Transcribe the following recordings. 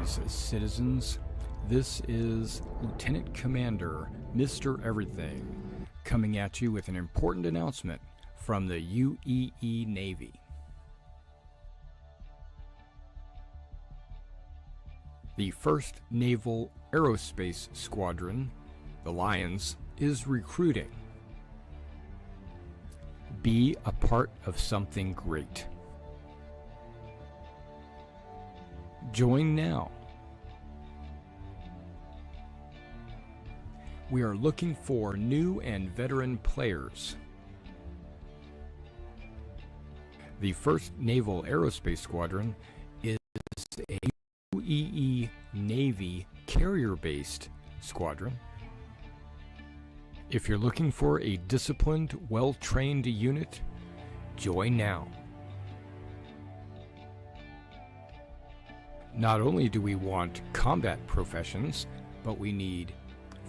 Greetings, citizens. This is Lieutenant Commander Mr. Everything coming at you with an important announcement from the UEE Navy. The 1st Naval Aerospace Squadron, the Lions, is recruiting. Be a part of something great. Join now. We are looking for new and veteran players. The 1st Naval Aerospace Squadron is a UEE Navy carrier-based squadron. If you're looking for a disciplined, well-trained unit, join now. Not only do we want combat professions, but we need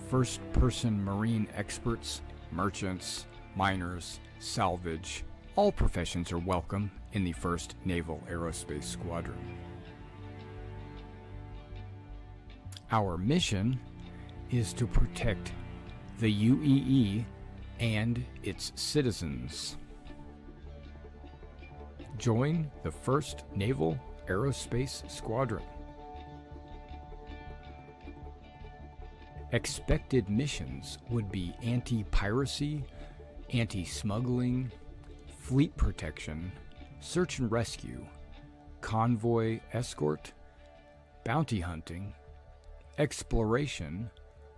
first-person marine experts, merchants, miners, salvage. All professions are welcome in the 1st Naval Aerospace Squadron. Our mission is to protect the UEE and its citizens. Join the 1st Naval Aerospace Squadron. Expected missions would be anti-piracy, anti-smuggling, fleet protection, search and rescue, convoy escort, bounty hunting, exploration,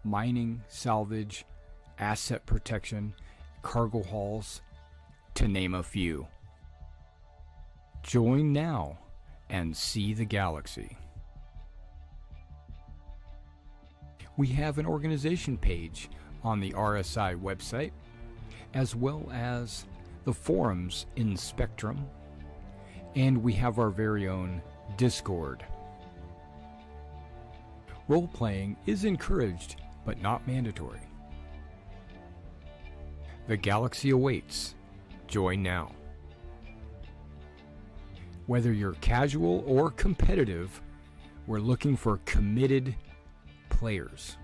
mining, salvage, asset protection, cargo hauls, to name a few. Join now and see the galaxy. We have an organization page on the RSI website, as well as the forums in Spectrum, and we have our very own Discord. Role-playing is encouraged, but not mandatory. The galaxy awaits. Join now. Whether you're casual or competitive, we're looking for committed players.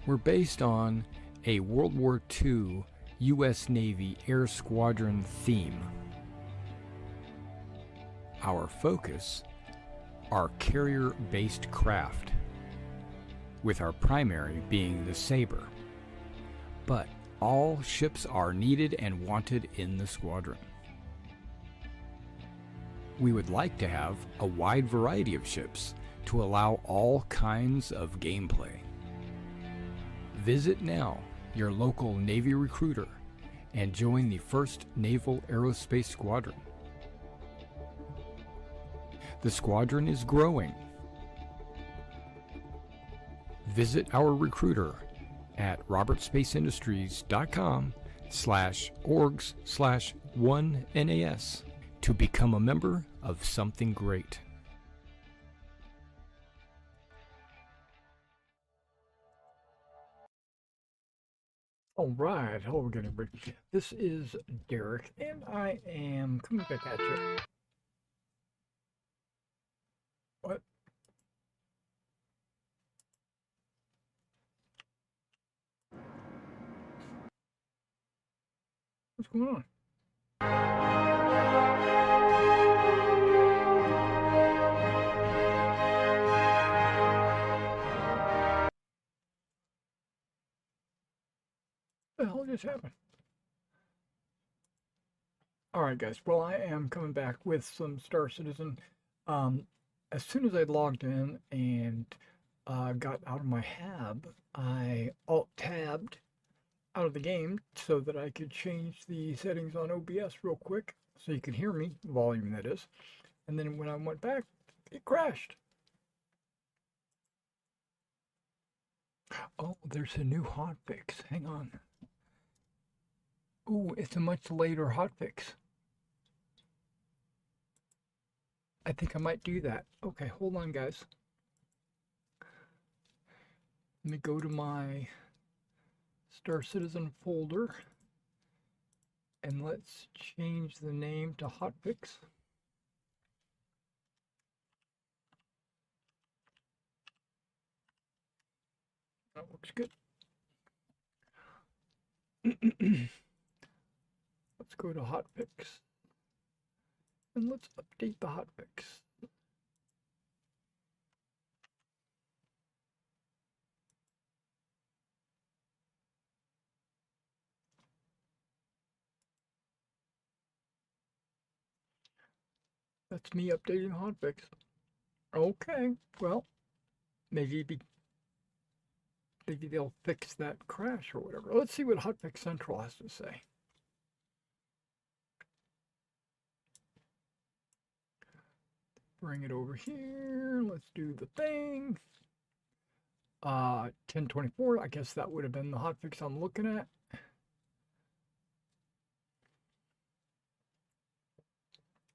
We're based on a World War II U.S. Navy Air Squadron theme. Our focus are carrier-based craft, with our primary being the Sabre. But all ships are needed and wanted in the squadron. We would like to have a wide variety of ships to allow all kinds of gameplay. Visit now your local Navy recruiter and join the 1st Naval Aerospace Squadron. The squadron is growing. Visit our recruiter at robertspaceindustriescom/orgs/1NAS to become a member of something great. All right, hello again, everybody. This is Derek, and I am coming back at you. What? What's going on? What the hell just happened? Alright guys, well I am coming back with some Star Citizen. As soon as I logged in and got out of my hab, I alt-tabbed out of the game so that I could change the settings on OBS real quick so you can hear me, volume that is. And then when I went back, it crashed. Oh, there's a new hotfix. Hang on. Ooh, it's a much later hotfix. I think I might do that. Okay, hold on, guys. Let me go to my Star Citizen folder and let's change the name to hotfix. That looks good. Let's go to hotfix and let's update the hotfix. That's me updating hotfix. Okay, well, maybe maybe they'll fix that crash or whatever. Let's see what hotfix central has to say. Bring it over here. Let's do the thing. 1024. I guess that would have been the hotfix I'm looking at.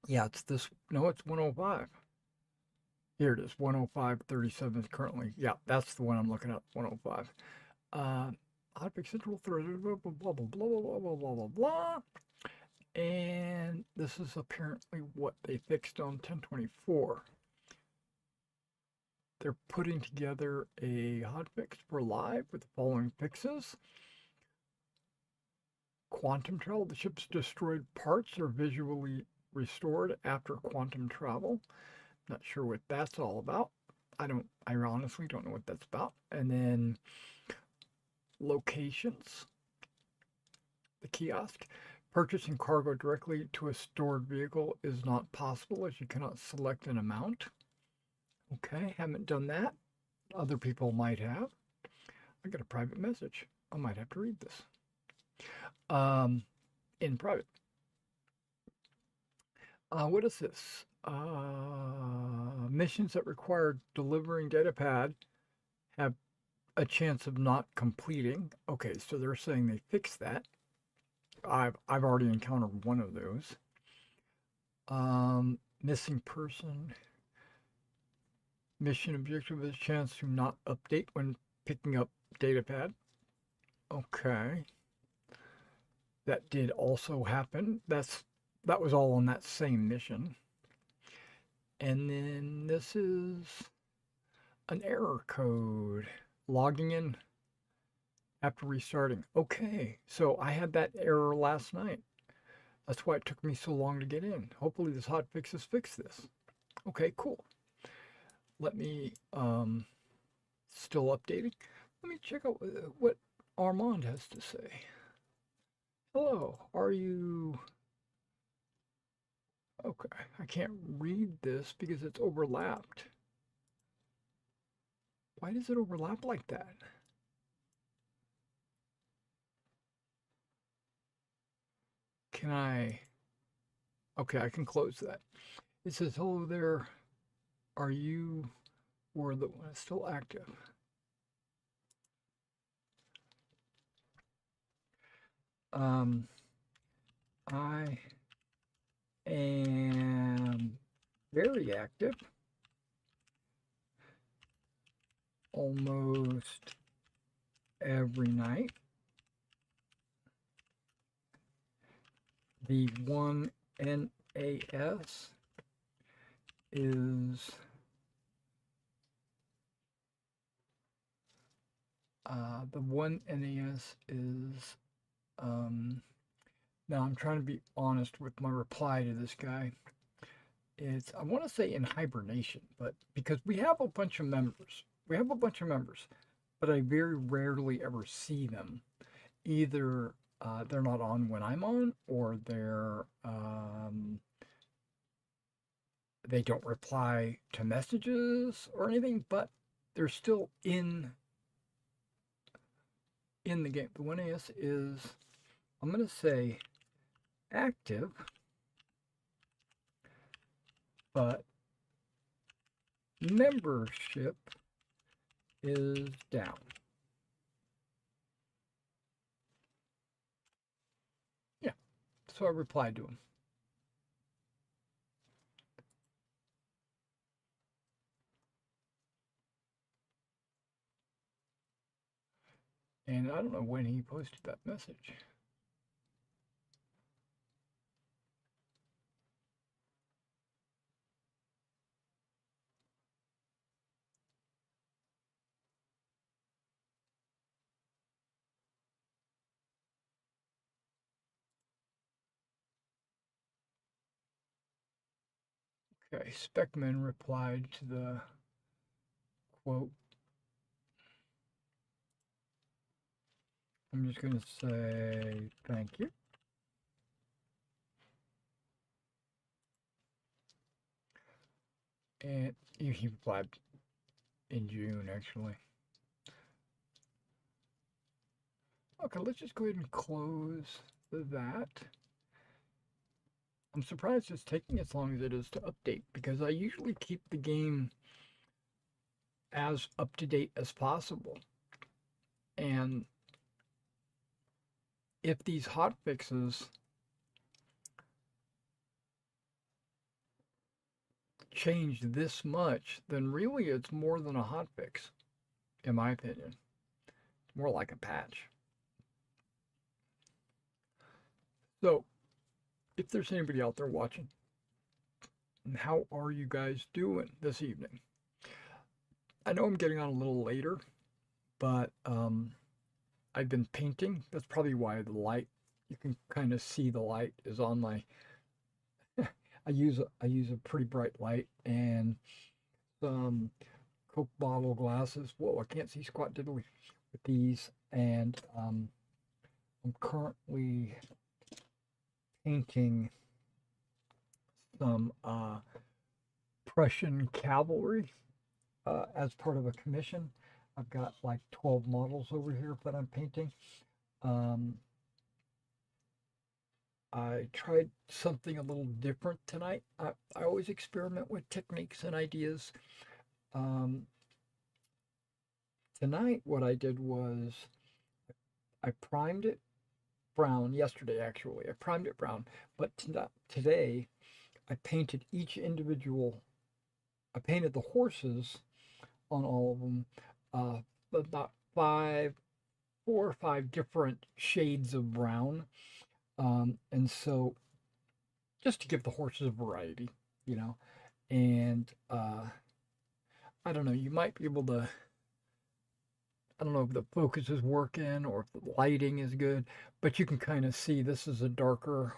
Yeah, it's this. No, it's 105. Here it is. 105.37 is currently. Yeah, that's the one I'm looking at. 105. Hotfix central. Blah blah blah blah blah blah blah blah blah. And this is apparently what they fixed on 1024. They're putting together a hotfix for live with the following fixes. Quantum travel. The ship's destroyed parts are visually restored after quantum travel. Not sure what that's all about. I honestly don't know what that's about. And then locations. The kiosk. Purchasing cargo directly to a stored vehicle is not possible as you cannot select an amount. Okay, haven't done that. Other people might have. I got a private message. I might have to read this. In private. What is this? Missions that require delivering data pad have a chance of not completing. Okay, so they're saying they fixed that. I've already encountered one of those. Missing person. Mission objective is a chance to not update when picking up data pad. Okay. That did also happen. That was all on that same mission. And then this is an error code. Logging in after restarting. Okay, so I had that error last night. That's why it took me so long to get in. Hopefully this hotfix has fixed this. Okay, cool. Let me, still updating. Let me check out what Armand has to say. Hello, are you... Okay, I can't read this because it's overlapped. Why does it overlap like that? Can I... Okay, I can close that. It says, hello there, are you... Or the one still active? I am very active. Almost every night. The one NAS is the one NAS is now I'm trying to be honest with my reply to this guy. It's I want to say in hibernation, but because we have a bunch of members. We have a bunch of members, but I very rarely ever see them. Either they're not on when I'm on, or they don't reply to messages or anything, but they're still in the game. The 1AS is, I'm going to say, active, but membership is down. Yeah, so I replied to him. And I don't know when he posted that message. Okay, Speckman replied to the quote. I'm just going to say thank you. And he replied in June, actually. Okay, let's just go ahead and close that. I'm surprised it's taking as long as it is to update because I usually keep the game as up to date as possible. And if these hot fixes change this much, then really it's more than a hot fix, in my opinion. It's more like a patch. So, if there's anybody out there watching, how are you guys doing this evening? I know I'm getting on a little later, but I've been painting. That's probably why the light, you can kind of see the light is on my. I use a pretty bright light and some Coke bottle glasses. Whoa, I can't see squat diddly with these. And I'm currently painting some Prussian cavalry as part of a commission. I've got like 12 models over here that I'm painting. Um, I tried something a little different tonight. I always experiment with techniques and ideas. Um, Tonight, what I did was I primed it brown yesterday, actually. I primed it brown, but today I painted each individual. I painted the horses on all of them, uh, about 4 or 5 different shades of brown. And so just to give the horses a variety, you know. And I don't know, you might be able to, I don't know if the focus is working or if the lighting is good, but you can kind of see this is a darker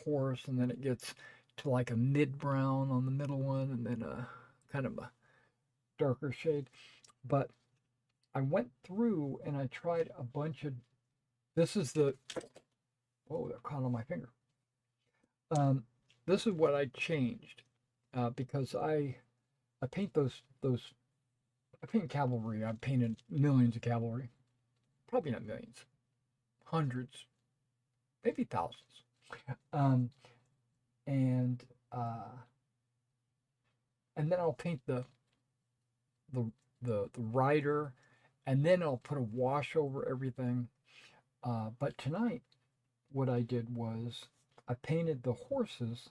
horse, and then it gets to like a mid brown on the middle one, and then a kind of a darker shade. But I went through and I tried a bunch of. This is the. Oh, they're caught on my finger. Um, this is what I changed because I paint those. I paint cavalry. I've painted millions of cavalry. Probably not millions, hundreds, maybe thousands. Um, and uh, and then I'll paint the the rider, and then I'll put a wash over everything. But tonight, what I did was I painted the horses,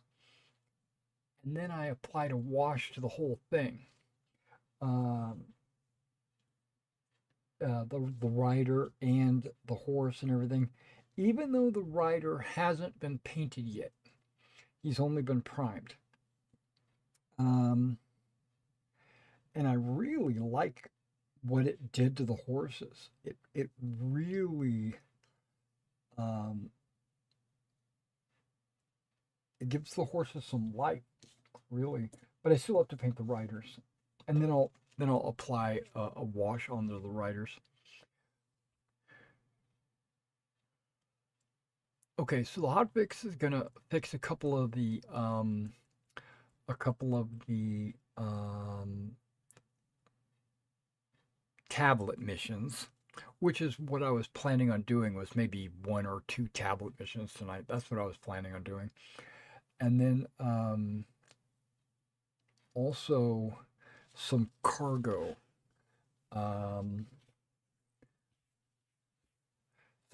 and then I applied a wash to the whole thing. Um, the rider and the horse and everything, even though the rider hasn't been painted yet, he's only been primed. Um, and I really like what it did to the horses. It really um, it gives the horses some life, really. But I still have to paint the riders, and then I'll apply a wash onto the riders. Okay, so the hot fix is gonna fix a couple of the tablet missions, which is what I was planning on doing. Was maybe 1 or 2 tablet missions tonight. That's what I was planning on doing, and then also some cargo. Um,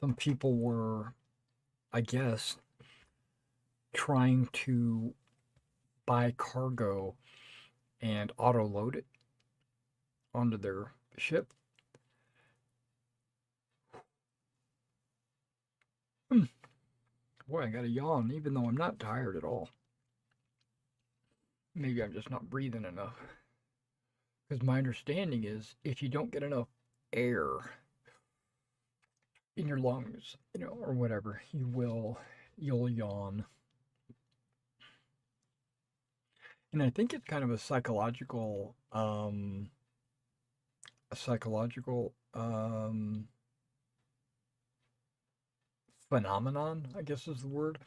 some people were, I guess, trying to buy cargo and auto load it onto their ship. Hmm. Boy, I got a yawn, even though I'm not tired at all. Maybe I'm just not breathing enough. Because my understanding is if you don't get enough air in your lungs, or whatever, you'll yawn. And I think it's kind of a psychological phenomenon, I guess is the word.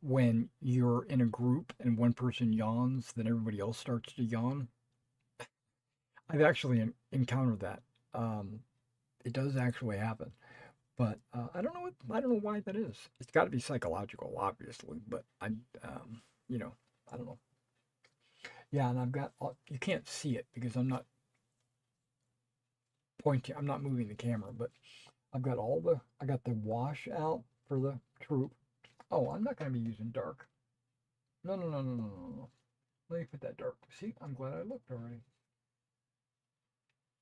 When you're in a group and one person yawns, then everybody else starts to yawn. I've actually encountered that. Um, it does actually happen, but I don't know why that is. It's got to be psychological, obviously, but you know, I don't know. Yeah, and I've got you can't see it because I'm not pointing. I'm not moving the camera, but I got the wash out for the troop. Oh, I'm not going to be using dark. No, no, no, no, no, no, no. Let me put that dark. See, I'm glad I looked already.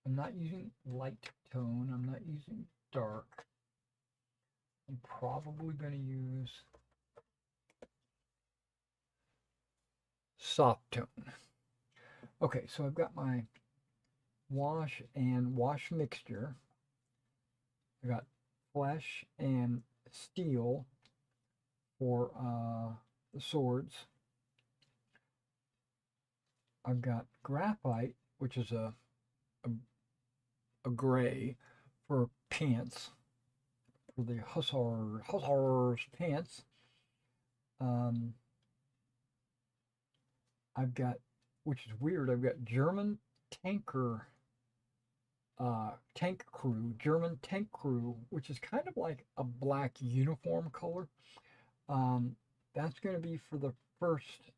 I'm not using light tone. I'm not using dark. I'm probably going to use soft tone. Okay, so I've got my wash and wash mixture. I got flesh and steel for the swords. I've got graphite, which is a, a gray for pants, for the hussars pants. Um, I've got, which is weird, I've got German tank crew, which is kind of like a black uniform color. Um, that's going to be for the first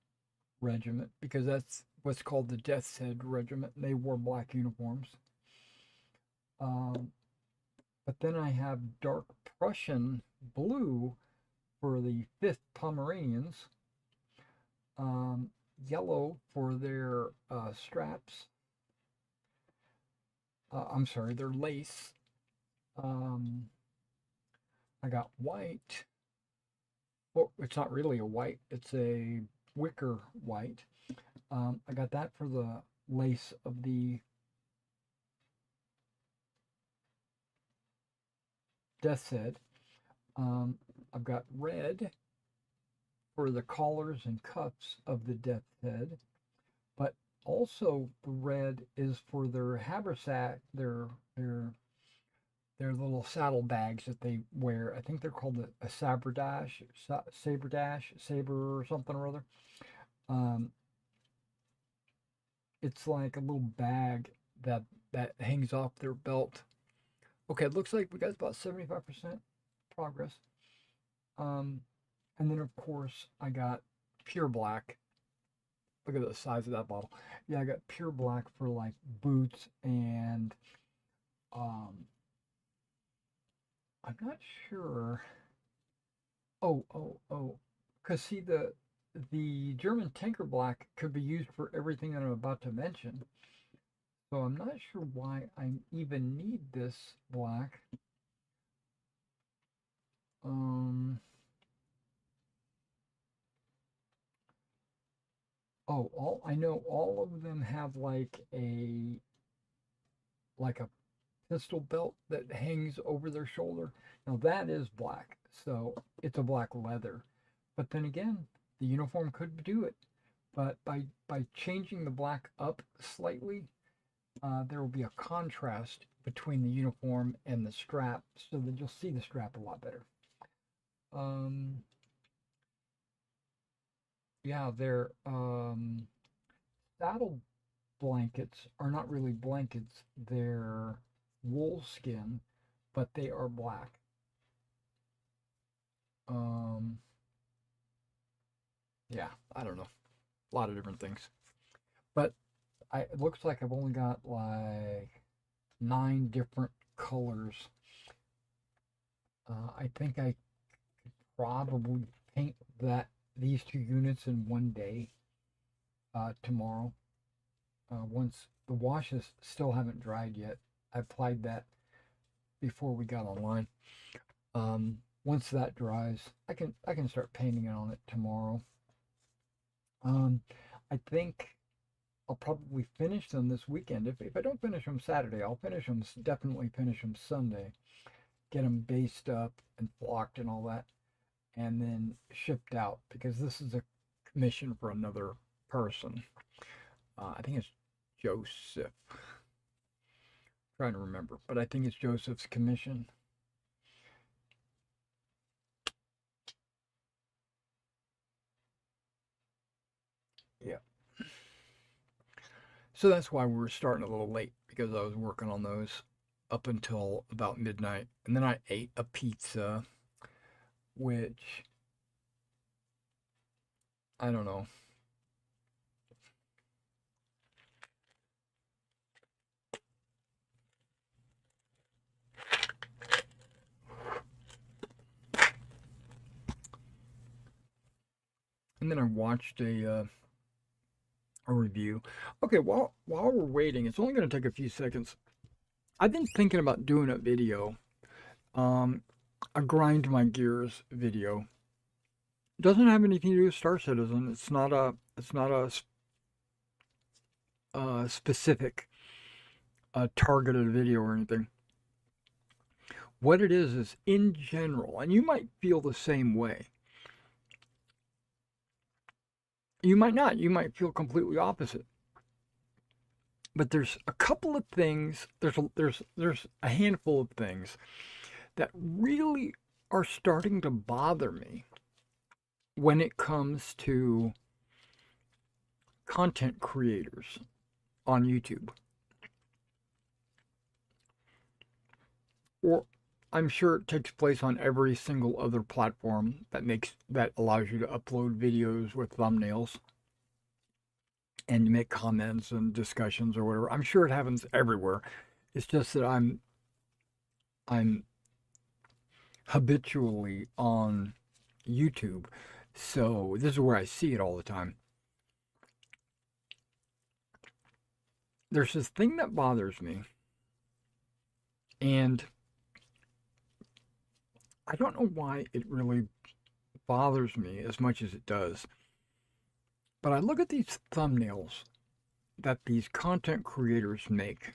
regiment because that's what's called the Death's Head Regiment. And they wore black uniforms. Um, but then I have dark Prussian blue for the 5th Pomeranians, um, yellow for their straps. I'm sorry, their lace. Um, I got white. Well, it's not really a white, it's a wicker white. I got that for the lace of the death's head. Um, I've got red for the collars and cuffs of the death's head, but also the red is for their haversack, their little saddle bags that they wear. I think they're called a saber or something or other. Um, it's like a little bag that hangs off their belt. Okay, it looks like we got about 75% progress. Um, and then of course I got pure black. Look at the size of that bottle. Yeah, I got pure black for like boots and um, I'm not sure. Oh. Because see, the German tanker black could be used for everything that I'm about to mention. So I'm not sure why I even need this black. Um. Oh, all I know, all of them have like a pistol belt that hangs over their shoulder. Now that is black, so it's a black leather. But then again, the uniform could do it. But by changing the black up slightly, there will be a contrast between the uniform and the strap, so that you'll see the strap a lot better. Um, yeah, their saddle blankets are not really blankets; they're wool skin, but they are black. Um, yeah, I don't know, a lot of different things, but it looks like I've only got like 9 different colors. I think I probably paint that these 2 units in one day tomorrow. Once the washes still haven't dried yet, I applied that before we got online. Once that dries, I can start painting it on it tomorrow. Um, I think I'll probably finish them this weekend. If I don't finish them Saturday, I'll finish them definitely finish them Sunday. Get them based up and flocked and all that, and then shipped out because this is a commission for another person. I think it's Joseph. Trying to remember, but I think it's Joseph's commission. Yeah. So that's why we were starting a little late because I was working on those up until about midnight. And then I ate a pizza, which I don't know. And then I watched a review. Okay, while we're waiting, it's only going to take a few seconds. I've been thinking about doing a video, um, a grind my gears video. It doesn't have anything to do with Star Citizen. It's not a specific targeted video or anything. What it is in general, and you might feel the same way. You might not. You might feel completely opposite. But there's a couple of things. There's a handful of things that really are starting to bother me when it comes to content creators on YouTube. Or I'm sure it takes place on every single other platform that allows you to upload videos with thumbnails and you make comments and discussions or whatever. I'm sure it happens everywhere. It's just that I'm habitually on YouTube, so this is where I see it all the time. There's this thing that bothers me, and I don't know why it really bothers me as much as it does. But I look at these thumbnails that these content creators make.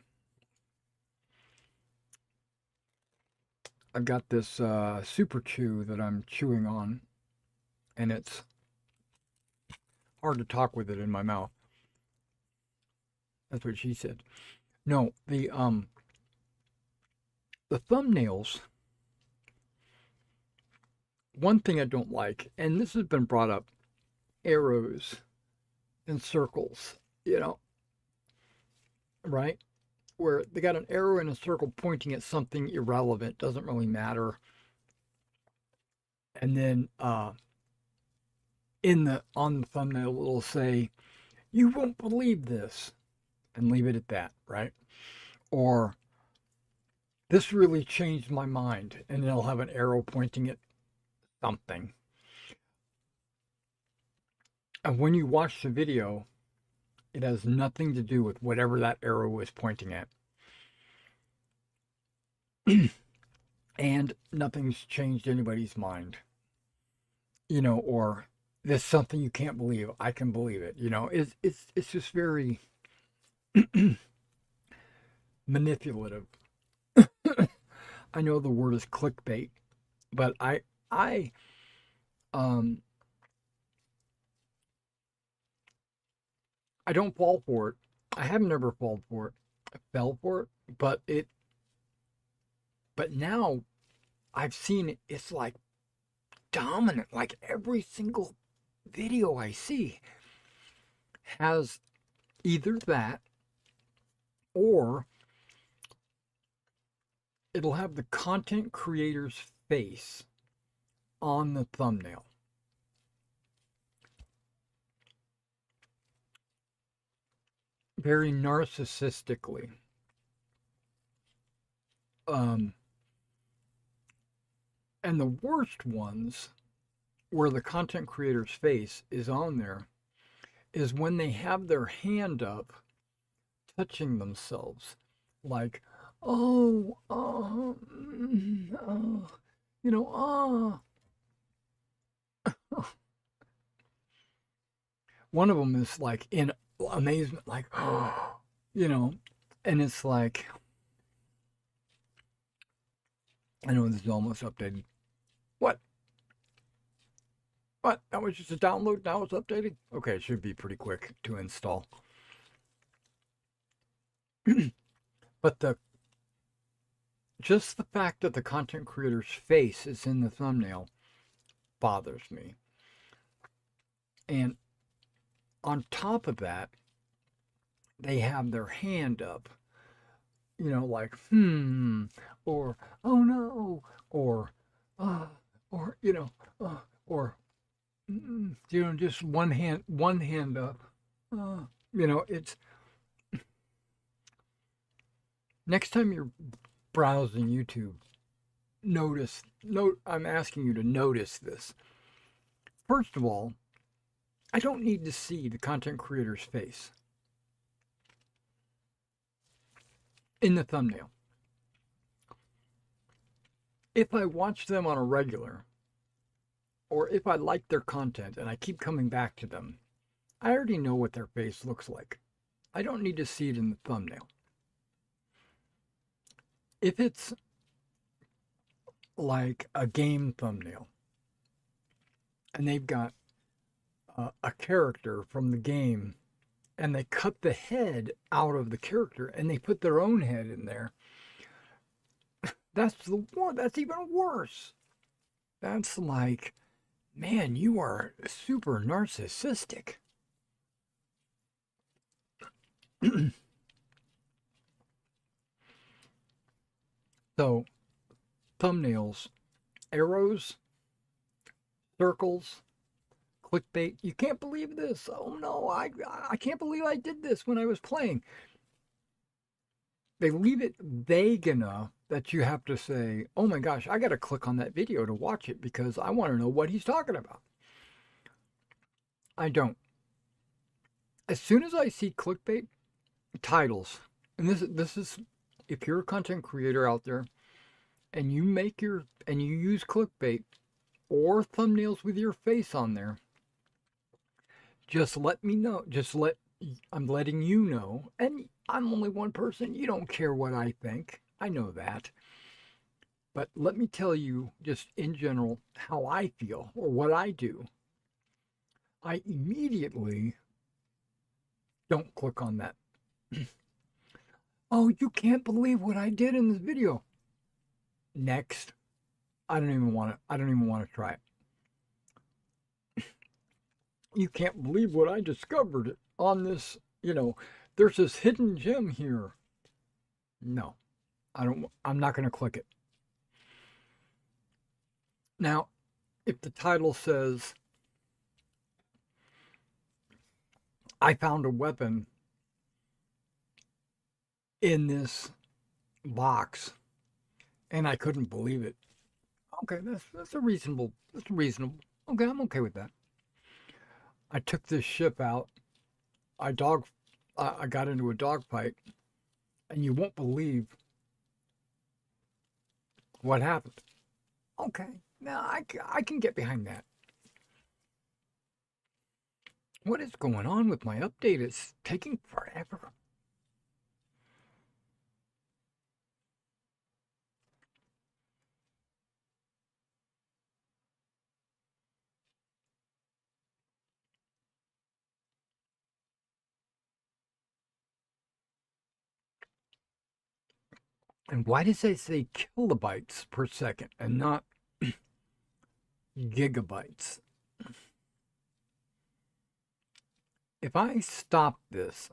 I've got this super chew that I'm chewing on, and it's hard to talk with it in my mouth. That's what she said. No, the thumbnails. One thing I don't like, and this has been brought up, arrows and circles, right? Where they got an arrow and a circle pointing at something irrelevant, doesn't really matter. And then on the thumbnail it'll say, "You won't believe this," and leave it at that, right? Or "This really changed my mind," and they'll have an arrow pointing at something. And when you watch the video, it has nothing to do with whatever that arrow is pointing at. And nothing's changed anybody's mind. Or "This is something you can't believe. I can believe it." It's just very manipulative. I know the word is clickbait, but um I don't fall for it. I have never fallen for it. I fell for it, but now I've seen it. It's like dominant. Like every single video I see has either that or it'll have the content creator's face on the thumbnail. Very narcissistically. Um, and the worst ones where the content creator's face is on there is when they have their hand up touching themselves, like, "Oh, you know, One of them is like in amazement, like, you know, and it's like, I know this is almost updated. What? What? That was just a download. Now it's updating. Okay, it should be pretty quick to install. But just the fact that the content creator's face is in the thumbnail bothers me. And on top of that, they have their hand up, like, or, oh no, or, uh, or, or, just one hand up. Uh, it's next time you're browsing YouTube, I'm asking you to notice this. First of all, I don't need to see the content creator's face in the thumbnail. If I watch them on a regular, or if I like their content and I keep coming back to them, I already know what their face looks like. I don't need to see it in the thumbnail. If it's like a game thumbnail and they've got a character from the game and they cut the head out of the character and they put their own head in there, that's even worse. That's like, man, you are super narcissistic. So, thumbnails, arrows, circles, clickbait. You can't believe this. Oh no, I can't believe I did this when I was playing. They leave it vague enough that you have to say, oh my gosh, I got to click on that video to watch it because I want to know what he's talking about. I don't. As soon as I see clickbait titles, and this is if you're a content creator out there and you use clickbait or thumbnails with your face on there, just let me know. I'm letting you know, and I'm only one person. You don't care what I think. I know that. But let me tell you, just in general, how I feel or what I do. I immediately don't click on that. Oh, you can't believe what I did in this video. Next. I don't even want to try it. You can't believe what I discovered on this, there's this hidden gem here. No. I'm not going to click it. Now, if the title says I found a weapon in this box and I couldn't believe it. Okay, that's a reasonable. That's reasonable. Okay, I'm okay with that. I took this ship out. I got into a dogfight, and you won't believe what happened. Okay, now I can get behind that. What is going on with my update? It's taking forever. And why does it say kilobytes per second and not gigabytes? If I stop this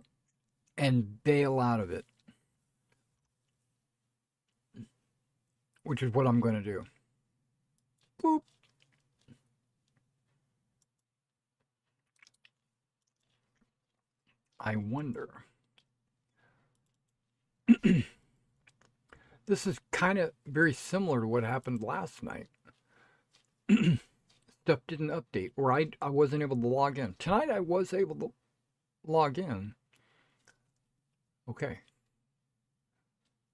and bail out of it, which is what I'm going to do, boop. I wonder. This is kind of very similar to what happened last night. Stuff didn't update, or I wasn't able to log in. Tonight I was able to log in. Okay.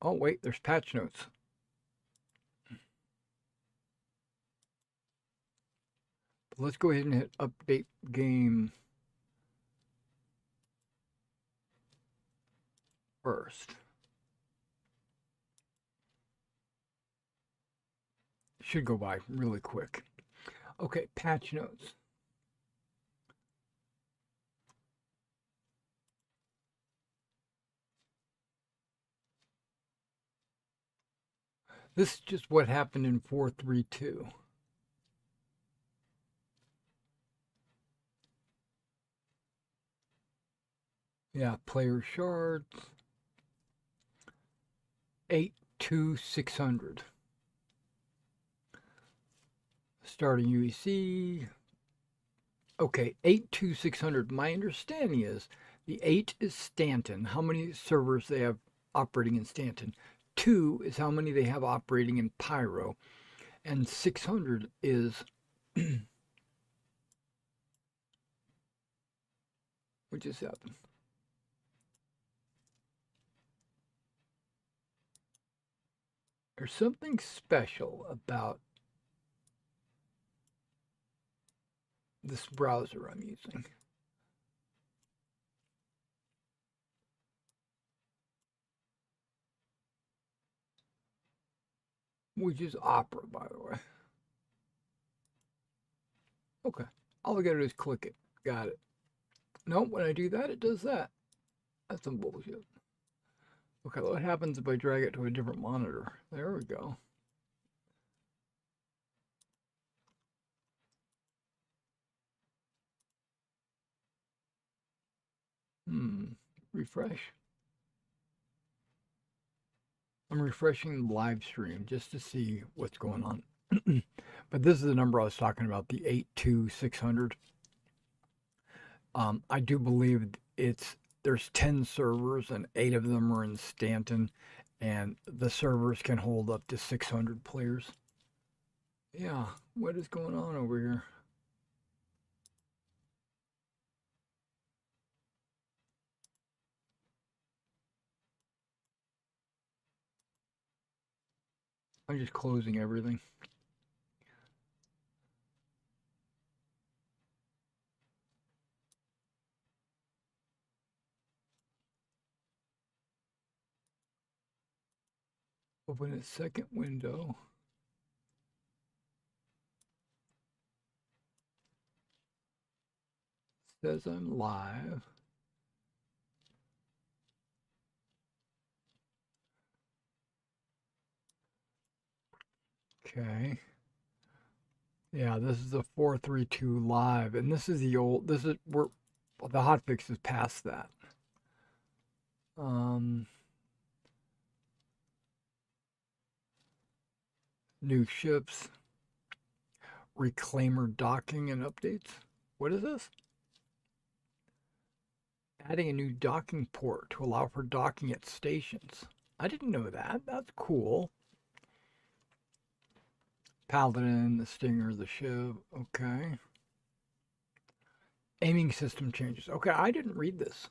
Oh, wait, there's patch notes. But let's go ahead and hit update game first. Should go by really quick. Okay, patch notes. This is just what happened in 432. Yeah, player shards. 82600. Starting UEC. Okay, 82600. My understanding is the 8 is Stanton, how many servers they have operating in Stanton. 2 is how many they have operating in Pyro. And 600 is, what just happened? There's something special about this browser I'm using. Which is Opera, by the way. Okay. All I gotta do is click it. Got it. Nope, when I do that, it does that. That's some bullshit. Okay, what happens if I drag it to a different monitor? There we go. Refresh. I'm refreshing the live stream just to see what's going on. But this is the number I was talking about, the 82600. I do believe there's 10 servers and 8 of them are in Stanton, and the servers can hold up to 600 players. Yeah, what is going on over here? I'm just closing everything. Open a second window. Says I'm live. Okay. Yeah, this is the 432 live, and this is the old. This is we're the hotfix is past that. Um, New ships, reclaimer docking and updates. What is this? Adding a new docking port to allow for docking at stations. I didn't know that. That's cool. Paladin, the Stinger, the Shiv. Okay. Aiming system changes. Okay, I didn't read this.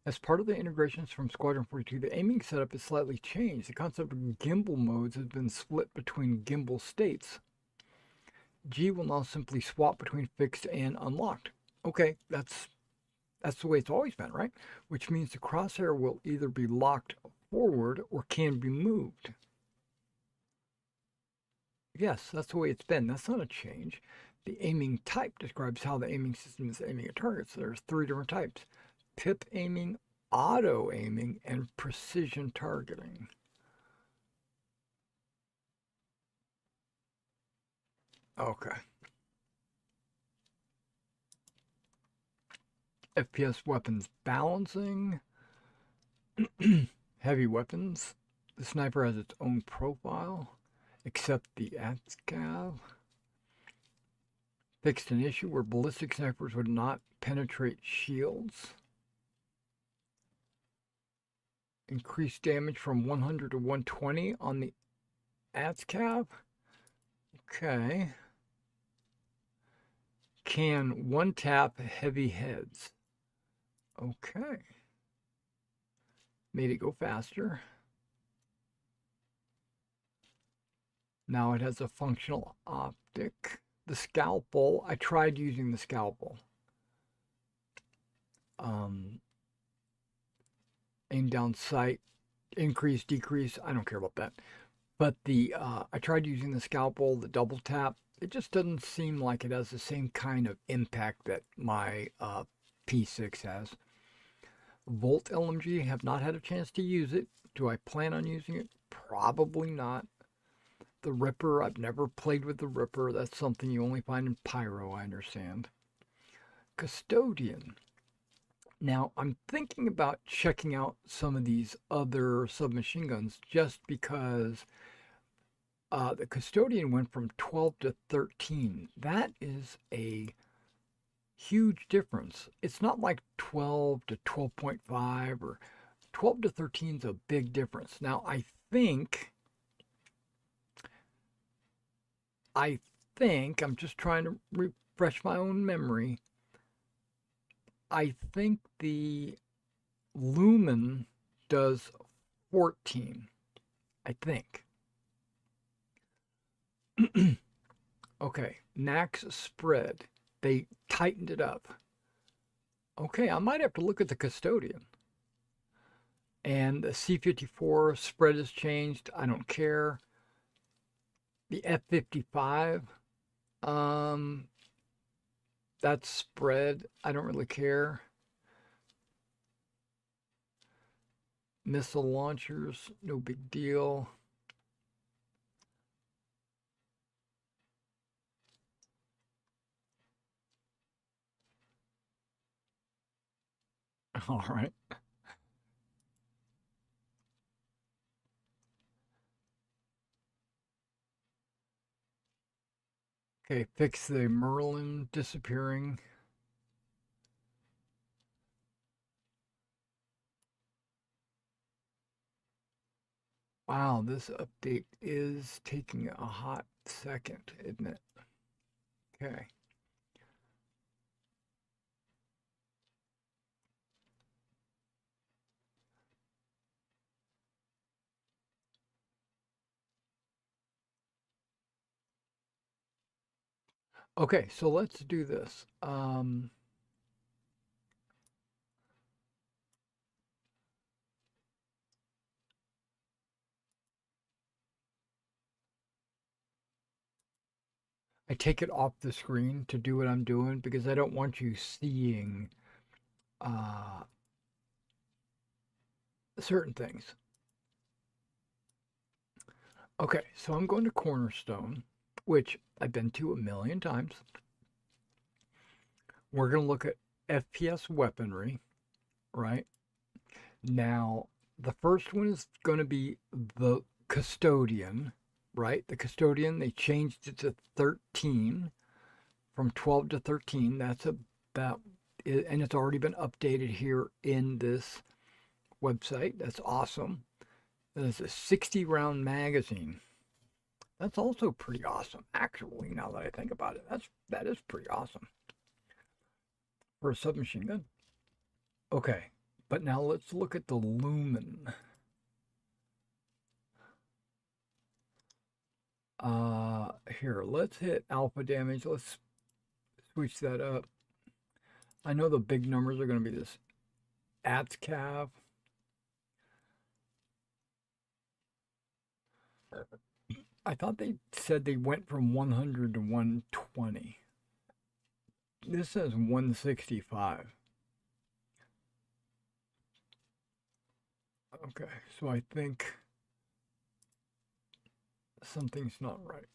As part of the integrations from Squadron 42, the aiming setup is slightly changed. The concept of gimbal modes has been split between gimbal states. G will now simply swap between fixed and unlocked. Okay, that's the way it's always been, right? Which means the crosshair will either be locked forward or can be moved. Yes, that's the way it's been. That's not a change. The aiming type describes how the aiming system is aiming at targets. There's 3 different types: pip aiming, auto aiming, and precision targeting. Okay. FPS weapons balancing. Heavy weapons. The sniper has its own profile, except the ATSCAV. Fixed an issue where ballistic snipers would not penetrate shields. Increased damage from 100 to 120 on the ATSCAV. Okay. Can one tap heavy heads. Okay. Made it go faster. Now it has a functional optic. The scalpel, I tried using the scalpel. Aim down sight, increase, decrease, I don't care about that. But I tried using the scalpel, the double tap. It just doesn't seem like it has the same kind of impact that my P6 has. Volt LMG, have not had a chance to use it. Do I plan on using it? Probably not. The Ripper, I've never played with the Ripper. That's something you only find in Pyro, I understand. Custodian. Now, I'm thinking about checking out some of these other submachine guns just because the Custodian went from 12 to 13. That is a huge difference. It's not like 12 to 12.5 or 12 to 13 is a big difference. Now, I think, I'm just trying to refresh my own memory. I think the Lumen does 14. I think. Okay, Nax spread. They tightened it up. Okay, I might have to look at the Custodian. And the C-54 spread has changed. I don't care. The F-55, um, that's spread. I don't really care. Missile launchers, no big deal. All right. Okay, fix the Merlin disappearing. Wow, this update is taking a hot second, isn't it? Okay. Okay, so let's do this. I take it off the screen to do what I'm doing because I don't want you seeing uh, certain things. Okay, so I'm going to Cornerstone, which I've been to a million times. We're going to look at FPS weaponry, right? Now, the first one is going to be the Custodian, right? The Custodian, they changed it to 13 from 12 to 13. That's about it, and it's already been updated here in this website. That's awesome. There's a 60 round magazine. That's also pretty awesome, actually, now that I think about it. That is pretty awesome for a submachine gun. Okay, but now let's look at the Lumen. Here, let's hit alpha damage. Let's switch that up. I know the big numbers are going to be this ATSCAV. I thought they said they went from 100 to 120. This says 165. Okay, so I think something's not right.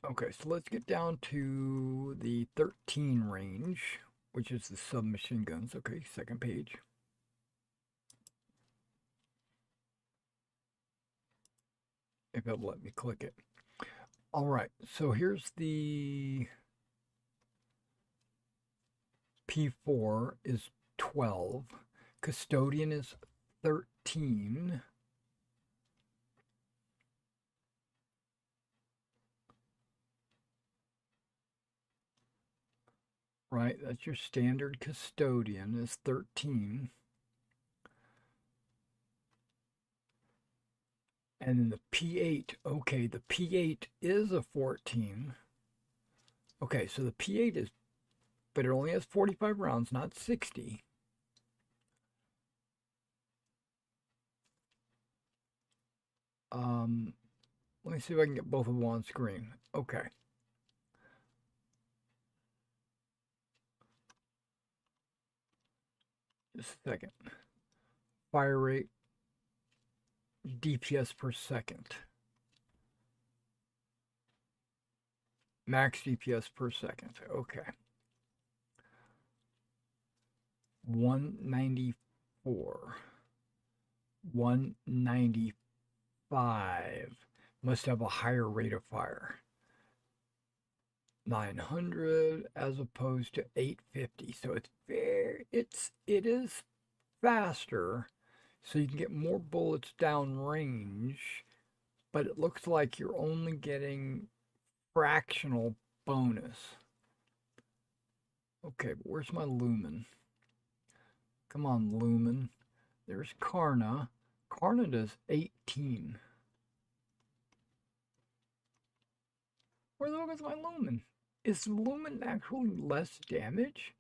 Okay, so let's get down to the 13 range, which is the submachine guns. Okay, second page. If it'll let me click it. All right, so here's the P4 is 12. Custodian is 13. Right, that's your standard Custodian is 13. And then the P8, okay, the P8 is a 14. Okay, so the P8 is, but it only has 45 rounds, not 60. Let me see if I can get both of them on screen. Okay. second. Fire rate, DPS per second. Max DPS per second. Okay. 194. 195. Must have a higher rate of fire. 900 as opposed to 850. So it is faster, so you can get more bullets downrange, but it looks like you're only getting fractional bonus. Okay, but where's my lumen? Come on, lumen. There's Karna. Karna does 18. Where the fuck is my lumen? Is lumen actually less damage?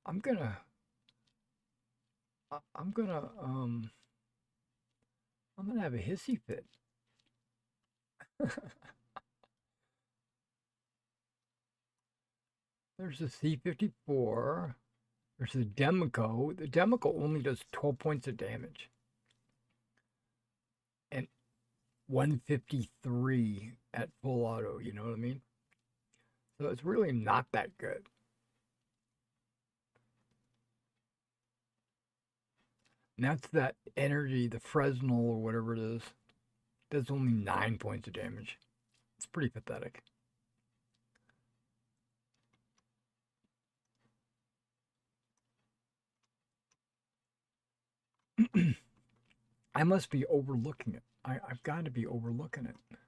I'm gonna I'm gonna I'm gonna have a hissy fit. There's the C-54. There's the Demico. The Demico only does 12 points of damage. And 153 at full auto, you know what I mean? So it's really not that good. And that's that energy, the Fresnel or whatever it is. Does only 9 points of damage. It's pretty pathetic. I must be overlooking it. I've got to be overlooking it. Let's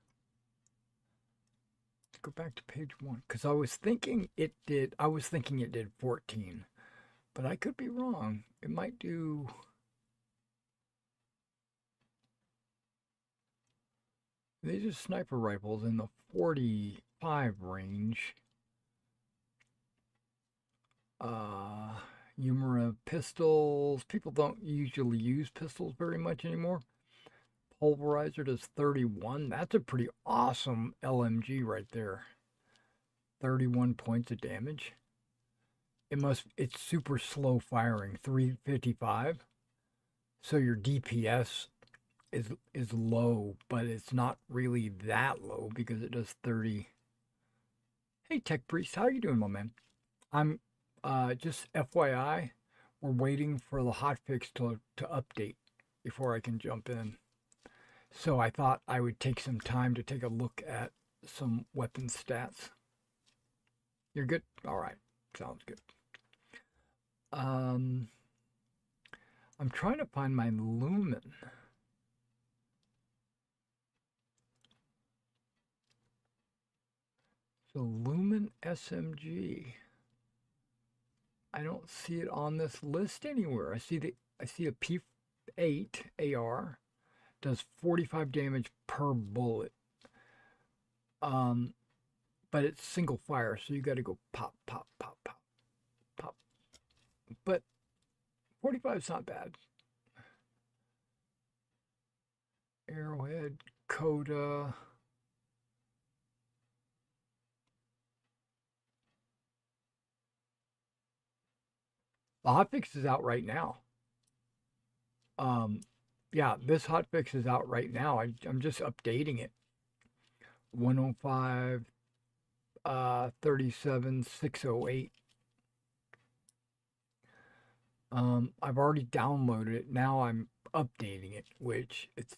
go back to page 1 because I was thinking it did 14, but I could be wrong. It might do. These are sniper rifles in the 45 range. Humora pistols. People don't usually use pistols very much anymore. Pulverizer does 31. That's a pretty awesome LMG right there. 31 points of damage. It's super slow firing, 355. So your DPS is low, but it's not really that low because it does 30. Hey Tech Priest, how you doing, my man? I'm just FYI, we're waiting for the hotfix to update before I can jump in. So I thought I would take some time to take a look at some weapon stats. You're good? All right. Sounds good. I'm trying to find my lumen. So lumen SMG. I don't see it on this list anywhere. I see a P8 AR does 45 damage per bullet. But it's single fire, so you got to go pop, pop, pop, pop, pop. But 45 is not bad. Arrowhead, Coda. The hotfix is out right now. Yeah, this hotfix is out right now. I'm just updating it. 105, 37, 608. I've already downloaded it. Now I'm updating it, which it's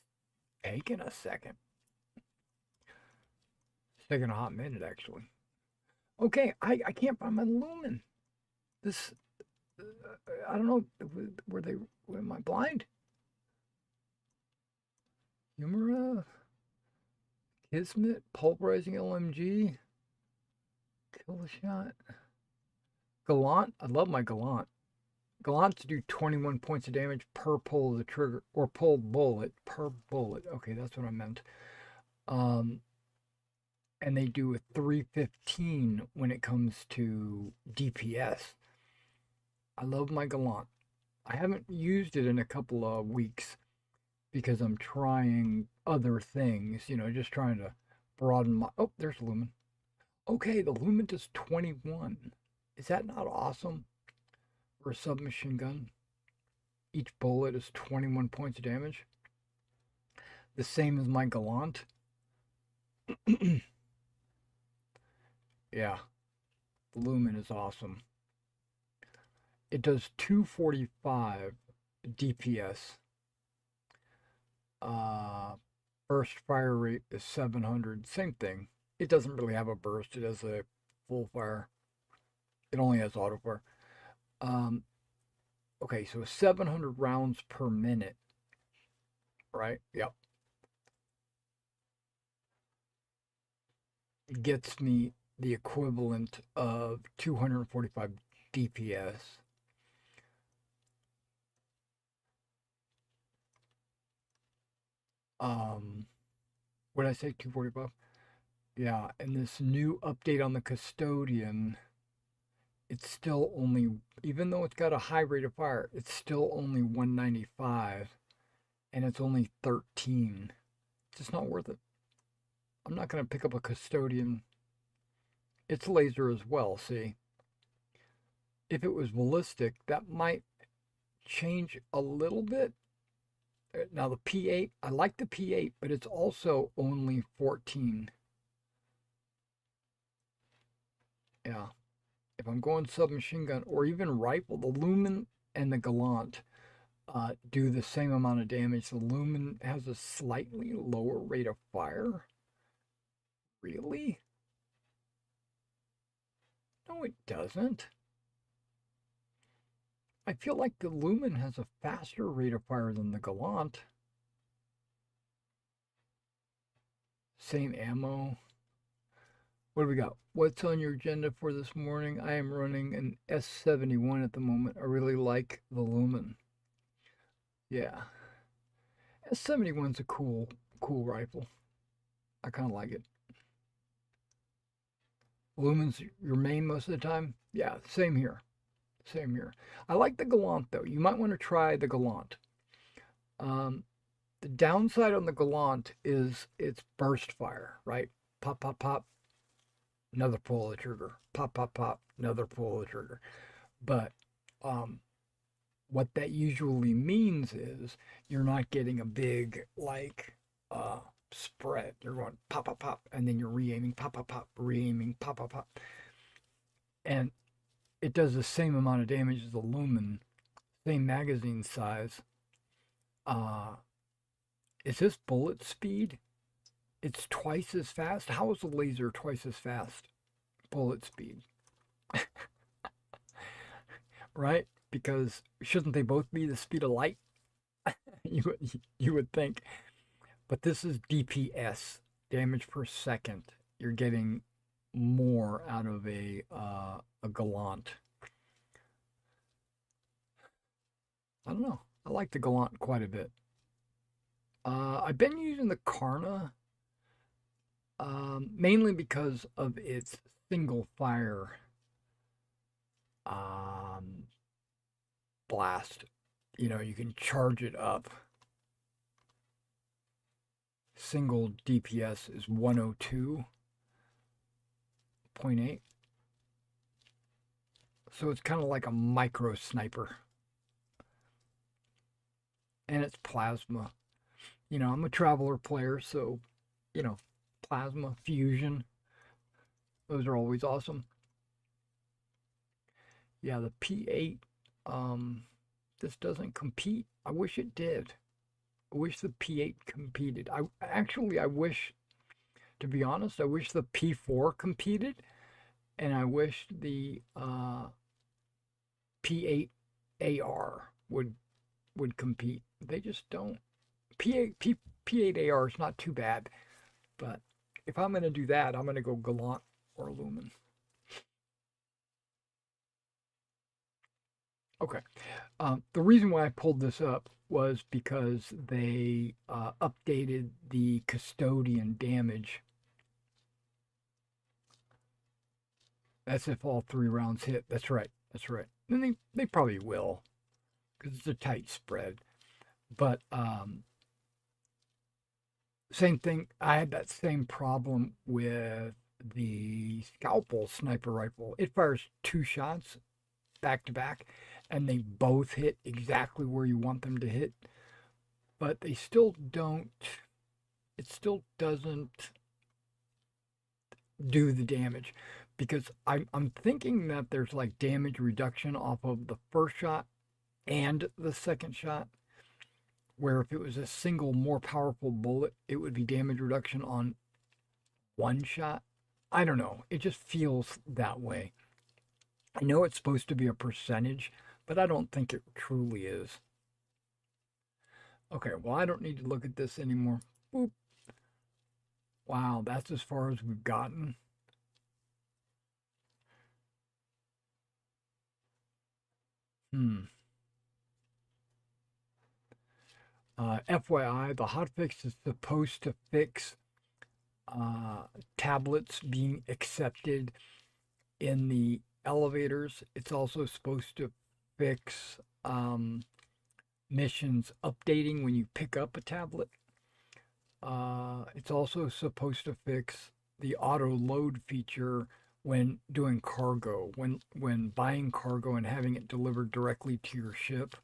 taking a second. It's taking a hot minute, actually. Okay, I can't find my lumen. This, I don't know, am I blind? Humora, Kismet, Pulverizing LMG, Kill Shot, Gallant. I love my Gallant. Gallants do 21 points of damage per pull of the trigger, or pulled bullet per bullet. Okay, that's what I meant. And they do a 315 when it comes to DPS. I love my Gallant. I haven't used it in a couple of weeks because I'm trying other things, just trying to broaden my. Oh, there's Lumen. Okay, the Lumen does 21. Is that not awesome? For a submachine gun, each bullet is 21 points of damage. The same as my Gallant. Yeah, the Lumen is awesome. It does 245 DPS. Uh, Burst fire rate is 700. Same thing. It doesn't really have a burst. It has a full fire. It only has auto fire. Um, okay, so 700 rounds per minute, right? Yep. It gets me the equivalent of 245 DPS. What did I say? 245? Yeah, and this new update on the Custodian, it's still only, even though it's got a high rate of fire, it's still only 195, and it's only 13. It's just not worth it. I'm not going to pick up a Custodian. It's laser as well, see? If it was ballistic, that might change a little bit. Now the P8, I like the P8, but it's also only 14. Yeah. If I'm going submachine gun or even rifle, the Lumen and the Gallant do the same amount of damage. The Lumen has a slightly lower rate of fire. Really? No, it doesn't. I feel like the Lumen has a faster rate of fire than the Gallant. Same ammo. What do we got? What's on your agenda for this morning? I am running an S71 at the moment. I really like the Lumen. Yeah. S71's a cool rifle. I kind of like it. Lumen's your main most of the time? Yeah, same here. Same here. I like the Gallant though. You might want to try the Gallant. Um, the downside on the Gallant is its burst fire, right? Pop, pop, pop, another pull of the trigger. Pop, pop, pop, another pull of the trigger. But um, what that usually means is you're not getting a big like spread. You're going pop, pop, pop, and then you're re-aiming, pop, pop, pop, re-aiming, pop, pop, pop, and it does the same amount of damage as the Lumen, same magazine size. Uh, is this bullet speed? It's twice as fast. How is the laser twice as fast? Bullet speed, right? Because shouldn't they both be the speed of light? You would think, but this is DPS, damage per second. You're getting more out of a Gallant. I don't know. I like the Gallant quite a bit. I've been using the Karna mainly because of its single fire um, blast. You know, you can charge it up. Single DPS is 102.8. So it's kind of like a micro sniper. And it's plasma. You know, I'm a Traveler player, so, you know, plasma, fusion, those are always awesome. Yeah, the P8, this doesn't compete. I wish it did. I wish the P8 competed. I wish, to be honest, I wish the P4 competed, and I wish the P8 AR would compete. They just don't. P8 AR is not too bad, but if I'm going to do that, I'm going to go Gallant or Lumen. Okay. The reason why I pulled this up was because they updated the custodian damage. That's if all 3 rounds hit. That's right. That's right. And they probably will because it's a tight spread. But same thing. I had that same problem with the scalpel sniper rifle. It fires 2 shots back to back, and they both hit exactly where you want them to hit, but they still don't, it still doesn't do the damage because I'm thinking that there's like damage reduction off of the first shot and the second shot, where if it was a single more powerful bullet, it would be damage reduction on one shot. I don't know. It just feels that way. I know it's supposed to be a percentage, but I don't think it truly is. Okay, well, I don't need to look at this anymore. Boop. Wow, that's as far as we've gotten. Hmm. FYI, the hotfix is supposed to fix uh, tablets being accepted in the elevators. It's also supposed to fix missions updating when you pick up a tablet. It's also supposed to fix the auto load feature when doing cargo, when buying cargo and having it delivered directly to your ship.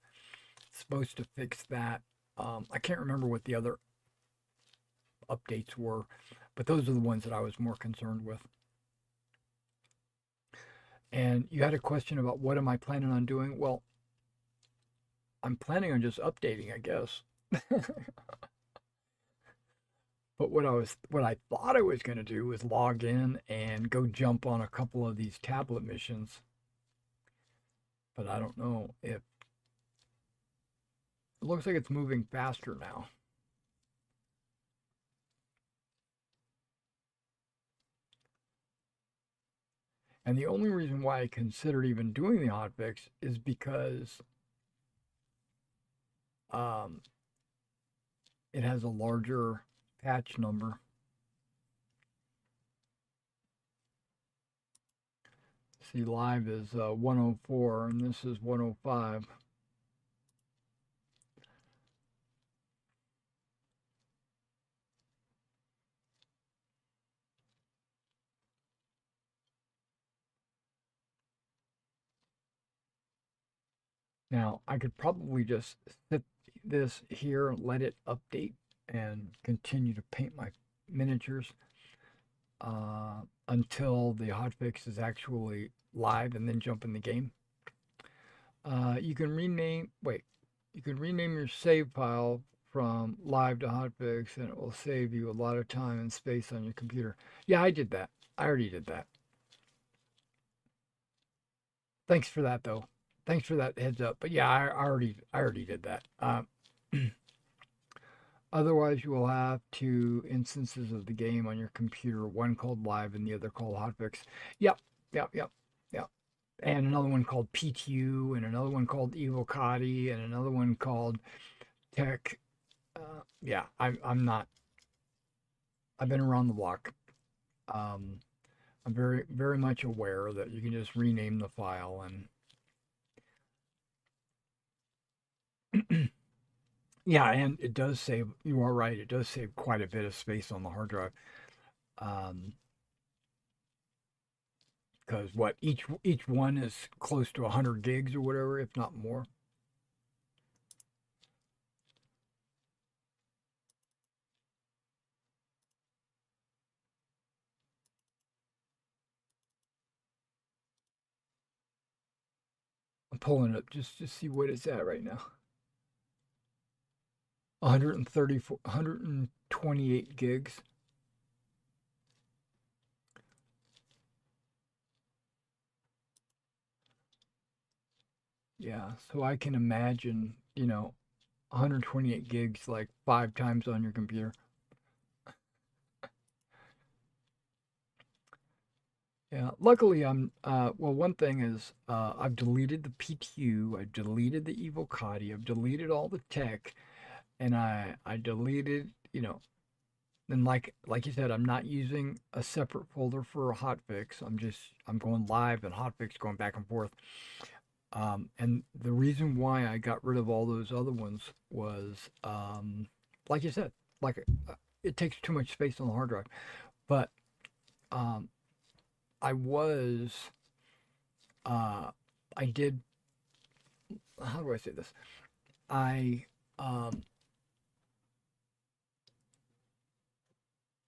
It's supposed to fix that. I can't remember what the other updates were, but those are the ones that I was more concerned with. And you had a question about what am I planning on doing? Well, I'm planning on just updating, I guess. But what I thought I was going to do was log in and go jump on a couple of these tablet missions. But I don't know if it looks like it's moving faster now. And the only reason why I considered even doing the hotfix is because um, it has a larger patch number. See, live is 104 and this is 105. Now, I could probably just sit this here, let it update, and continue to paint my miniatures until the hotfix is actually live and then jump in the game. You can you can rename your save file from live to hotfix and it will save you a lot of time and space on your computer. Yeah, I did that. I already did that. Thanks for that though. Thanks for that heads up. But yeah, I already did that. Otherwise, you will have two instances of the game on your computer, one called live and the other called hotfix. Yep, yep. And another one called PTU, and another one called Evocati, and another one called Tech. Yeah, I'm not. I've been around the block. Um, I'm very much aware that you can just rename the file and yeah, and it does save. You are right. It does save quite a bit of space on the hard drive. Um, because what each one is close to 100 gigs or whatever, if not more. I'm pulling it up just to see what it's at right now. 134, 128 gigs. Yeah, so I can imagine, 128 gigs like five times on your computer. Yeah, luckily well, one thing is I've deleted the PTU, I've deleted the Evocati, I've deleted all the tech, and I deleted, and like you said, I'm not using a separate folder for a hotfix. I'm going live and hotfix going back and forth. And the reason why I got rid of all those other ones was, like you said, like it takes too much space on the hard drive. But um, I was, uh, I did how do I say this? I um,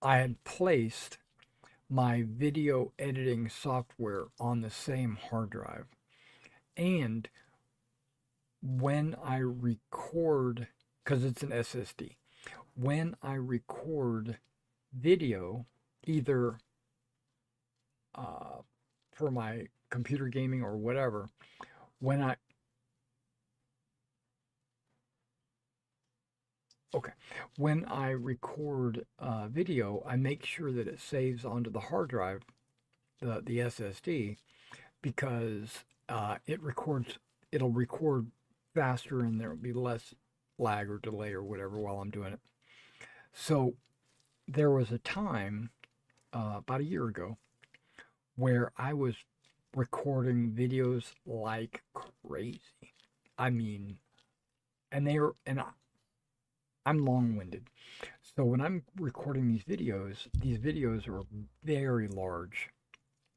I had placed my video editing software on the same hard drive. And when I record, because it's an SSD, when I record video, either uh, for my computer gaming or whatever, when I, okay, when I record video, I make sure that it saves onto the hard drive, the SSD, because it'll record faster and there'll be less lag or delay or whatever while I'm doing it. So there was a time about a year ago where I was recording videos like crazy. I mean, and they were, and I'm long-winded. So when I'm recording these videos are very large,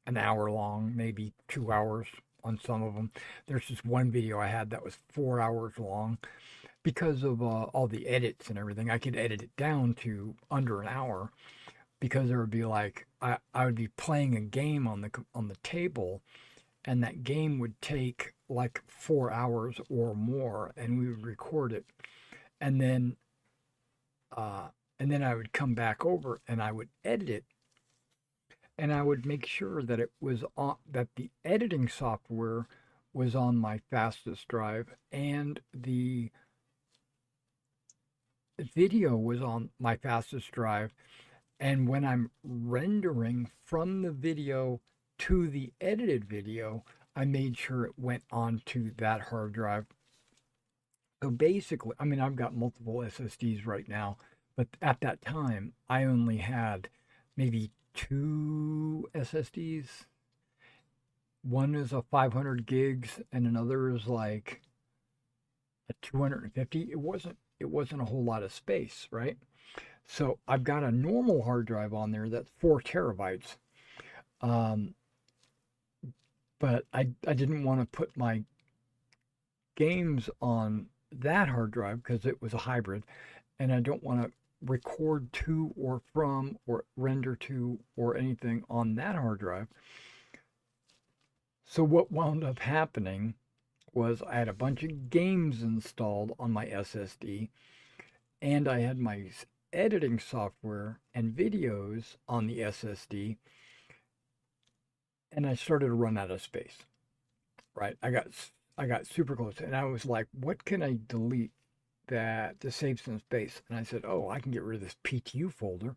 an hour long, maybe 2 hours on some of them. There's just one video I had that was 4 hours long because of all the edits and everything. I could edit it down to under an hour because there would be like I would be playing a game on the table, and that game would take like 4 hours or more, and we would record it, and then uh, I would come back over and I would edit it, and I would make sure that it was on that the editing software was on my fastest drive and the video was on my fastest drive. And when I'm rendering from the video to the edited video, I made sure it went onto that hard drive. So basically, I mean, I've got multiple SSDs right now, but at that time, I only had maybe two SSDs. One is a 500 gigs, and another is like a 250. It wasn't a whole lot of space, right? So I've got a normal hard drive on there that's 4 terabytes. Um, but I didn't want to put my games on that hard drive because it was a hybrid, and I don't want to record to or from or render to or anything on that hard drive. So what wound up happening was I had a bunch of games installed on my SSD, and I had my editing software and videos on the SSD, and I started to run out of space. Right? I got super close, and I was like, "What can I delete that to save some space?" And I said, "Oh, I can get rid of this PTU folder.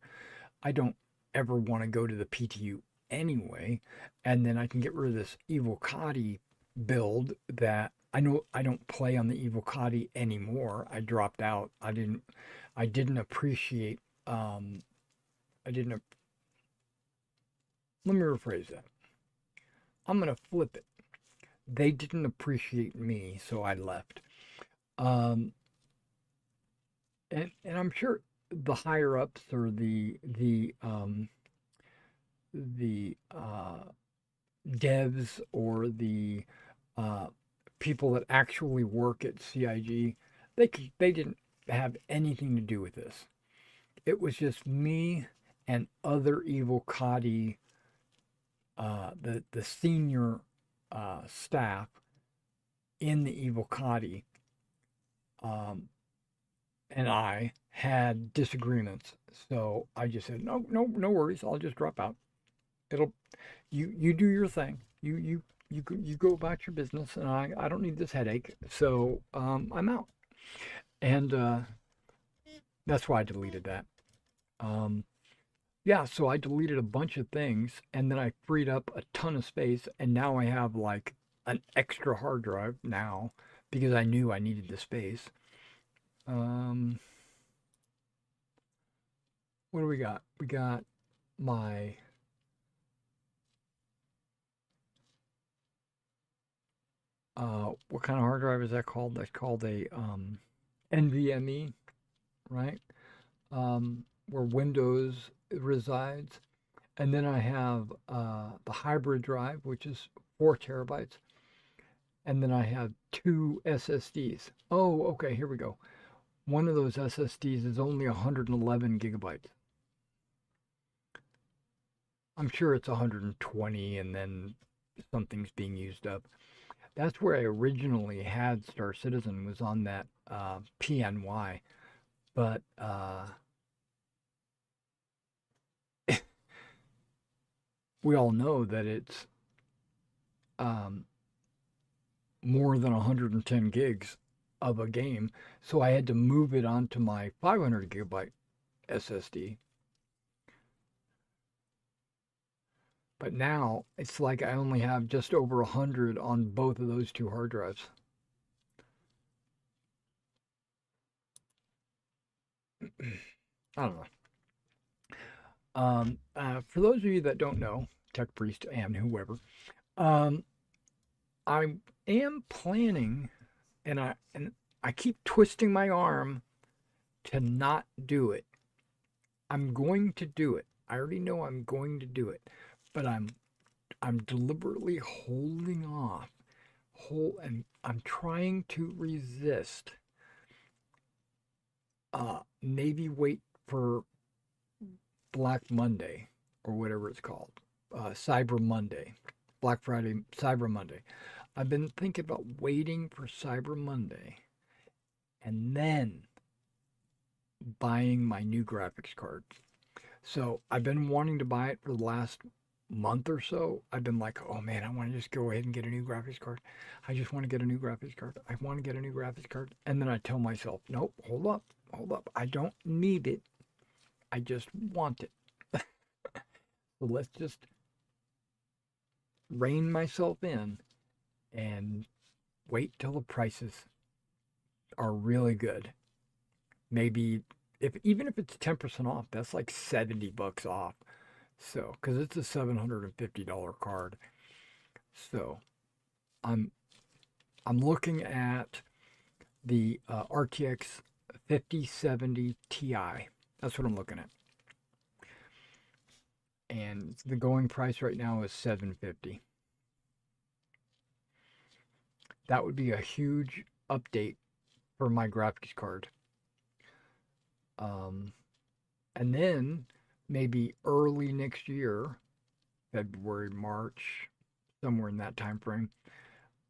I don't ever want to go to the PTU anyway, and then I can get rid of this Evocati build that I know I don't play on the Evocati anymore. I dropped out. I didn't appreciate. I didn't. Let me rephrase that. I'm gonna flip it. They didn't appreciate me, so I left. Um, and I'm sure the higher ups or the devs or the uh, people that actually work at CIG, they didn't have anything to do with this. It was just me and other Evil Coddy, the senior staff in the Evil Coddy, um, and I had disagreements. So I just said, no, no, no worries. I'll just drop out. It'll you do your thing. You go about your business, and I don't need this headache. So I'm out, and that's why I deleted that. Um, yeah, so I deleted a bunch of things, and then I freed up a ton of space, and now I have like an extra hard drive now because I knew I needed the space. Um, what do we got? We got my what kind of hard drive is that called? That's called a NVMe, right? Where Windows resides. And then I have the hybrid drive, which is 4 terabytes. and then I have two SSDs. Oh, okay, here we go. One of those SSDs is only 111 gigabytes. I'm sure it's 120 and then something's being used up. That's where I originally had Star Citizen was on that PNY, but we all know that it's um, more than 110 gigs of a game, so I had to move it onto my 500 gigabyte SSD. But now it's like I only have just over 100 on both of those two hard drives. I don't know. For those of you that don't know, Tech Priest and whoever, um, I am planning, and I keep twisting my arm to not do it. I'm going to do it. I already know I'm going to do it, but I'm deliberately holding off. And I'm trying to resist. Maybe wait for Black Monday or whatever it's called, Cyber Monday, Black Friday, Cyber Monday. I've been thinking about waiting for Cyber Monday and then buying my new graphics card. So I've been wanting to buy it for the last month or so. I've been like, oh man, I want to just go ahead and get a new graphics card. I just want to get a new graphics card. I want to get a new graphics card. And then I tell myself, nope, hold up, hold up. I don't need it. I just want it. So let's just rein myself in and wait till the prices are really good. Maybe if even if it's 10% off, that's like $70 off. So, because it's a $750 card. So, I'm I'm looking at the RTX 5070 Ti. That's what I'm looking at. And the going price right now is 750. That would be a huge update for my graphics card. Um, and then maybe early next year, February, March, somewhere in that time frame,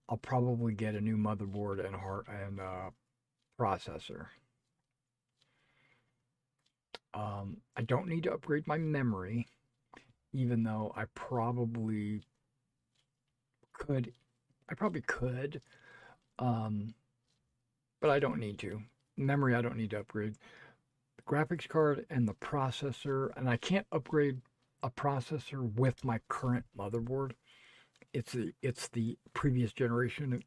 I'll probably get a new motherboard and heart and processor. I don't need to upgrade my memory, even though I probably could. I probably could, um, but I don't need to. Memory, I don't need to upgrade. The graphics card and the processor, and I can't upgrade a processor with my current motherboard. It's the previous generation.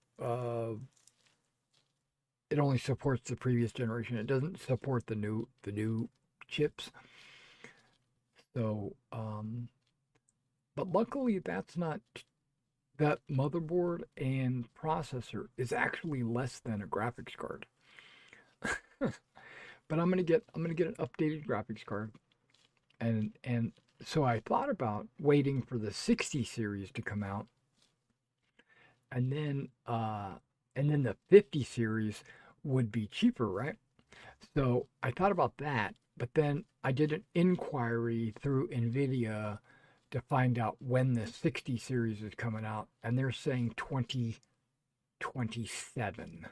It only supports the previous generation. It doesn't support the new chips. So, but luckily that's not that motherboard and processor is actually less than a graphics card. But I'm gonna get an updated graphics card, and so I thought about waiting for the 60 series to come out, and then uh, and then the 50 series would be cheaper, right? So I thought about that, but then I did an inquiry through Nvidia to find out when the 60 series is coming out, and they're saying 2027.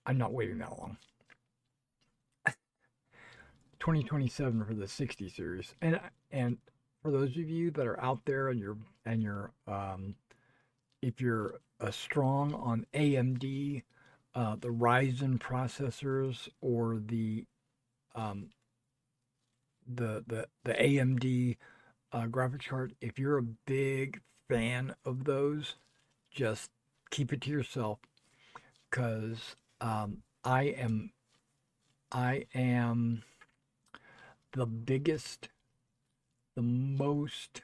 I'm not waiting that long. 2027 for the 60 series. And for those of you that are out there and you're if you're strong on AMD, the Ryzen processors or um, the AMD graphics card, if you're a big fan of those, just keep it to yourself because I am the biggest, the most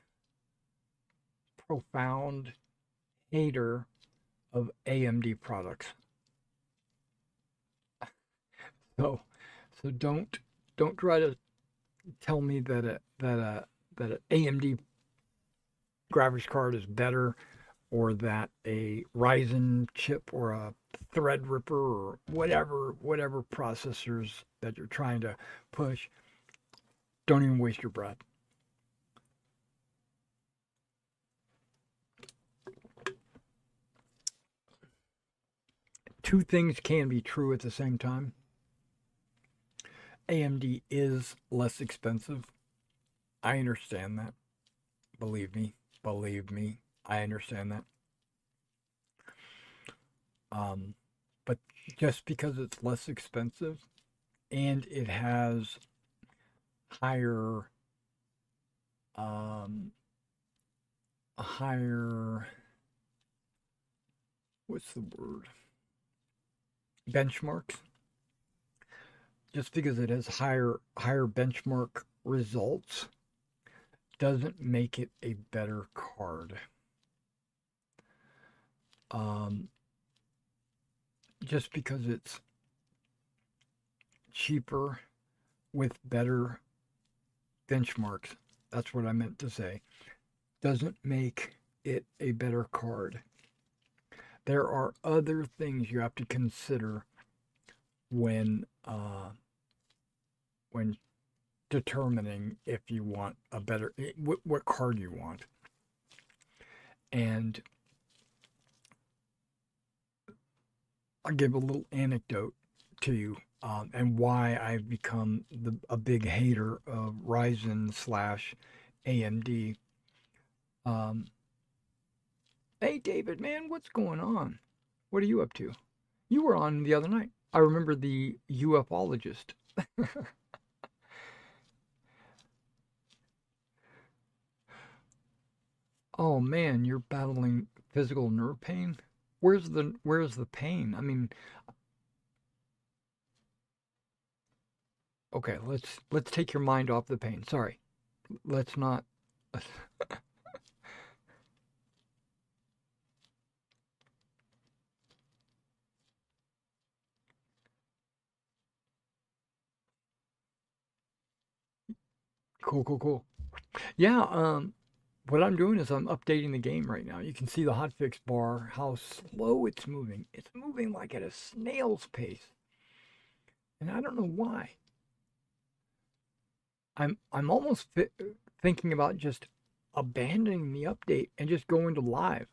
profound hater of AMD products. So so don't try to tell me that an AMD graphics card is better. or that a Ryzen chip or a Threadripper or whatever processors that you're trying to push, don't even waste your breath. Two things can be true at the same time. AMD is less expensive. I understand that. Believe me, believe me, I understand that. Um, but just because it's less expensive and it has higher, um, higher, what's the word? Benchmarks. Just because it has higher benchmark results doesn't make it a better card. Um, just because it's cheaper with better benchmarks, that's what I meant to say, doesn't make it a better card. There are other things you have to consider when when determining if you want a better what card you want. And I'll give a little anecdote to you, and why I've become a big hater of Ryzen slash AMD. Um, hey, David, man, what's going on? What are you up to? You were on the other night. I remember the ufologist. Oh man, you're battling physical nerve pain. Where's the pain? I mean, okay, let's take your mind off the pain. Sorry, let's not. Cool, cool, cool. Yeah, what I'm doing is I'm updating the game right now. You can see the hotfix bar, how slow it's moving. It's moving like at a snail's pace, and I don't know why. I'm almost thinking about just abandoning the update and just going to live,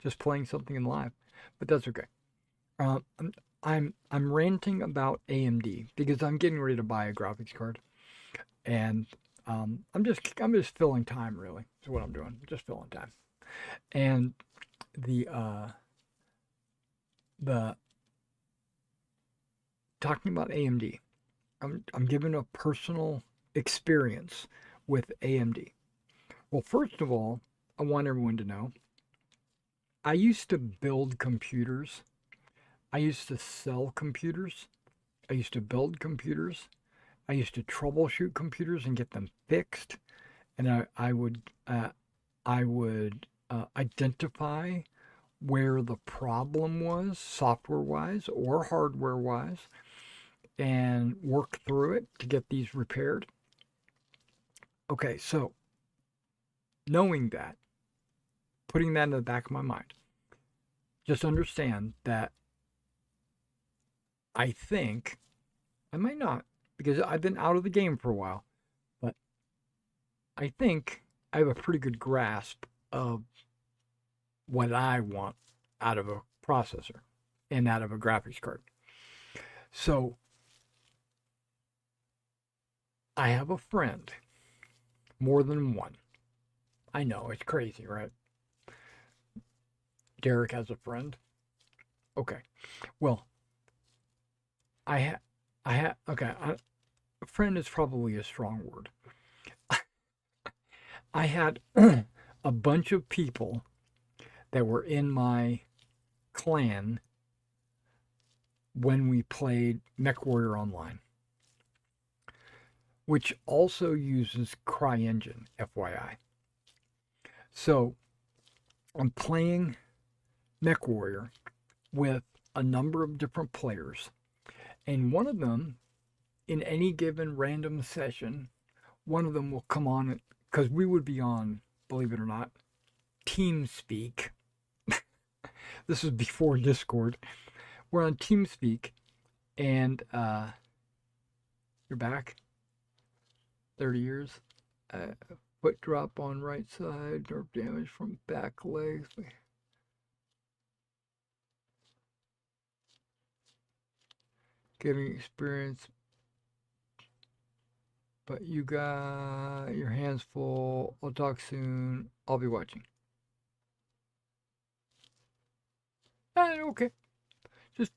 just playing something in live. But that's okay. Uh, I'm I'm ranting about AMD because I'm getting ready to buy a graphics card, and I'm just filling time really. Is what I'm doing. Just filling time. And the uh the talking about AMD, I'm giving a personal experience with AMD. Well, first of all, I want everyone to know I used to build computers. I used to sell computers. I used to build computers. I used to troubleshoot computers and get them fixed. And I would identify where the problem was, software wise or hardware wise, and work through it to get these repaired. Okay, so knowing that, putting that in the back of my mind, just understand that I think I might not, because I've been out of the game for a while, but I think I have a pretty good grasp of what I want out of a processor and out of a graphics card. So I have a friend, more than one. I know, it's crazy, right? Derek has a friend. Okay. Well, I ha okay, a friend is probably a strong word. I had a bunch of people that were in my clan when we played MechWarrior Online, which also uses CryEngine, FYI. So I'm playing MechWarrior with a number of different players, and one of them, in any given random session, one of them will come on because we would be on, believe it or not, TeamSpeak. This was before Discord. We're on TeamSpeak, and you're back. 30 years. Uh, Foot drop on right side, nerve damage from back legs. Getting experience, but you got your hands full. I'll talk soon. I'll be watching. Okay. Just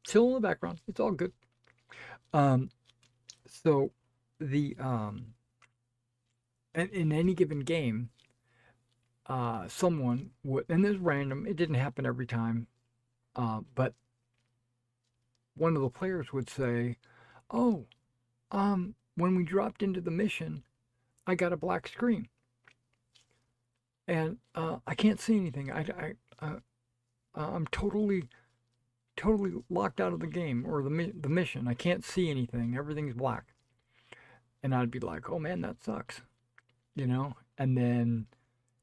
chill in the background. It's all good. Um, so the in any given game, someone would, and it's random. It didn't happen every time. But one of the players would say, "Oh, when we dropped into the mission, I got a black screen, and I can't see anything. I'm totally locked out of the game or the mission. I can't see anything. Everything's black." And I'd be like, "Oh man, that sucks," you know. And then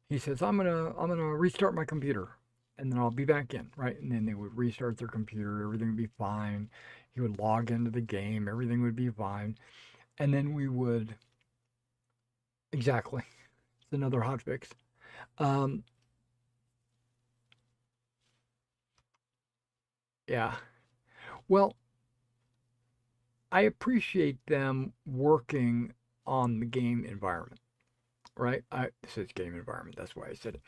he says, I'm gonna restart my computer, and then I'll be back in, right?" And then they would restart their computer. Everything would be fine. He would log into the game. Everything would be fine. And then we would exactly. It's another hot fix. Um, yeah. Well, I appreciate them working on the game environment, right? It says game environment. That's why I said it.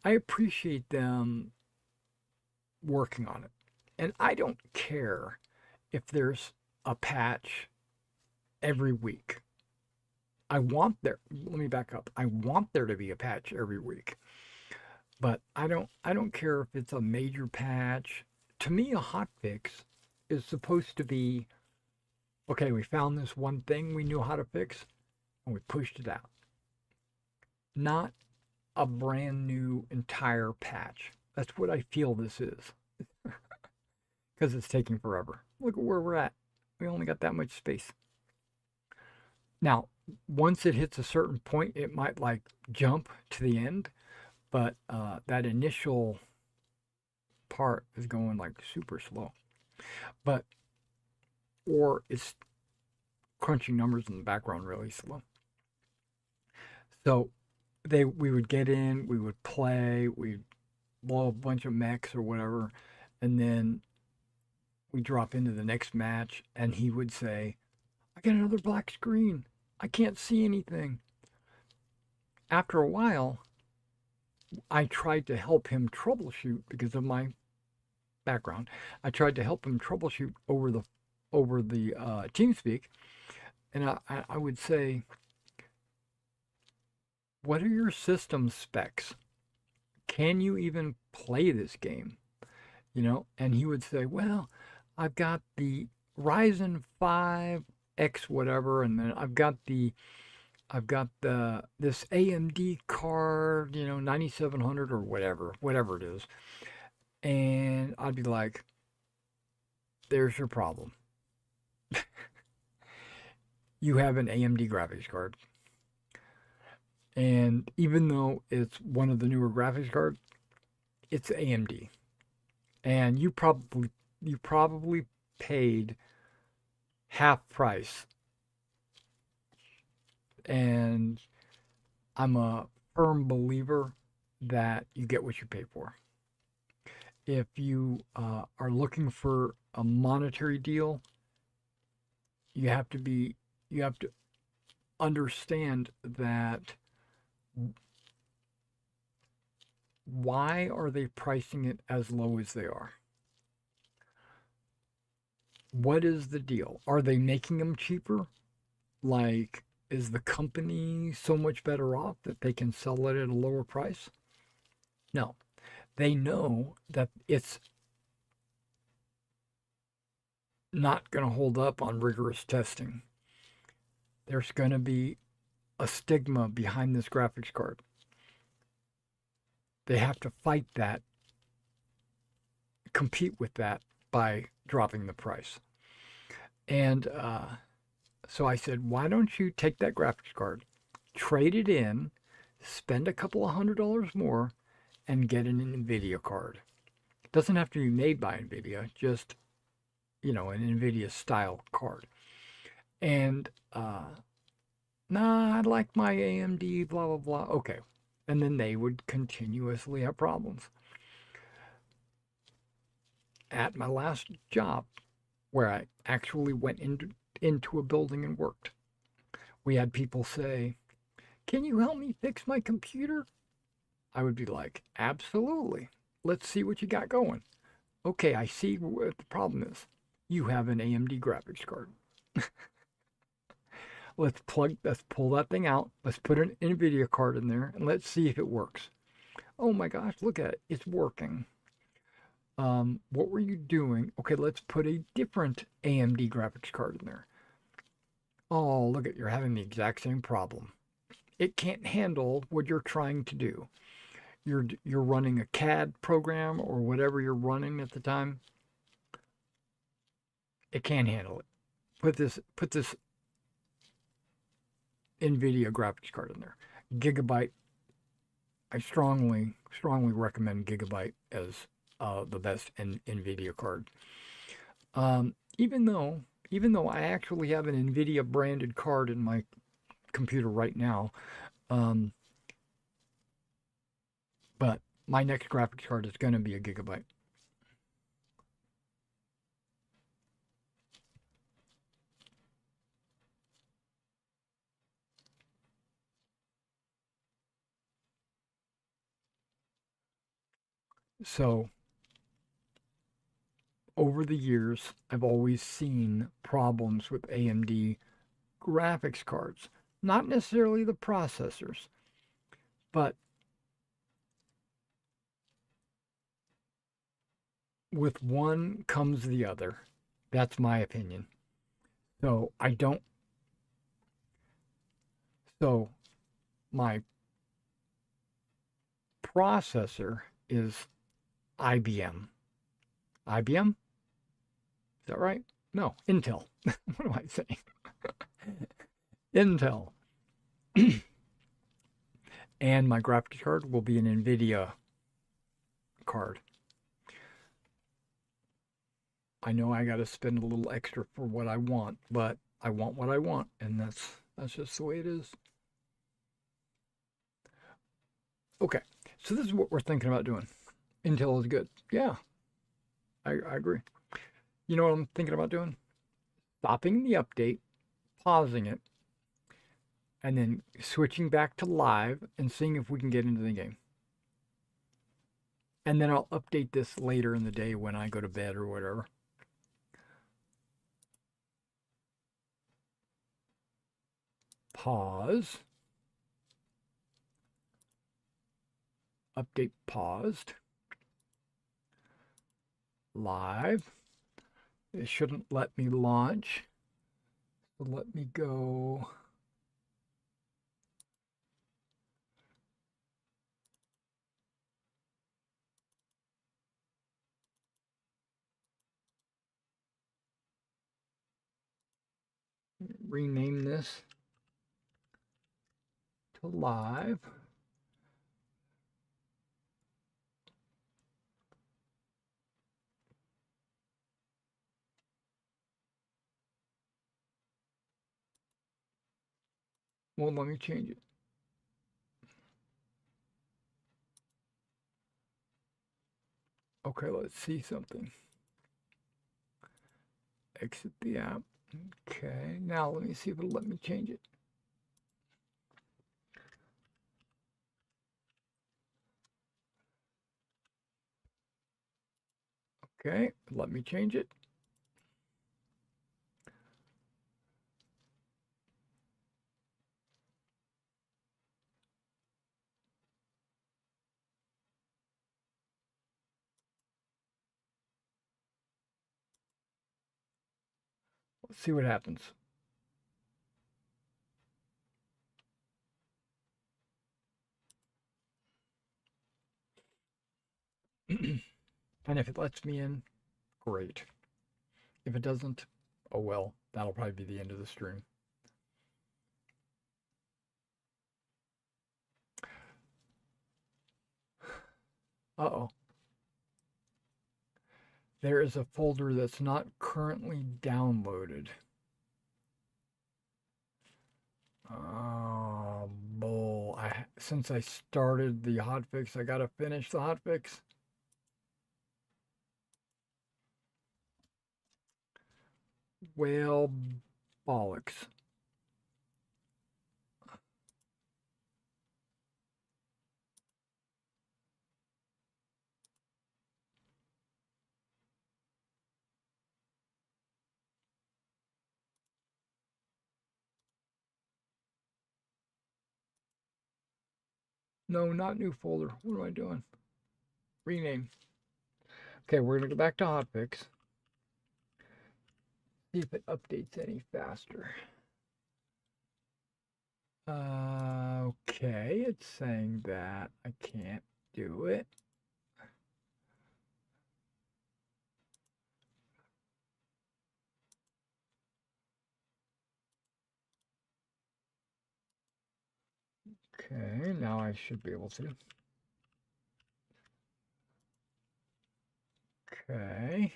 I appreciate them working on it, and I don't care if there's a patch every week. Let me back up. I want there to be a patch every week. But I don't care if it's a major patch. To me, a hot fix is supposed to be, okay, we found this one thing we knew how to fix and we pushed it out. Not a brand new entire patch. That's what I feel this is. Because it's taking forever. Look at where we're at. We only got that much space. Now, once it hits a certain point, it might like jump to the end, but that initial part is going like super slow. But, or it's crunching numbers in the background really slow. So we would get in, we would play, we'd blow a bunch of mechs or whatever, and then we drop into the next match, and he would say, "I got another black screen. I can't see anything." After a while, I tried to help him troubleshoot because of my background. I tried to help him troubleshoot over the TeamSpeak, and I would say, "What are your system specs? Can you even play this game?" And he would say, "Well, I've got the Ryzen 5 X whatever, and then I've got the this AMD card, 9700 or whatever it is." And I'd be like, "There's your problem. You have an AMD graphics card. And even though it's one of the newer graphics cards, it's AMD. And you probably paid half price." And I'm a firm believer that you get what you pay for. If you are looking for a monetary deal, you have to understand that why are they pricing it as low as they are? What is the deal? Are they making them cheaper? Like, is the company so much better off that they can sell it at a lower price? No. They know that it's not going to hold up on rigorous testing. There's going to be a stigma behind this graphics card. They have to fight that, compete with that by dropping the price. And so I said, "Why don't you take that graphics card, trade it in, spend a couple of $100 more and get an NVIDIA card. It doesn't have to be made by NVIDIA, just, an NVIDIA style card. And, nah, I like my AMD, blah, blah, blah. Okay. And then they would continuously have problems. At my last job, where I actually went into a building and worked, we had people say, "Can you help me fix my computer?" I would be like, "Absolutely. Let's see what you got going." "Okay, I see what the problem is. You have an AMD graphics card. Let's pull that thing out. Let's put an NVIDIA card in there and let's see if it works." "Oh my gosh, look at it. It's working." What were you doing?" "Okay, let's put a different AMD graphics card in there." "Oh, look at, you're having the exact same problem. It can't handle what you're trying to do. You're running a CAD program or whatever you're running at the time. It can't handle it. Put this NVIDIA graphics card in there. Gigabyte. I strongly recommend Gigabyte as the best NVIDIA card. Even though I actually have an NVIDIA branded card in my computer right now, um, but my next graphics card is going to be a Gigabyte. So over the years, I've always seen problems with AMD graphics cards. Not necessarily the processors, but with one comes the other. That's my opinion. So I don't. So my processor is IBM. IBM? Is that right? No, Intel. What am I saying? Intel. And my graphics card will be an NVIDIA card. I know I got to spend a little extra for what I want, but I want what I want, and that's just the way it is. Okay, so this is what we're thinking about doing. Intel is good. Yeah, I agree. You know what I'm thinking about doing? Stopping the update, pausing it, and then switching back to live and seeing if we can get into the game. And then I'll update this later in the day when I go to bed or whatever. Pause. Update paused. Live. It shouldn't let me launch. So let me go. Rename this to live. Well, let me change it. Okay, let's see something. Exit the app. Okay, now let me see if it'll let me change it. Okay, let me change it. Let's see what happens. And if it lets me in, great. If it doesn't, oh well, that'll probably be the end of the stream. Uh-oh. There is a folder that's not currently downloaded. Oh, bull. Since I started the hotfix, I gotta finish the hotfix. Well, bollocks. No, not new folder. What am I doing? Rename. Okay, we're gonna go back to hotfix. See if it updates any faster. Okay, it's saying that I can't do it. Okay, now I should be able to. Okay.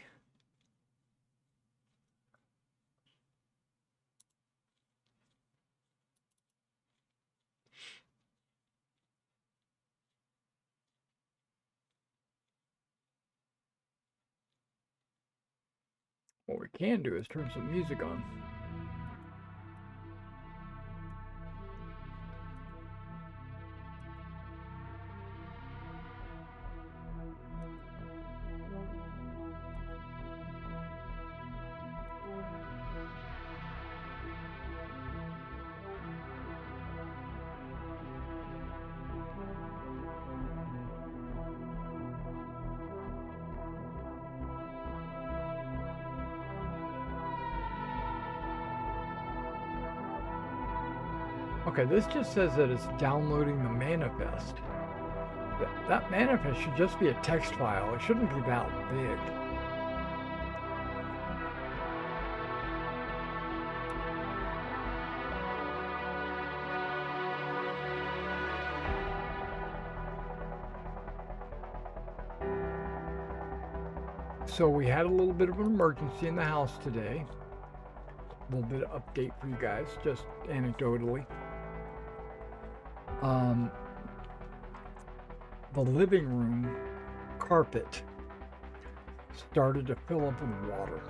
What we can do is turn some music on. Okay, this just says that it's downloading the manifest. That manifest should just be a text file. It shouldn't be that big. So we had a little bit of an emergency in the house today. A little bit of update for you guys, just anecdotally. The living room carpet started to fill up with water.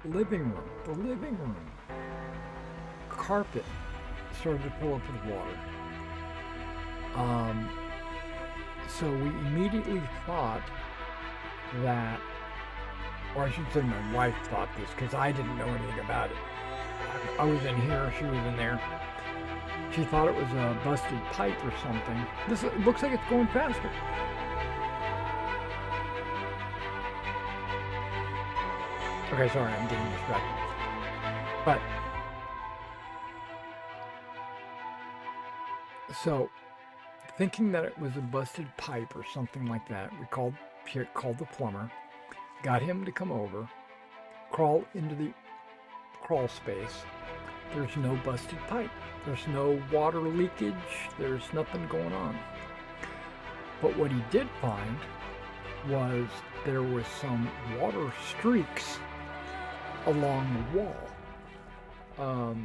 The living room carpet started to fill up with water. So we immediately thought that, or I should say my wife thought this because I didn't know anything about it. I was in here, she was in there. She thought it was a busted pipe or something. This looks like it's going faster. Okay, sorry, I'm getting distracted. But, so, thinking that it was a busted pipe or something like that, we called the plumber, got him to come over, crawl into the crawl space. There's no busted pipe. There's no water leakage. There's nothing going on. But what he did find was there was some water streaks along the wall.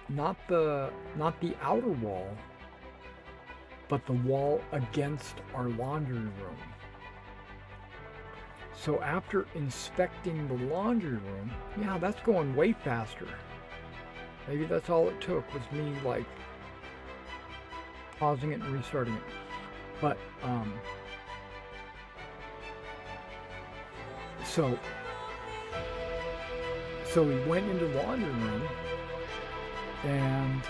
Not the outer wall, but the wall against our laundry room. So after inspecting the laundry room, yeah, that's going way faster. Maybe that's all it took was me like pausing it and restarting it. But so we went into the laundry room and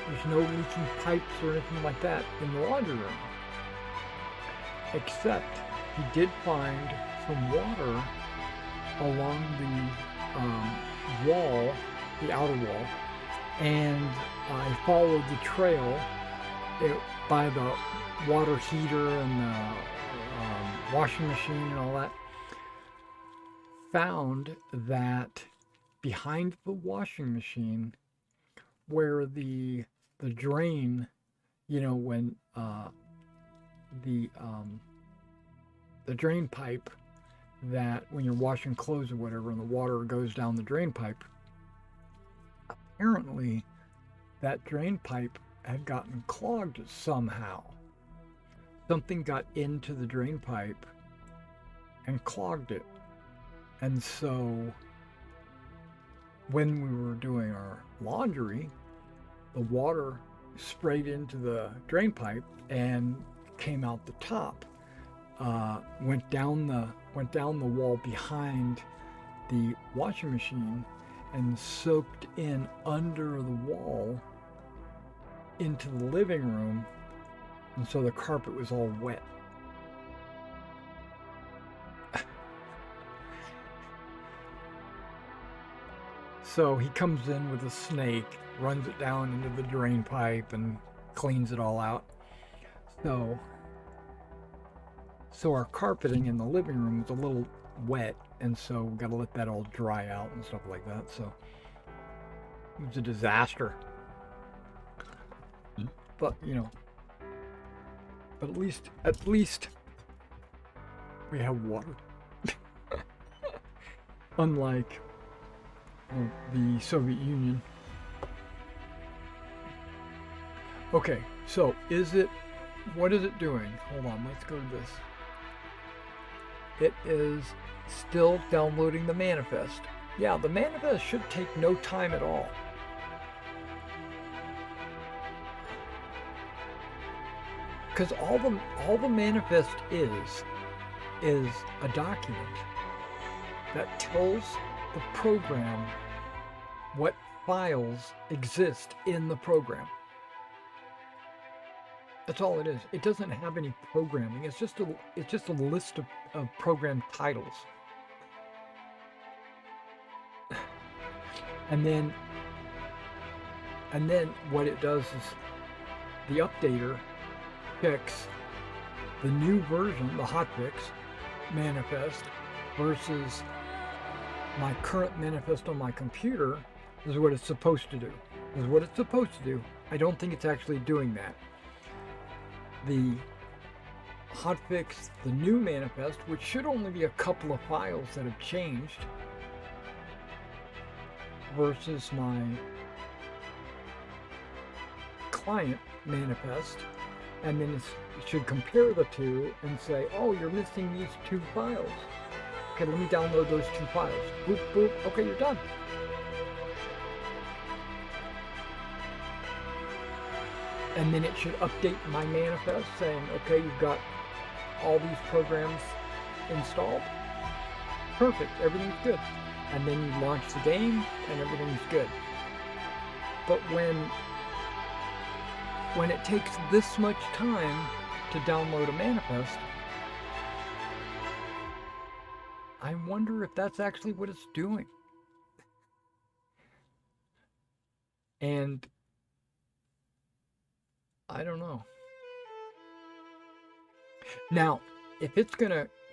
there's no leaking pipes or anything like that in the laundry room. Except he did find some water along the wall, the outer wall, and I followed the trail by the water heater and the washing machine and all that. Found that behind the washing machine, where the drain when the drain pipe, that when you're washing clothes or whatever and the water goes down the drain pipe, apparently that drain pipe had gotten clogged somehow. Something got into the drain pipe and clogged it. And so when we were doing our laundry, the water sprayed into the drain pipe and came out the top. Went down the wall behind the washing machine and soaked in under the wall into the living room, and so the carpet was all wet. So he comes in with a snake, runs it down into the drain pipe, and cleans it all out. So our carpeting in the living room is a little wet, and so we've got to let that all dry out and stuff like that. So it was a disaster. But at least we have water. Unlike the Soviet Union. Okay, so what is it doing? Hold on, let's go to this. It is still downloading the manifest. Yeah, the manifest should take no time at all. Because all the manifest is a document that tells the program what files exist in the program. That's all it is. It doesn't have any programming. It's just a list of program titles. And then what it does is the updater checks the new version, the hotfix manifest, versus my current manifest on my computer. This is what it's supposed to do. This is what it's supposed to do. I don't think it's actually doing that. The hotfix, the new manifest, which should only be a couple of files that have changed, versus my client manifest, and then it should compare the two and say, oh, you're missing these two files. Okay, let me download those two files. Boop, boop. Okay, you're done. And then it should update my manifest saying, okay, you've got all these programs installed. Perfect, everything's good. And then you launch the game and everything's good. But when it takes this much time to download a manifest, I wonder if that's actually what it's doing. And I don't know. Now, if it's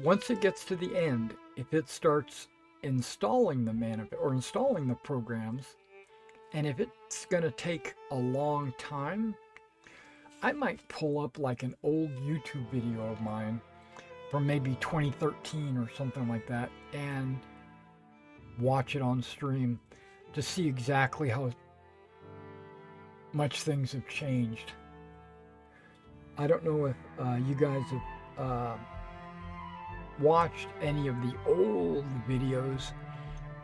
once it gets to the end, if it starts installing the manifest or installing the programs, and if it's gonna take a long time, I might pull up like an old YouTube video of mine from maybe 2013 or something like that and watch it on stream to see exactly how much things have changed. I don't know if you guys have watched any of the old videos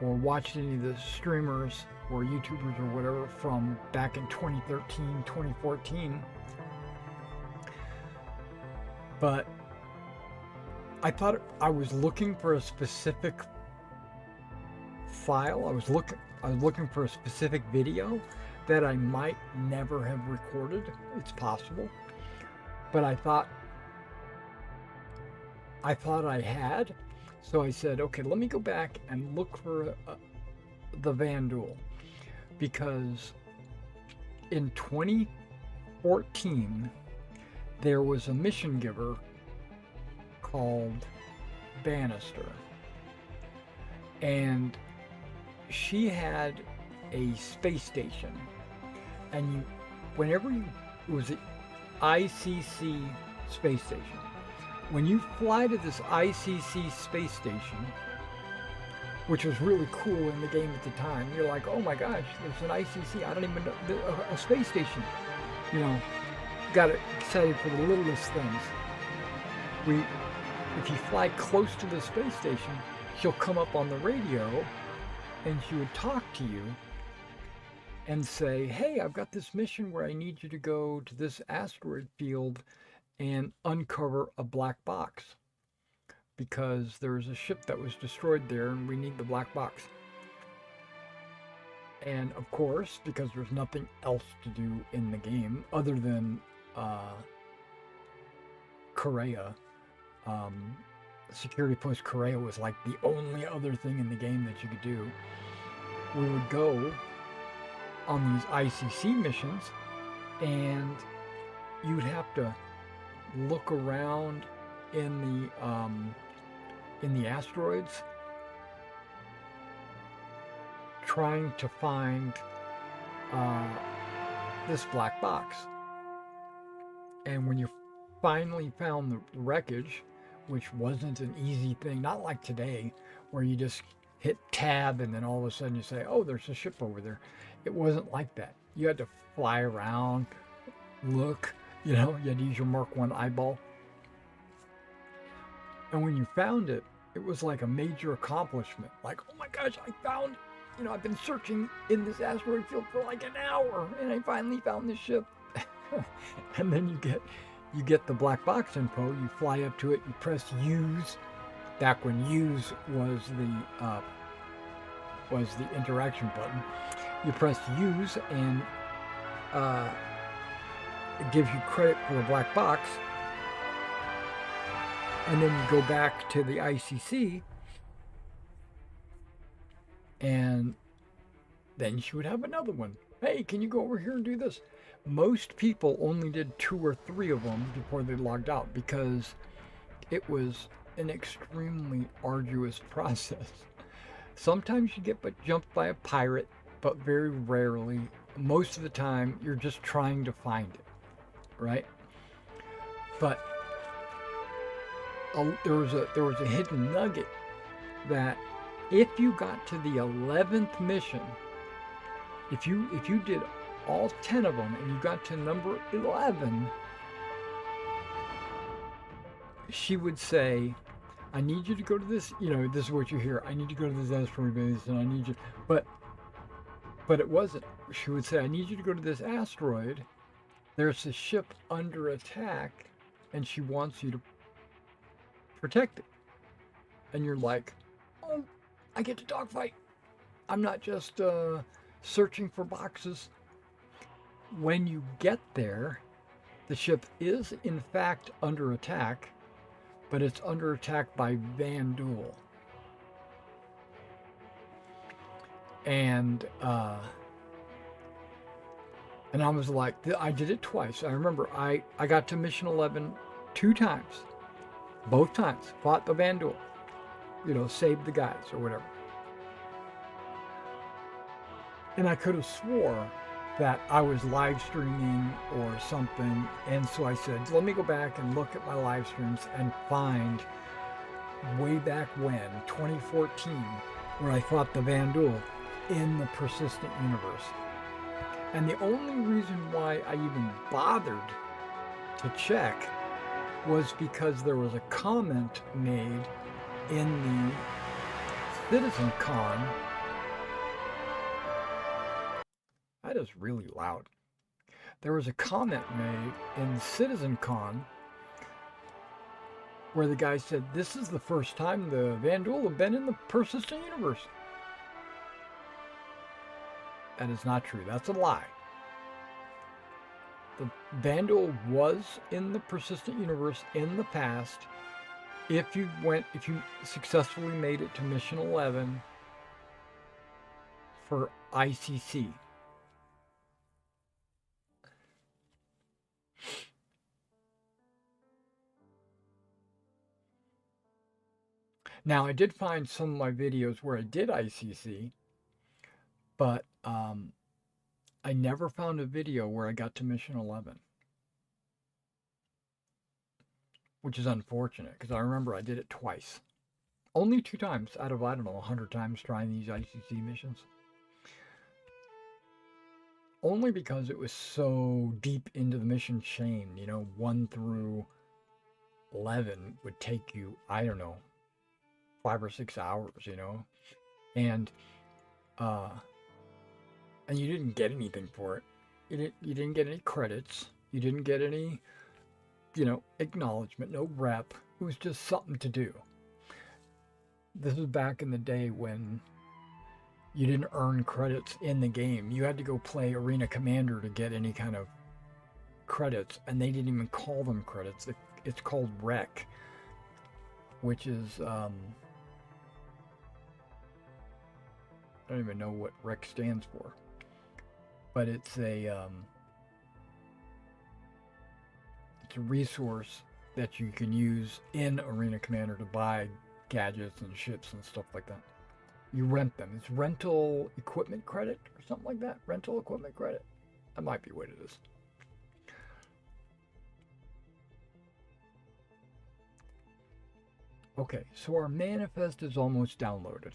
or watched any of the streamers or YouTubers or whatever from back in 2013, 2014. But I thought I was looking for a specific file. I was looking for a specific video that I might never have recorded. It's possible. But I thought I had. So I said, okay, let me go back and look for the Vandal, because in 2014 there was a mission giver called Bannister, and she had a space station, and whenever you ICC space station. When you fly to this ICC space station, which was really cool in the game at the time, you're like, oh my gosh, there's an ICC. I don't even know a space station. You know, got excited for the littlest things. If you fly close to the space station, she'll come up on the radio, and she would talk to you and say, hey, I've got this mission where I need you to go to this asteroid field and uncover a black box because there's a ship that was destroyed there and we need the black box. And of course, because there's nothing else to do in the game other than Korea, Security Post Korea was like the only other thing in the game that you could do. We would go on these ICC missions, and you would have to look around in the asteroids, trying to find this black box. And when you finally found the wreckage, which wasn't an easy thing, not like today, where you just hit tab and then all of a sudden you say, oh, there's a ship over there. It wasn't like that. You had to fly around, look, you had to use your Mark 1 eyeball. And when you found it, it was like a major accomplishment. Like, oh my gosh, I found, I've been searching in this asteroid field for like an hour and I finally found this ship. And then you get the black box info, you fly up to it, you press use, back when use was the interaction button. You press use and it gives you credit for the black box. And then you go back to the ICC and then she would have another one. Hey, can you go over here and do this? Most people only did 2 or 3 of them before they logged out because it was an extremely arduous process. Sometimes you get jumped by a pirate, but very rarely. Most of the time, you're just trying to find it, right? But there was a hidden nugget that if you got to the 11th mission, if you did all 10 of them and you got to number 11, she would say, I need you to go to this, this is what you hear. I need you to go to this asteroid base and I need you, but it wasn't. She would say, I need you to go to this asteroid. There's a ship under attack and she wants you to protect it. And you're like, oh, I get to dogfight. I'm not just searching for boxes. When you get there, the ship is in fact under attack, but it's under attack by Van Duel. And I was like, I did it twice. I remember I got to mission 11 2 times. Both times. Fought the Van Duel. Saved the guys or whatever. And I could have swore that I was live streaming or something. And so I said, let me go back and look at my live streams and find way back when, 2014, where I fought the Van Duel in the persistent universe. And the only reason why I even bothered to check was because there was a comment made in the Citizen Con. That is really loud. There was a comment made in Citizen Con where the guy said, this is the first time the Van Duel have been in the persistent universe. That is not true. That's a lie. The Van Duel was in the persistent universe in the past if you successfully made it to mission 11 for ICC. Now, I did find some of my videos where I did ICC, but I never found a video where I got to mission 11. which is unfortunate because I remember I did it twice. Only 2 times out of, I don't know, 100 times trying these ICC missions. Only because it was so deep into the mission chain, 1 through 11 would take you, I don't know, 5 or 6 hours. And, uh, and you didn't get anything for it. You didn't get any credits. You didn't get any, acknowledgement, no rep. It was just something to do. This was back in the day when you didn't earn credits in the game. You had to go play Arena Commander to get any kind of credits, and they didn't even call them credits. It's called rec, which is, I don't even know what rec stands for, but it's a resource that you can use in Arena Commander to buy gadgets and ships and stuff like that. You rent them. It's rental equipment credit or something like that. Rental equipment credit. That might be what it is. Okay, so our manifest is almost downloaded.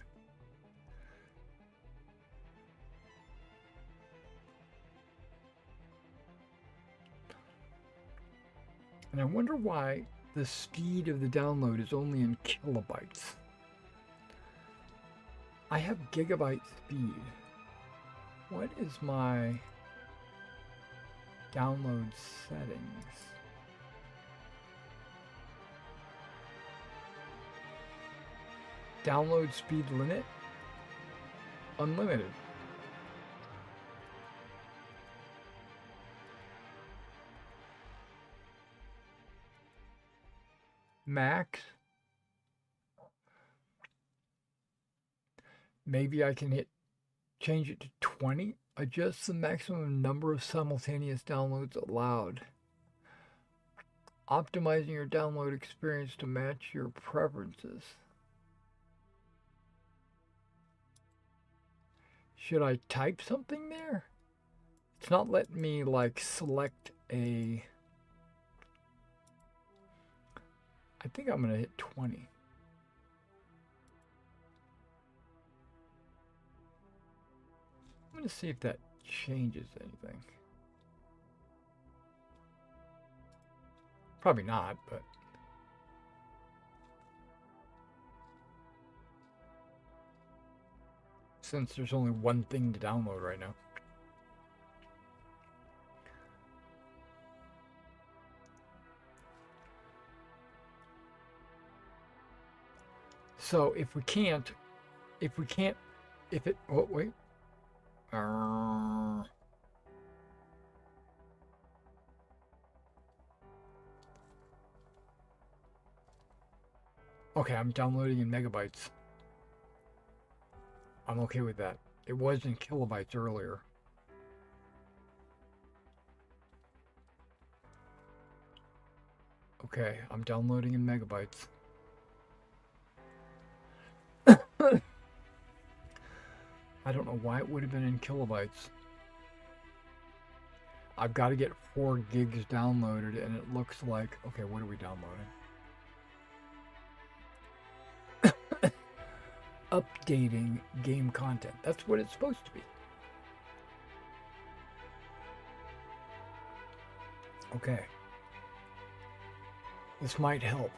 And I wonder why the speed of the download is only in kilobytes. I have gigabyte speed. What is my download settings? Download speed limit? Unlimited. Max? Maybe I can change it to 20. Adjust the maximum number of simultaneous downloads allowed. Optimizing your download experience to match your preferences. Should I type something there? It's not letting me select a... I think I'm going to hit 20. I'm going to see if that changes anything. Probably not, but... since there's only one thing to download right now. So if it, oh wait. Okay, I'm downloading in megabytes. I'm okay with that. It was in kilobytes earlier. Okay, I'm downloading in megabytes. I don't know why it would have been in kilobytes. I've got to get 4 gigs downloaded, and it looks like... okay, what are we downloading? Updating game content. That's what it's supposed to be. Okay. This might help.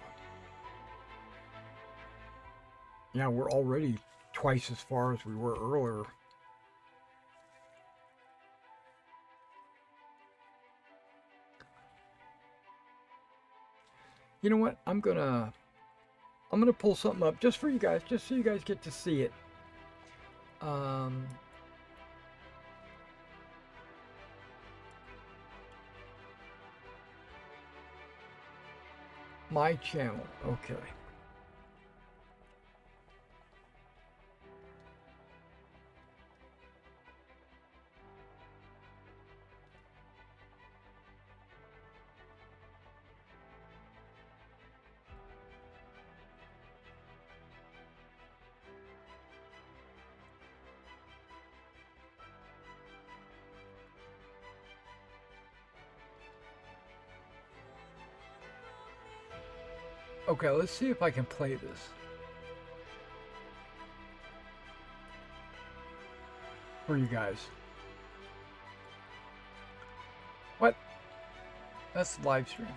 Yeah, we're already twice as far as we were earlier. You know what? I'm gonna pull something up just for you guys, just so you guys get to see it. My channel. Okay. Okay, let's see if I can play this for you guys. What? That's the live stream.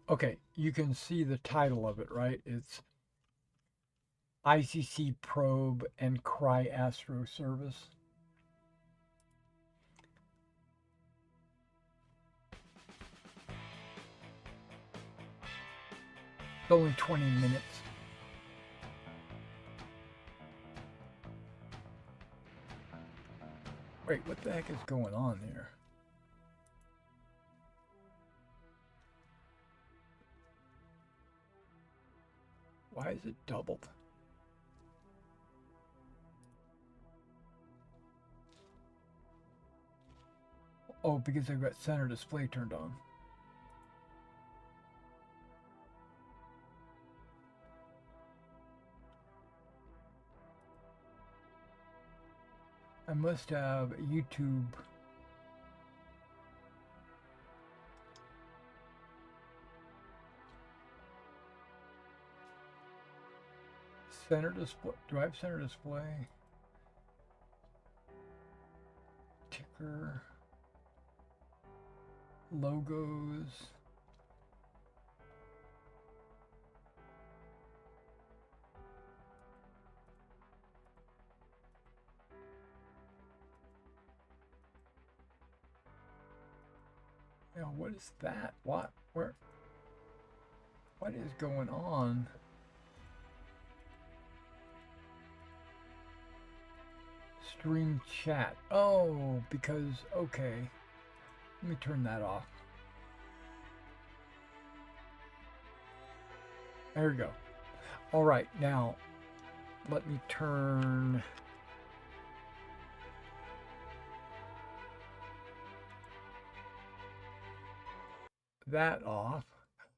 Okay, you can see the title of it, right? It's ICC Probe and Astro Service. It's only 20 minutes. Wait, what the heck is going on here? Why is it doubled? Oh, because I've got center display turned on. I must have YouTube. Center display. Do I have center display? Ticker. Logos. Now, what is that? What? Where? What is going on? Stream chat. Oh, because, okay. Let me turn that off. There we go. All right, now let me turn that off.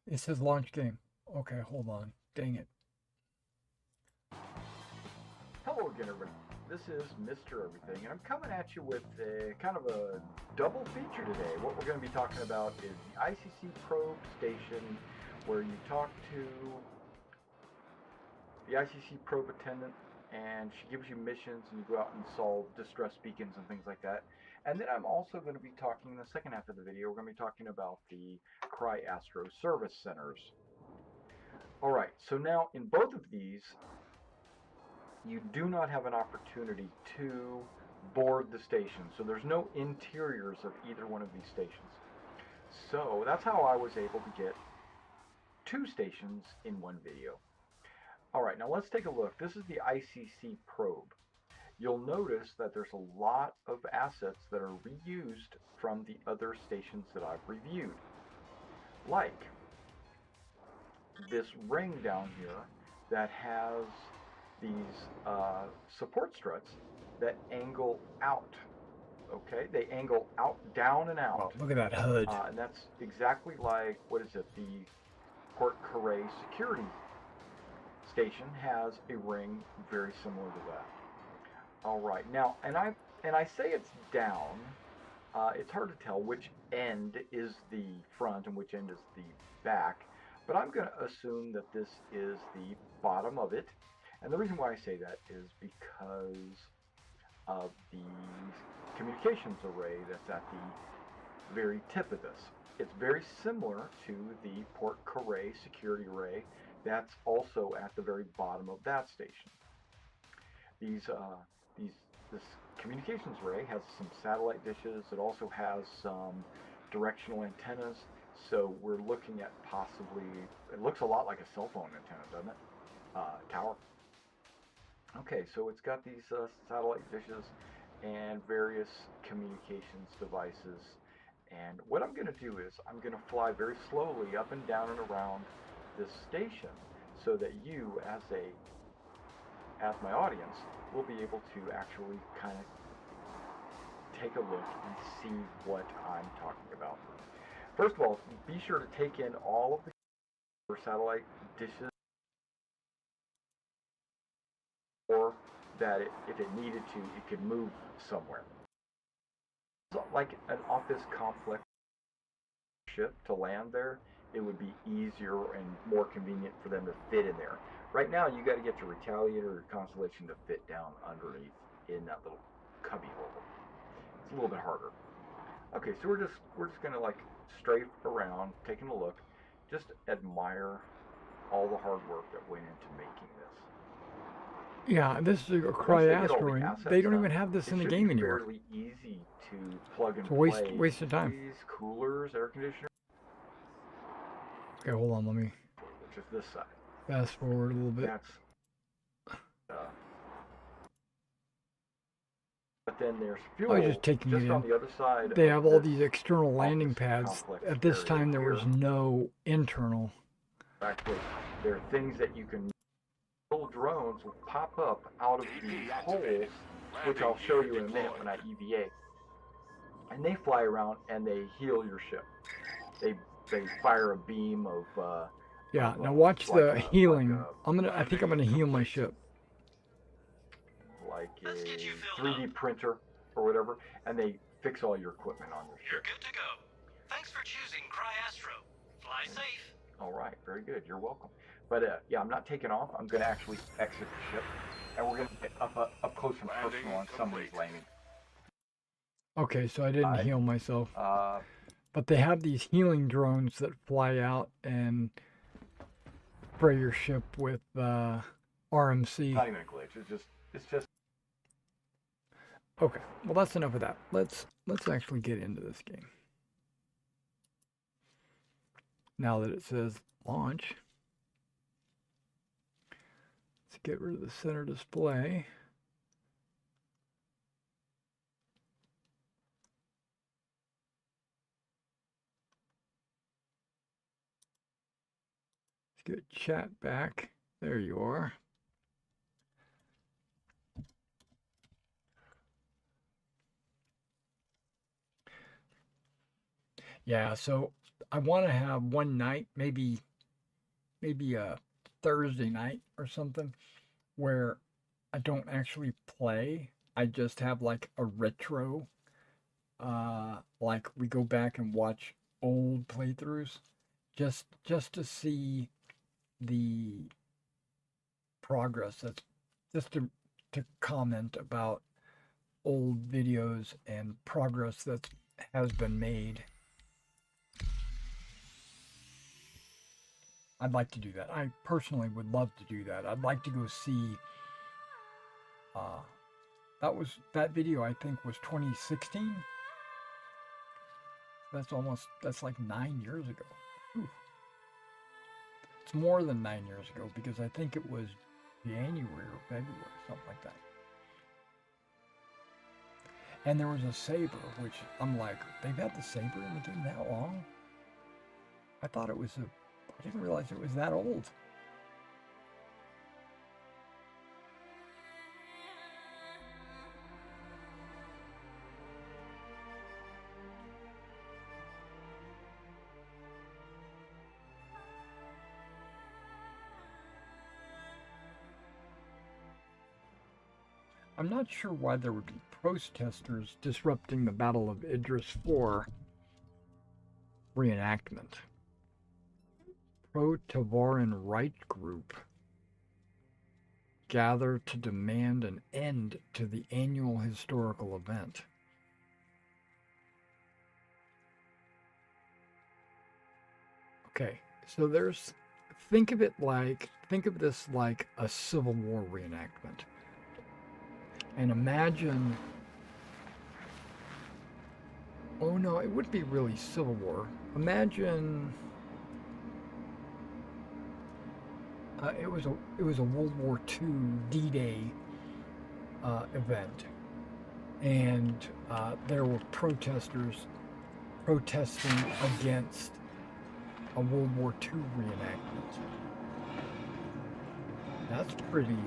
It says launch game. Okay, hold on. Dang it. Hello again, everybody. This is Mr. Everything, and I'm coming at you with a kind of a double feature today. What we're going to be talking about is the ICC Probe Station, where you talk to the ICC Probe attendant, and she gives you missions, and you go out and solve distress beacons and things like that. And then I'm also going to be talking in the second half of the video, we're going to be talking about the Astro Service Centers. Alright, so now in both of these, you do not have an opportunity to board the station. So there's no interiors of either one of these stations. So that's how I was able to get two stations in one video. All right, now let's take a look. This is the ICC probe. You'll notice that there's a lot of assets that are reused from the other stations that I've reviewed. Like this ring down here that has these support struts that angle out. Okay, they angle out, down and out. Wow, look at that HUD. And that's exactly like, what is it, the Port Carré security station has a ring very similar to that. All right, now, and I say it's down. It's hard to tell which end is the front and which end is the back, but I'm going to assume that this is the bottom of it. And the reason why I say that is because of the communications array that's at the very tip of this. It's very similar to the Port Carré security array that's also at the very bottom of that station. This communications array has some satellite dishes. It also has some directional antennas. So we're looking at possibly, it looks a lot like a cell phone antenna, doesn't it? Tower. Okay, so it's got these satellite dishes and various communications devices. And what I'm going to do is I'm going to fly very slowly up and down and around this station so that you, as my audience, will be able to actually kind of take a look and see what I'm talking about. First of all, be sure to take in all of the satellite dishes, or that if it needed to, it could move somewhere. So, like an office complex ship to land there, it would be easier and more convenient for them to fit in there. Right now, you got to get your Retaliator or Constellation to fit down underneath in that little cubby hole. It's a little bit harder. Okay, so we're just gonna like strafe around, taking a look, just admire all the hard work that went into making this. Yeah, this is a Once Cry they get all the Asteroid. They assets don't even done, have this it in the should game be anymore. fairly easy to plug and It's a play waste of time. these coolers, air conditioners, Okay, hold on. Let me which is this side. fast forward a little bit. That's but then there's fuel I was just taking it on in. the other side. They of have all this these external landing office pads. complex At this area time, there was here. no internal. Actually, there are things that you can. Little drones will pop up out of these holes, which I'll show you in a minute when I EVA. And they fly around and they heal your ship. They fire a beam of Yeah. of, Now watch like the a healing. I think I'm gonna heal my ship. like a 3D printer or whatever, and they fix all your equipment on your You're ship. good to go. Thanks for choosing CryAstro. Fly safe. All right, very good. You're welcome. But yeah, I'm not taking off. I'm going to actually exit the ship, and we're going to get up close and personal on some of these landings. Okay, so I didn't heal myself. But they have these healing drones that fly out and spray your ship with RMC. Not even a glitch. It's just. Okay, well that's enough of that. Let's actually get into this game. Now that it says launch, let's get rid of the center display. Let's get chat back. There you are. Yeah, so I want to have one night, maybe a Thursday night or something, where I don't actually play. I just have like a retro, like we go back and watch old playthroughs, just to see the progress. That's just to comment about old videos and progress that has been made. I'd like to do that. I personally would love to do that. I'd like to go see. That video I think was 2016. That's like 9 years ago. Ooh. It's more than 9 years ago because I think it was January or February, something like that. And there was a saber, which I'm like, they've had the saber in the game that long? I didn't realize it was that old. I'm not sure why there would be protesters disrupting the Battle of Idris 4 reenactment. Pro-Tavaran right group gather to demand an end to the annual historical event. Okay, so think of this like a Civil War reenactment. And imagine, oh no, it would be really Civil War. Imagine it was a World War II D-Day event, and there were protesters protesting against a World War II reenactment. That's pretty.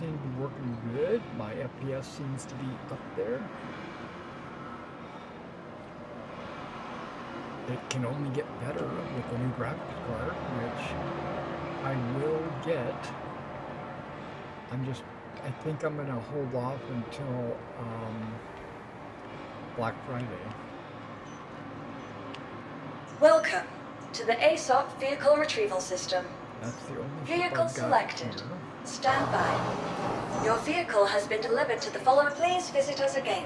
seem to be working good. My FPS seems to be up there. It can only get better with the new graphics card, which I will get. I think I'm gonna hold off until Black Friday. Welcome to the ASOP Vehicle Retrieval System. That's the only ship Vehicle I've got selected. here. Stand by. Your vehicle has been delivered to the follower. Please visit us again.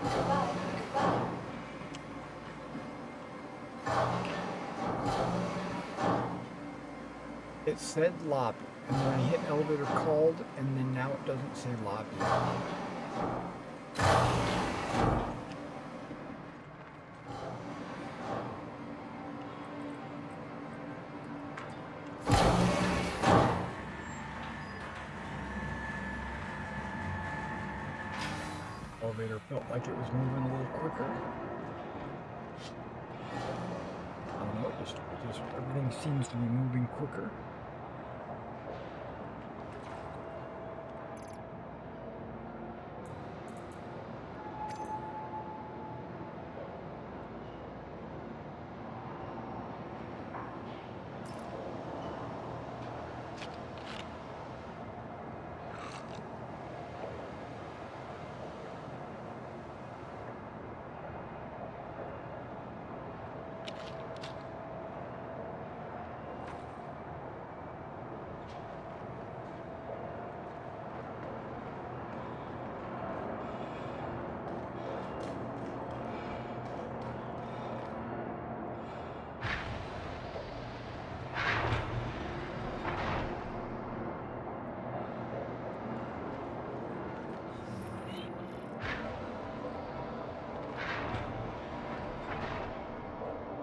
Goodbye. Goodbye. It said lobby, and then I hit elevator called, and then now it doesn't say lobby. Elevator felt like it was moving a little quicker. I don't know, just everything seems to be moving quicker.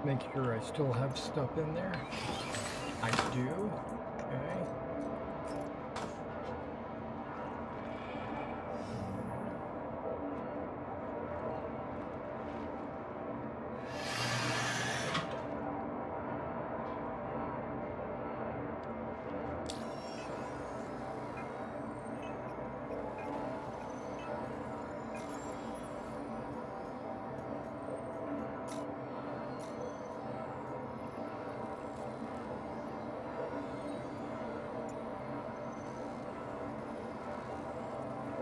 Make sure I still have stuff in there. I do. Okay.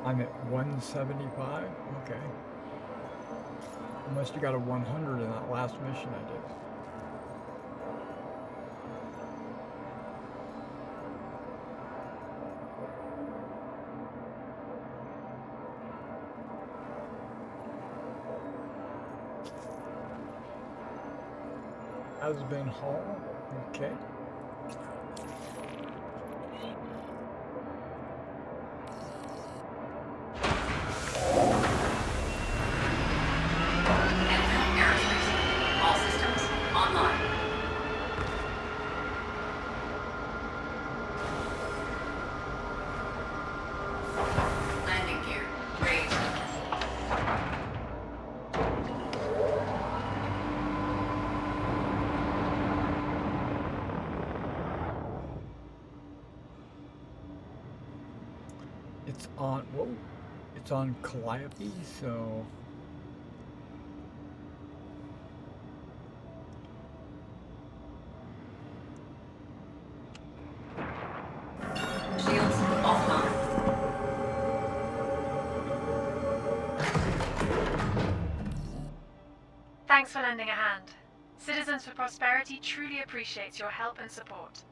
I'm at 175? Okay. I must have got a 100 in that last mission I did. Has been hauled. Okay. All systems online. Landing gear raised. It's on, whoa, it's on Calliope, so Shields offline. Thanks for lending a hand. Citizens for Prosperity truly appreciates your help and support.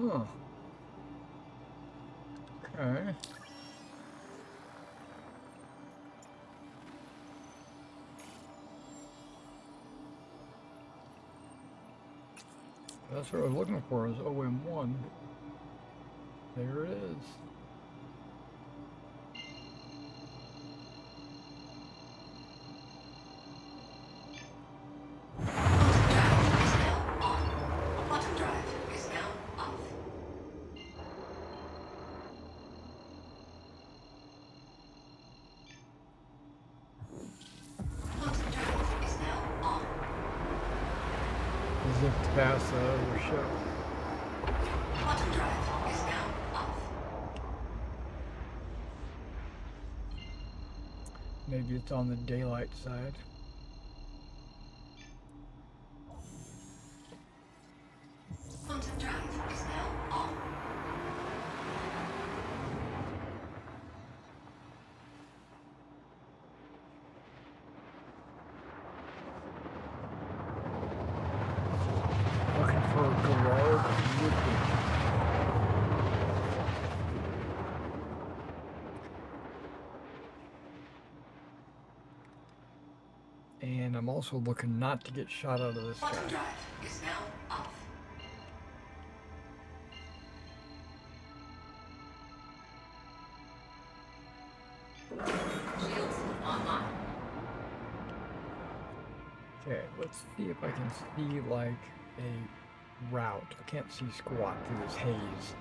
huh. Okay. That's what I was looking for, is OM1. There it is. Quantum drive is now off. Quantum drive is now on. Is zipped past the other ship. Quantum drive is now off. Maybe it's on the daylight side. Quantum drive is now off. Looking for a Gerard Woodward. And I'm also looking not to get shot out of the sky. Quantum drive is now off. Shields online. Okay, let's see if I can see like a route. I can't see squat through this haze.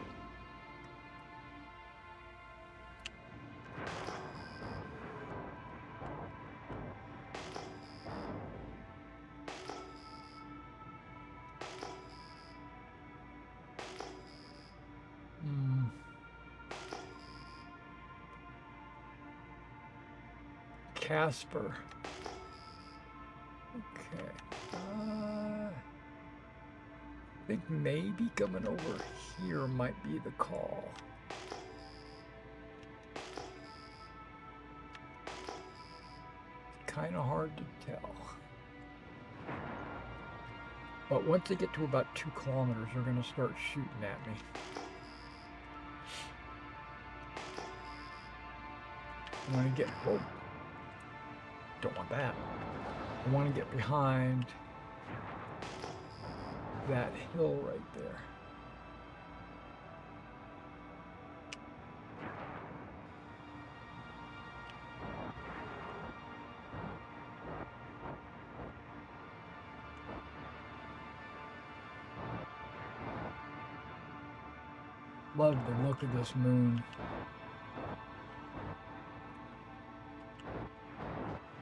Casper. Okay. I think maybe coming over here might be the call. Kind of hard to tell. But once they get to about 2 kilometers, they're going to start shooting at me. I want to get, oh, don't want that. I want to get behind that hill right there. Love the look of this moon.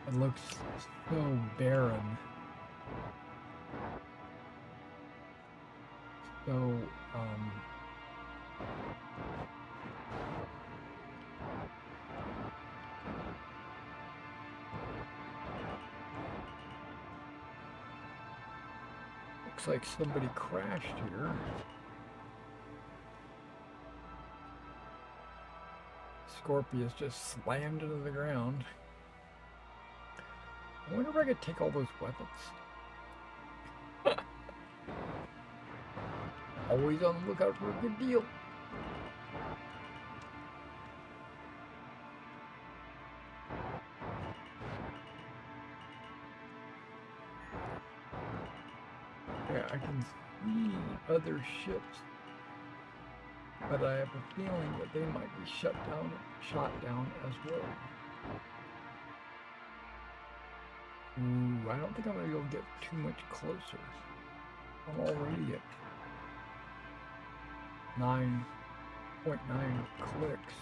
It looks so barren. So, looks like somebody crashed here. Scorpius just slammed into the ground. I wonder if I could take all those weapons. Always on the lookout for a good deal. Yeah, I can see other ships, but I have a feeling that they might be shot down as well. Ooh, I don't think I'm gonna be able to get too much closer. I'm already at 9.9 clicks.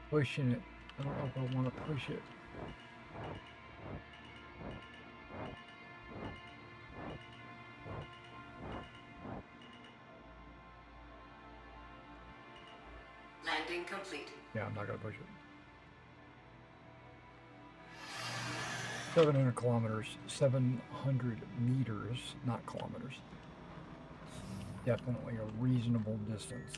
Pushing it. I don't know if I want to push it. Landing complete. Yeah, I'm not going to push it. 700 kilometers, 700 meters, not kilometers. Definitely a reasonable distance.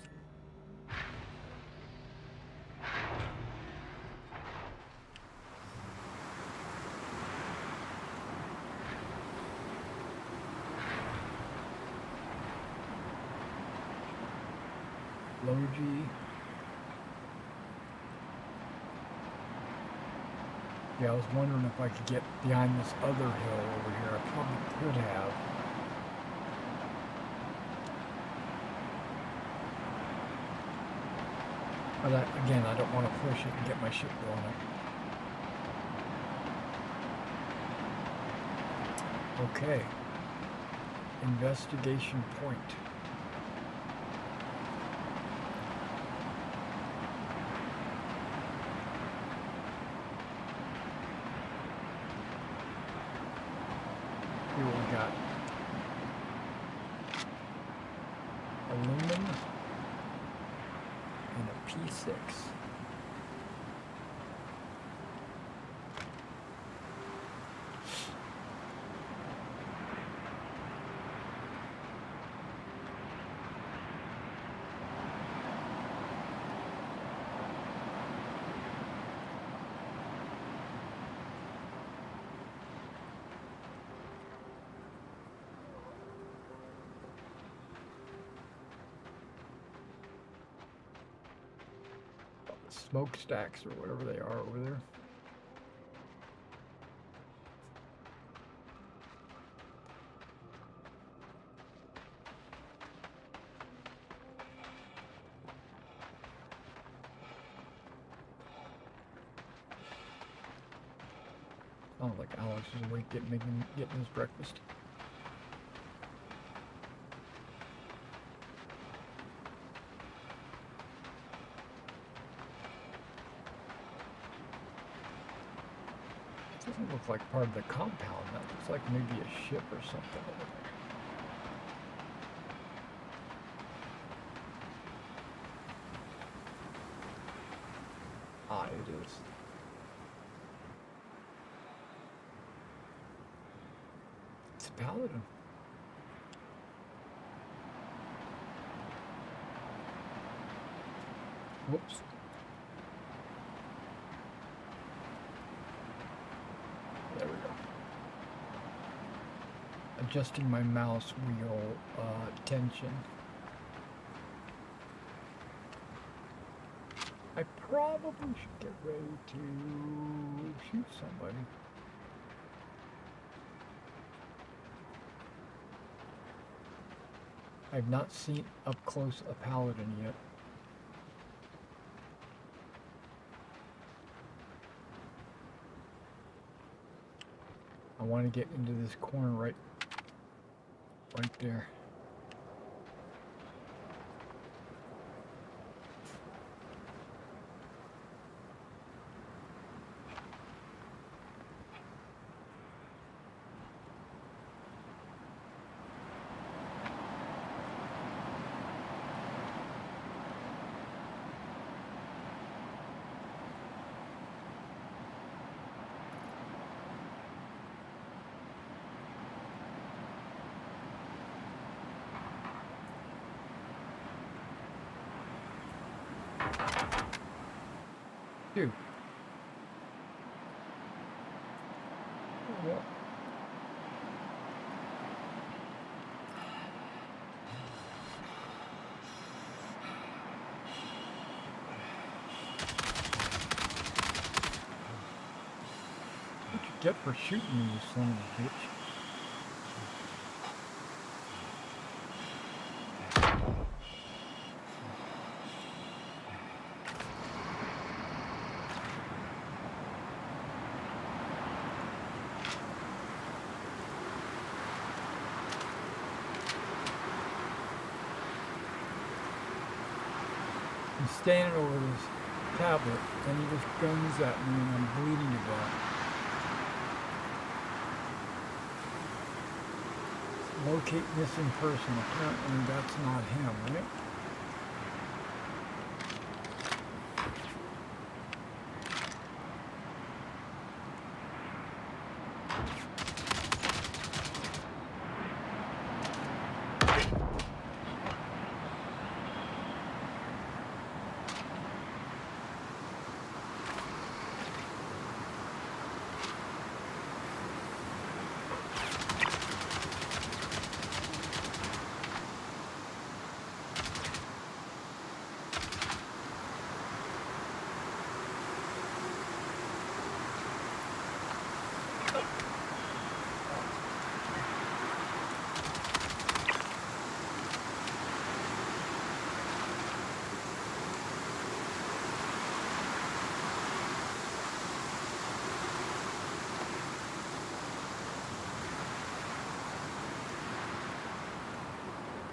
Logi. Yeah, I was wondering if I could get behind this other hill over here. I probably could have. But again, I don't want to push it and get my ship blown up. Okay. Investigation point. Here we got aluminum and a P6. Smokestacks or whatever they are over there. Sounds like Alex is awake getting his breakfast. Doesn't look like part of the compound. That looks like maybe a ship or something over there. Ah, it is. It's a paladin. Whoops. There we go. Adjusting my mouse wheel tension. I probably should get ready to shoot somebody. I've not seen up close a paladin yet. I want to get into this corner right there. Dude. What? What'd you get for shooting me, you son of a bitch? I'm standing over this tablet and he just guns at me and I'm bleeding to death. Locate missing person. Apparently that's not him, right?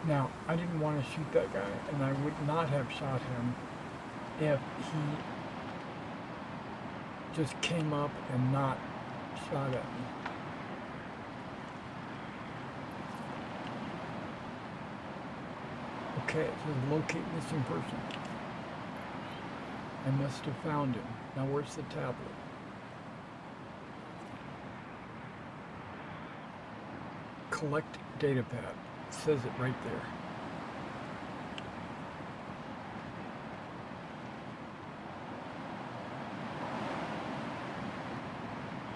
Now, I didn't want to shoot that guy, and I would not have shot him if he just came up and not shot at me. Okay, it says locate missing person. I must have found him. Now where's the tablet? Collect data pad. It says it right there.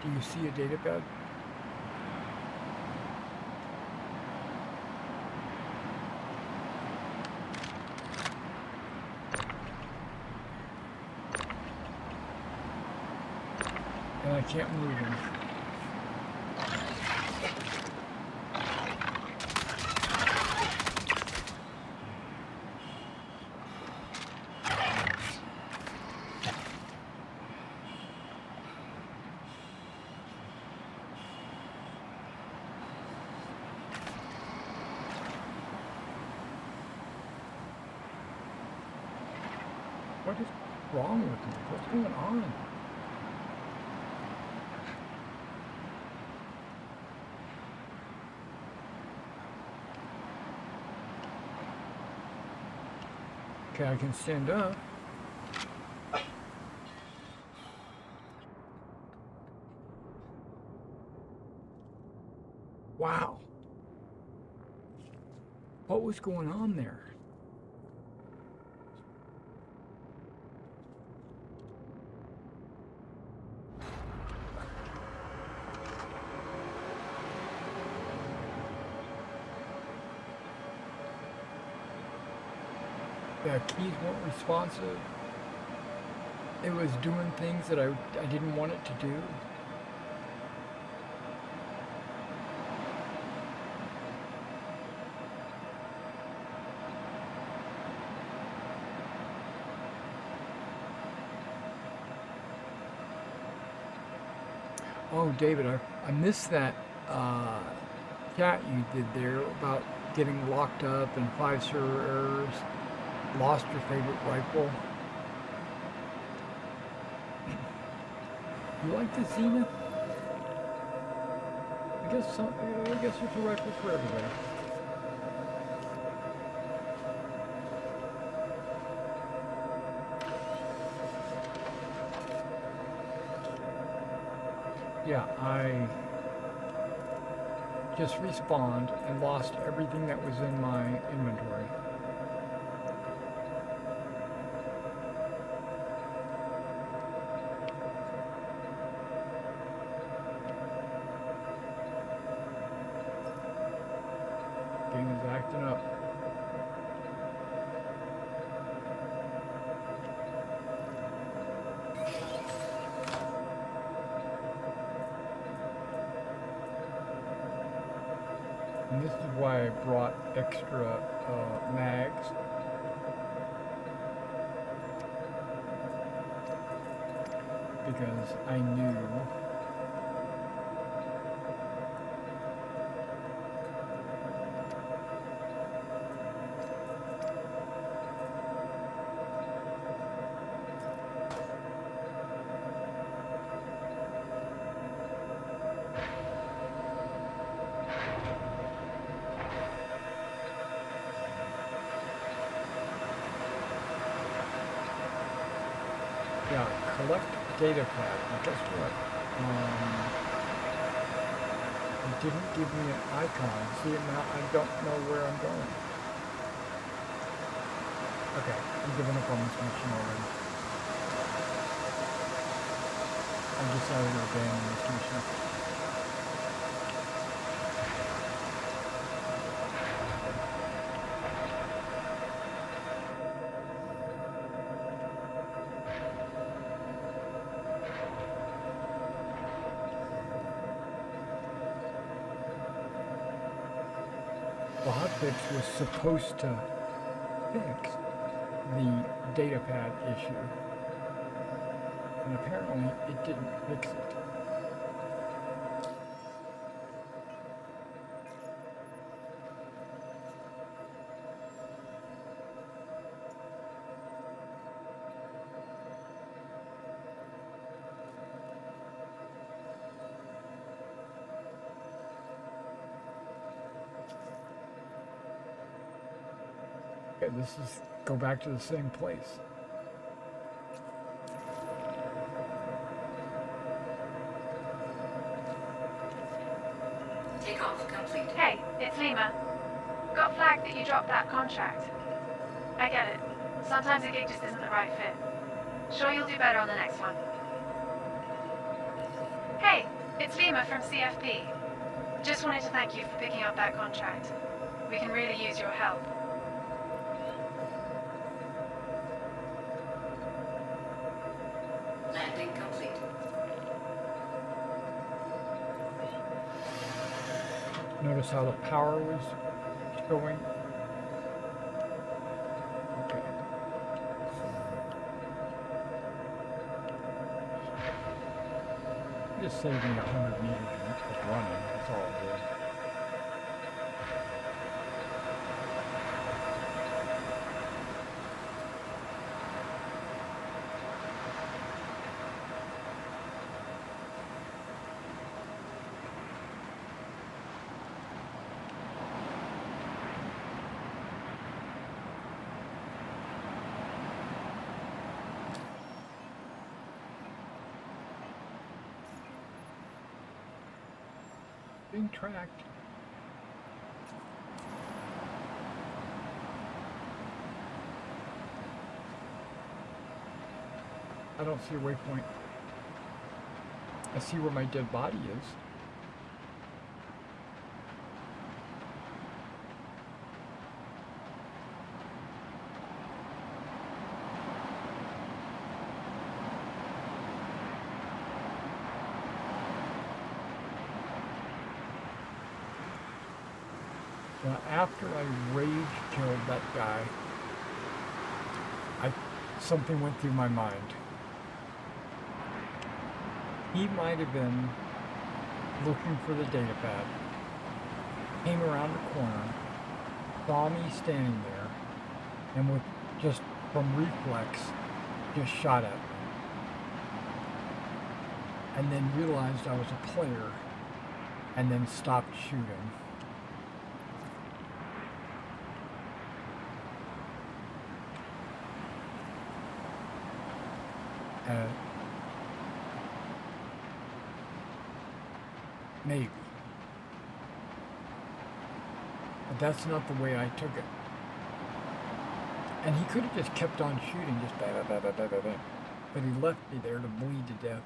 Do you see a data pad? And I can't move him. What is wrong with me? What's going on? Okay, I can stand up. Wow. What was going on there? The keys weren't responsive. It was doing things that I didn't want it to do. Oh, David, I missed that chat you did there about getting locked up and 5 server errors. Lost your favorite rifle. You like the Zenith? I guess it's a rifle for everybody. Yeah, I just respawned and lost everything that was in my inventory. Game is acting up. And this is why I brought extra mags. Because I knew yeah, collect data pad. And guess what? It didn't give me an icon. See it now? I don't know where I'm going. Okay, I'm giving up on this mission already. I decided to abandon this mission. The hotfix was supposed to fix the datapad issue, and apparently it didn't fix it. Okay, this is go back to the same place. Takeoff complete. Hey, it's Lima. Got flagged that you dropped that contract. I get it. Sometimes a gig just isn't the right fit. Sure you'll do better on the next one. Hey, it's Lima from CFP. Just wanted to thank you for picking up that contract. We can really use your help. Landing complete. Notice how the power was showing. Okay. Just saving 100 meters of running, that's all it did. Being tracked. I don't see a waypoint. I see where my dead body is. Now, after I rage killed that guy, something went through my mind. He might have been looking for the data pad, came around the corner, saw me standing there, and with just from reflex, just shot at me. And then realized I was a player, and then stopped shooting. Maybe. But that's not the way I took it. And he could have just kept on shooting, just bang, bang, bang, bang, bang, bang. But he left me there to bleed to death.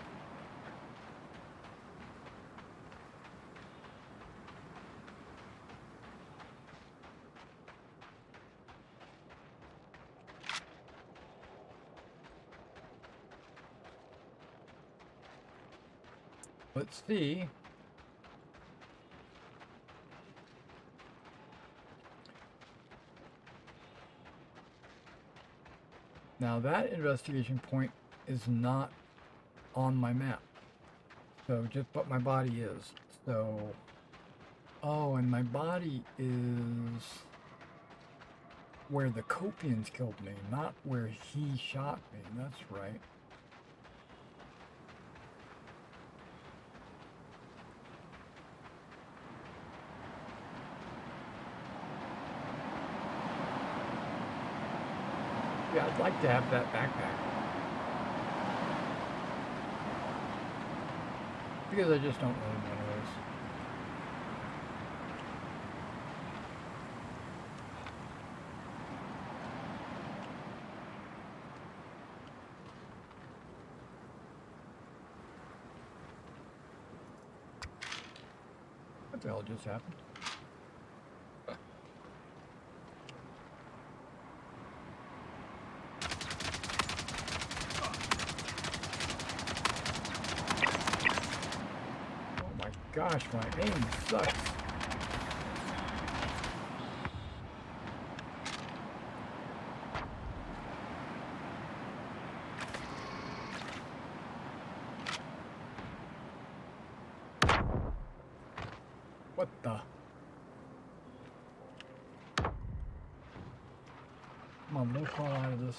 Let's see. Now that investigation point is not on my map. So just but my body is. So oh, and my body is where the Copians killed me, not where he shot me. That's right. Yeah, I'd like to have that backpack. Because I just don't own one of those. What the hell just happened? Gosh, my aim sucks. What the? Come on, no call out of this.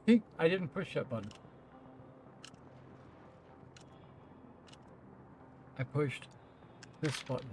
See, I didn't push that button. I pushed this button.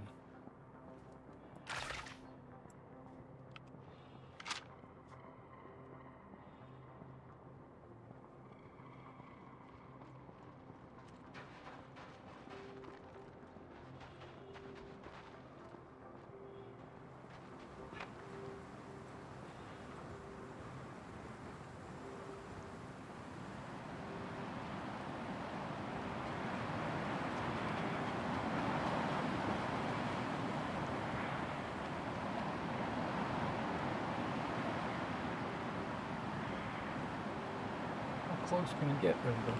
How close can I get? There we go.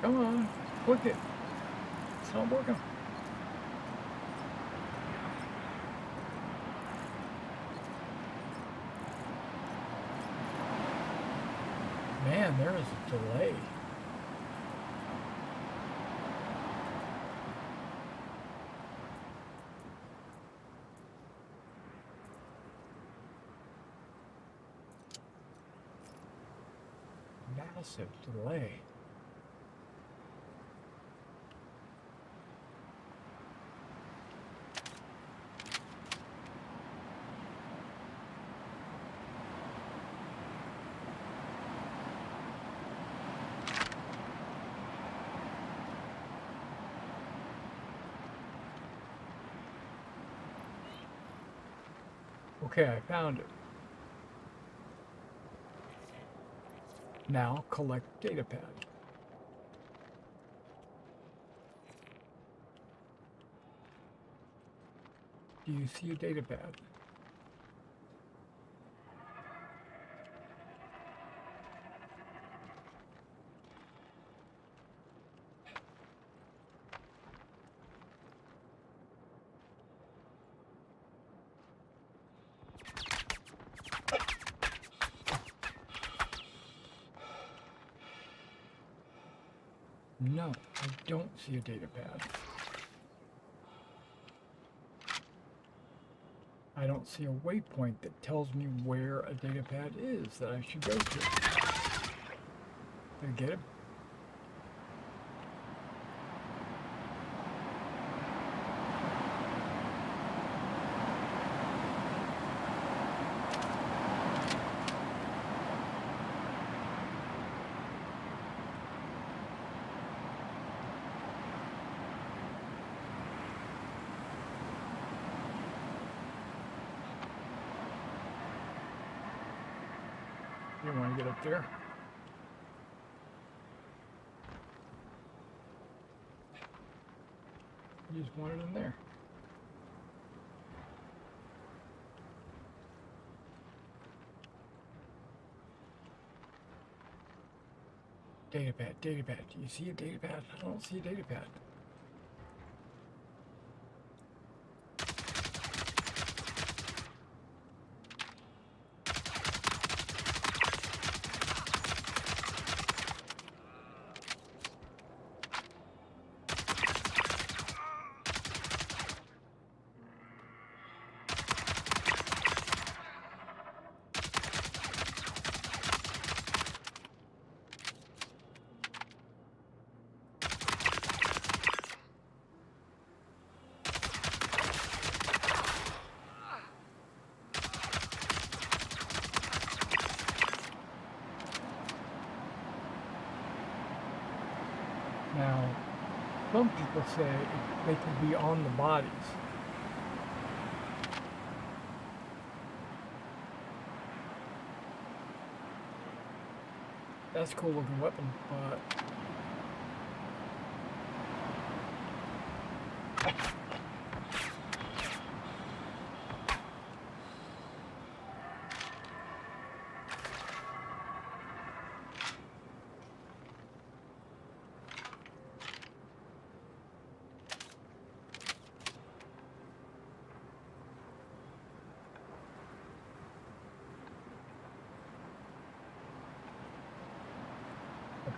Come on, click it. It's not working. Man, there is a delay. Massive delay. Okay, I found it. Now collect data pad. Do you see a data pad? No, I don't see a data pad. I don't see a waypoint that tells me where a data pad is that I should go to. Did I get it? You want to get up there? You just want it in there. Data pad, data pad. Do you see a data pad? I don't see a data pad. Now, some people say they could be on the bodies. That's a cool looking weapon, but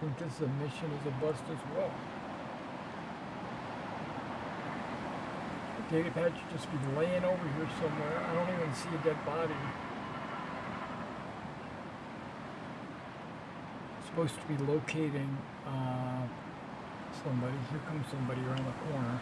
think this mission is a bust as well. The data pad should just be laying over here somewhere. I don't even see a dead body. Supposed to be locating somebody. Here comes somebody around the corner.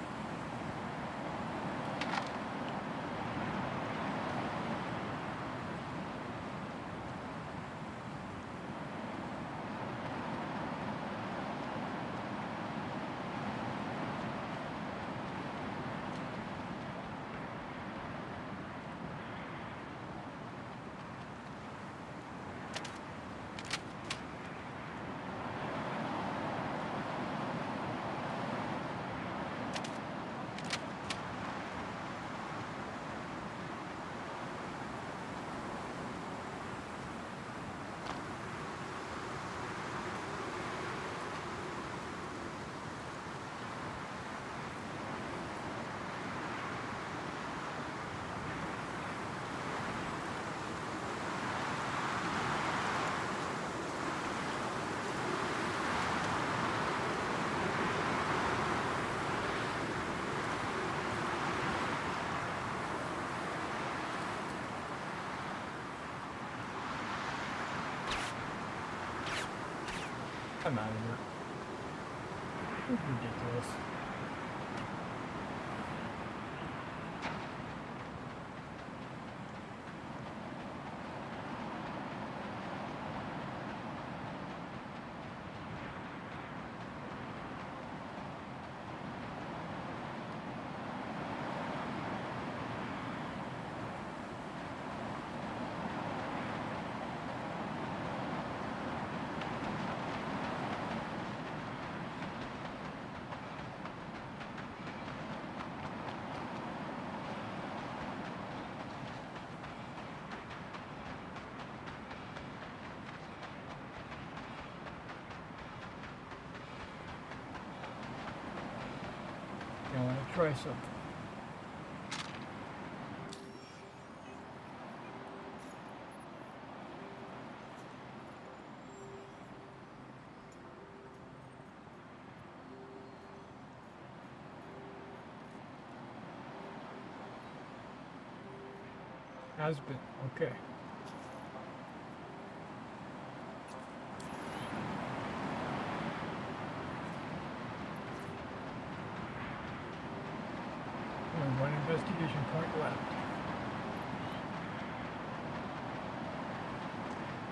I'm out of here. This is ridiculous. I want to try something. Has been. Okay. Only one investigation point left.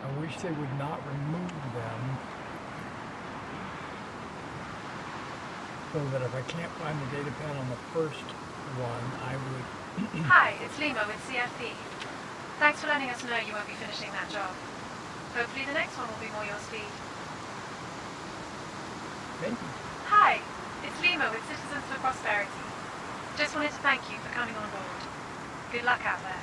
I wish they would not remove them, so that if I can't find the data pad on the first one, I would... Hi, it's Limo with CFP. Thanks for letting us know you won't be finishing that job. Hopefully the next one will be more your speed. Maybe. Hi, it's Limo with Citizens for Prosperity. Just wanted to thank you for coming on board. Good luck out there.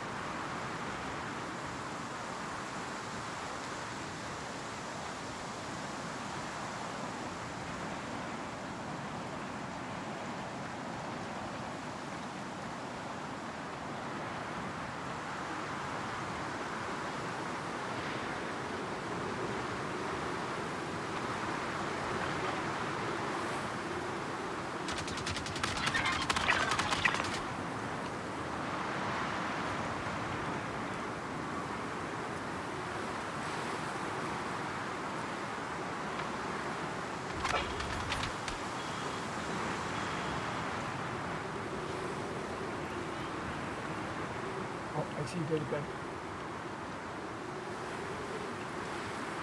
Oh, I see data pad.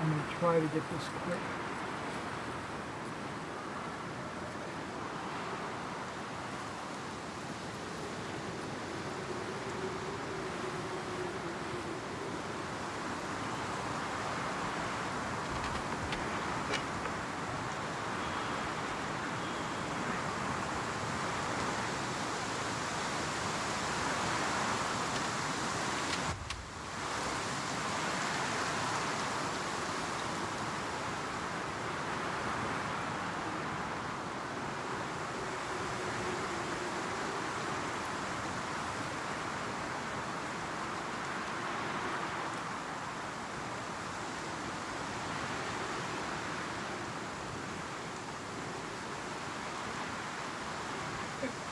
I'm going to try to get this quick.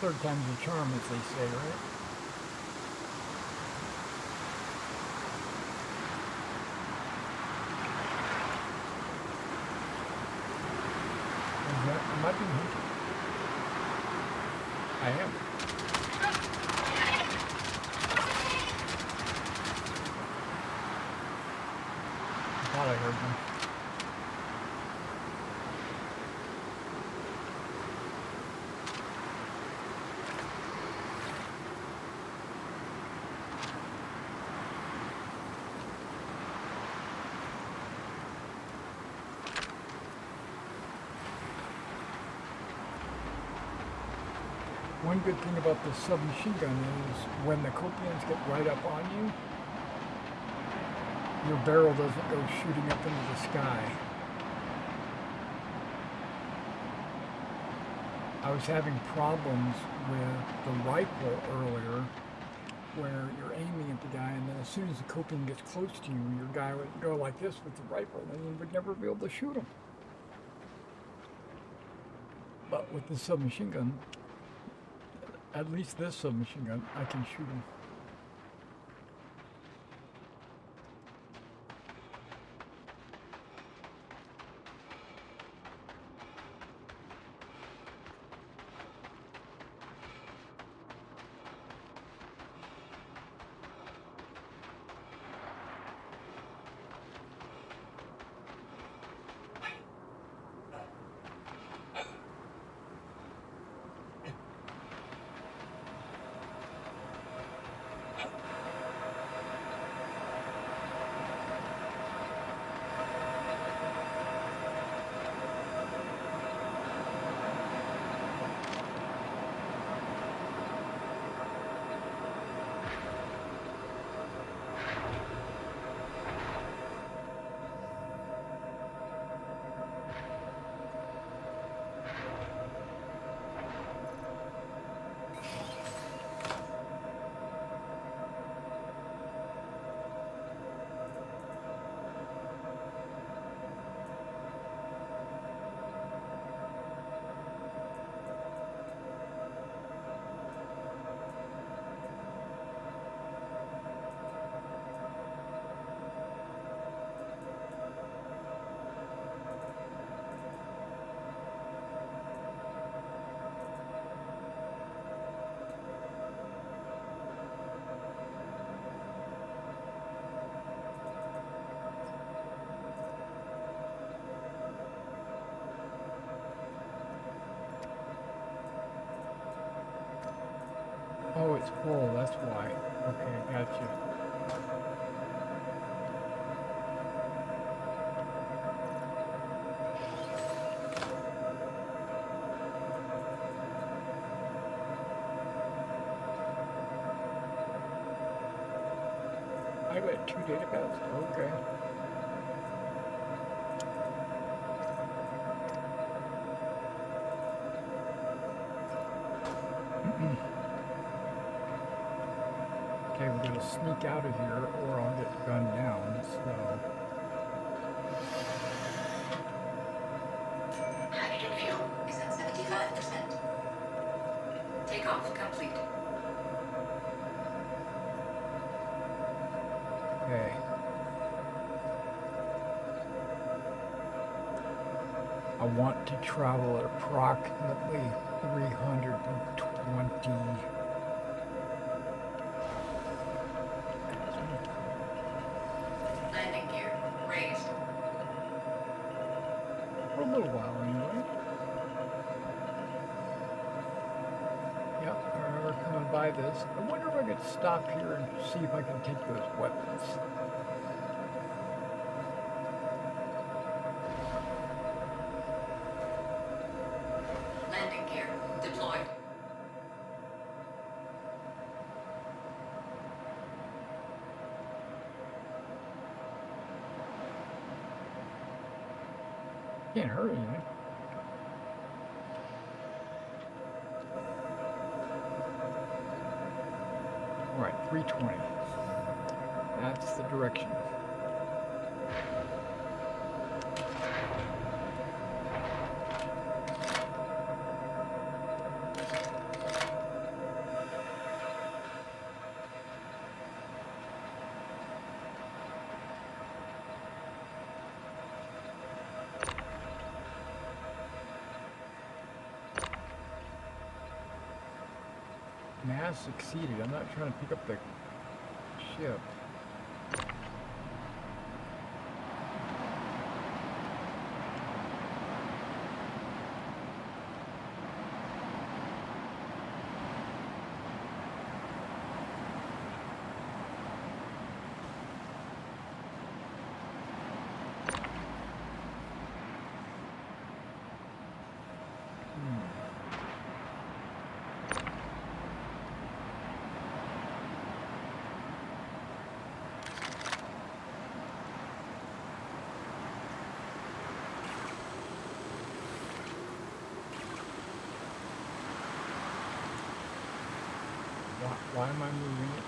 third time's the charm, as they say, right? Am I being hunted? I am. I thought I heard them. One good thing about the submachine gun is when the copians get right up on you, your barrel doesn't go shooting up into the sky. I was having problems with the rifle earlier where you're aiming at the guy and then as soon as the copian gets close to you, your guy would go like this with the rifle and you would never be able to shoot him. But with the submachine gun, at least this submachine gun, I can shoot him. Oh, it's full, that's why. Okay, gotcha. I got 2 data pads? Okay. Okay, we're gonna sneak out of here or I'll get gunned down, so. Hydrogen fuel is at 75%. Takeoff complete. Okay. I want to travel at approximately 320. Landing gear raised. For a little while anyway. Yep, I remember coming by this. I wonder if I could stop here and see if I can take those weapons. Landing gear deployed. Can't hurt anything. Alright, 320. That's the direction. task succeeded. I'm not trying to pick up the ship. Why am I moving it?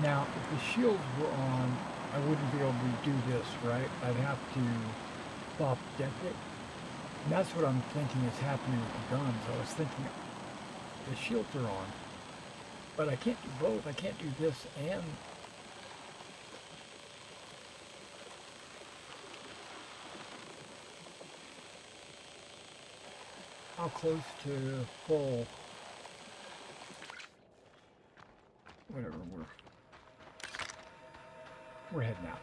Now, if the shields were on, I wouldn't be able to do this, right? I'd have to stop jetpack. And that's what I'm thinking is happening with the guns. I was thinking the shields are on, but I can't do both. I can't do this and how close to full, whatever, we're heading out.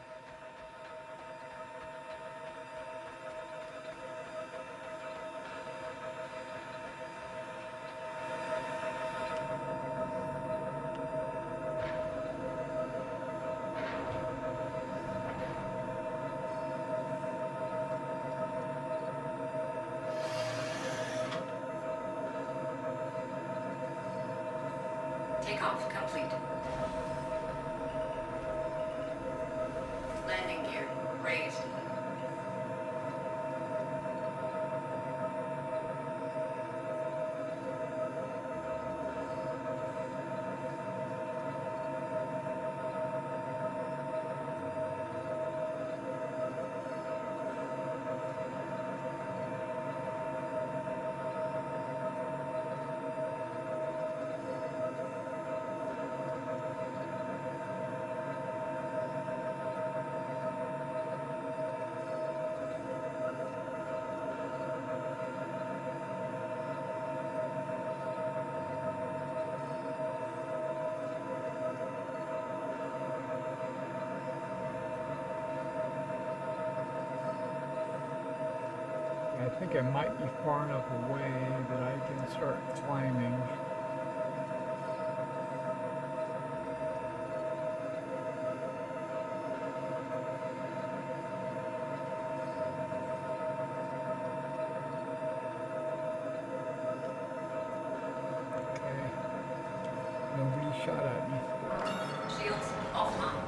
Takeoff complete. Landing gear raised. I think I might be far enough away that I can start climbing. Okay. Nobody shot at me. Shields offline.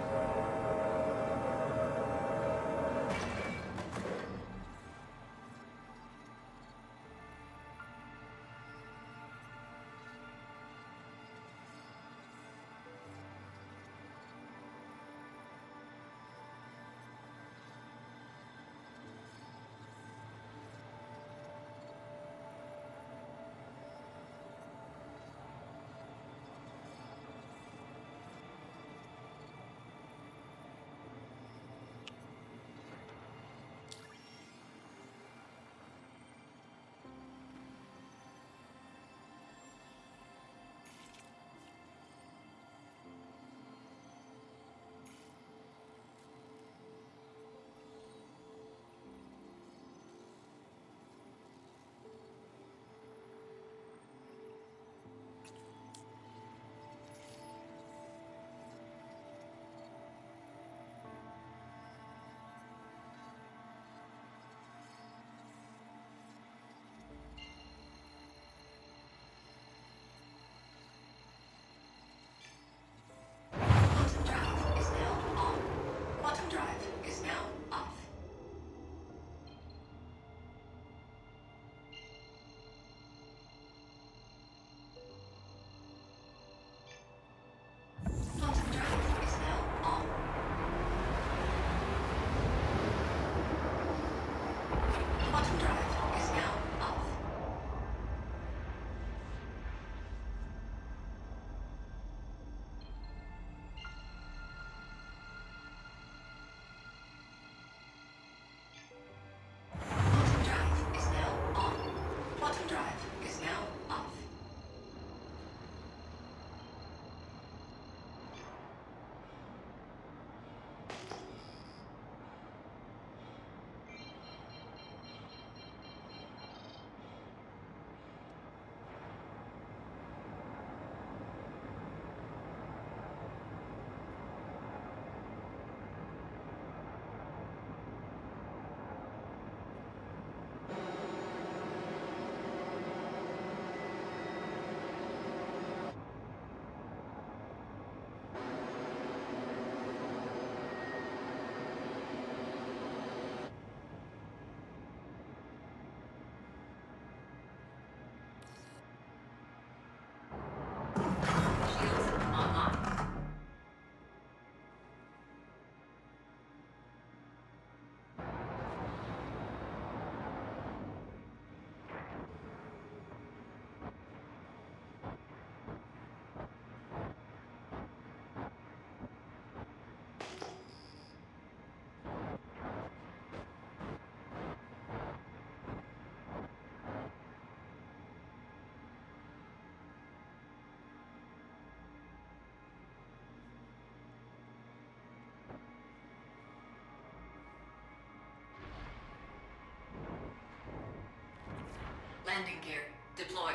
Landing gear deployed.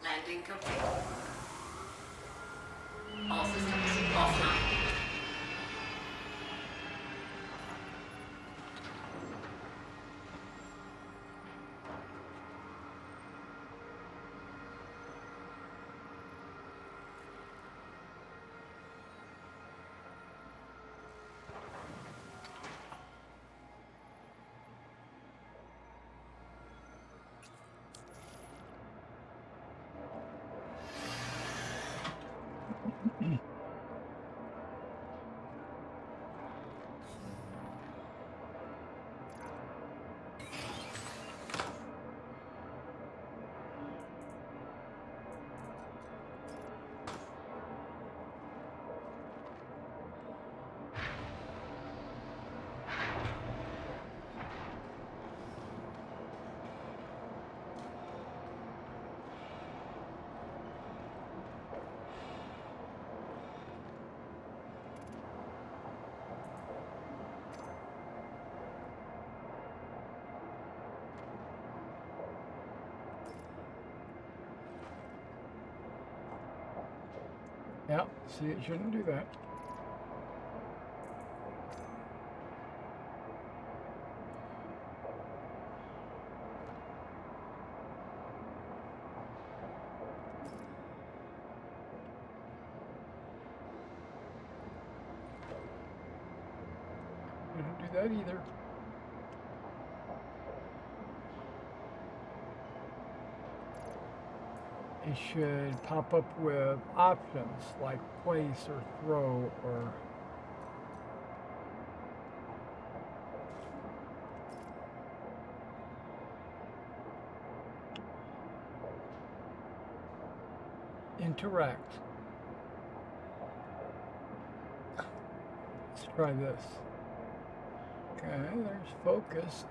Landing complete. All systems offline. Yeah, see, it shouldn't do that. Shouldn't do that either. It should pop up with options like place or throw or interact. Let's try this. Okay, there's focus.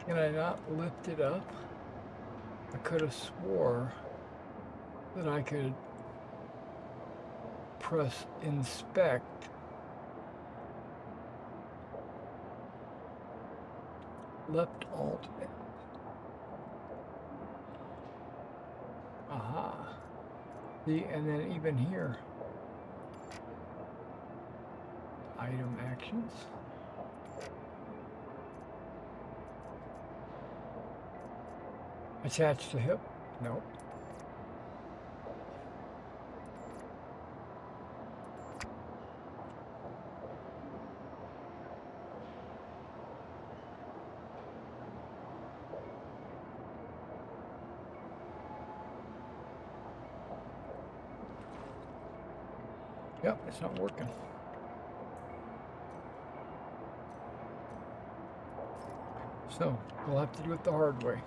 Can I not lift it up? I could have swore that I could press inspect, left alt. Aha. See, and then even here, item actions. Attach to hip? Nope. Yep, it's not working. So, we'll have to do it the hard way.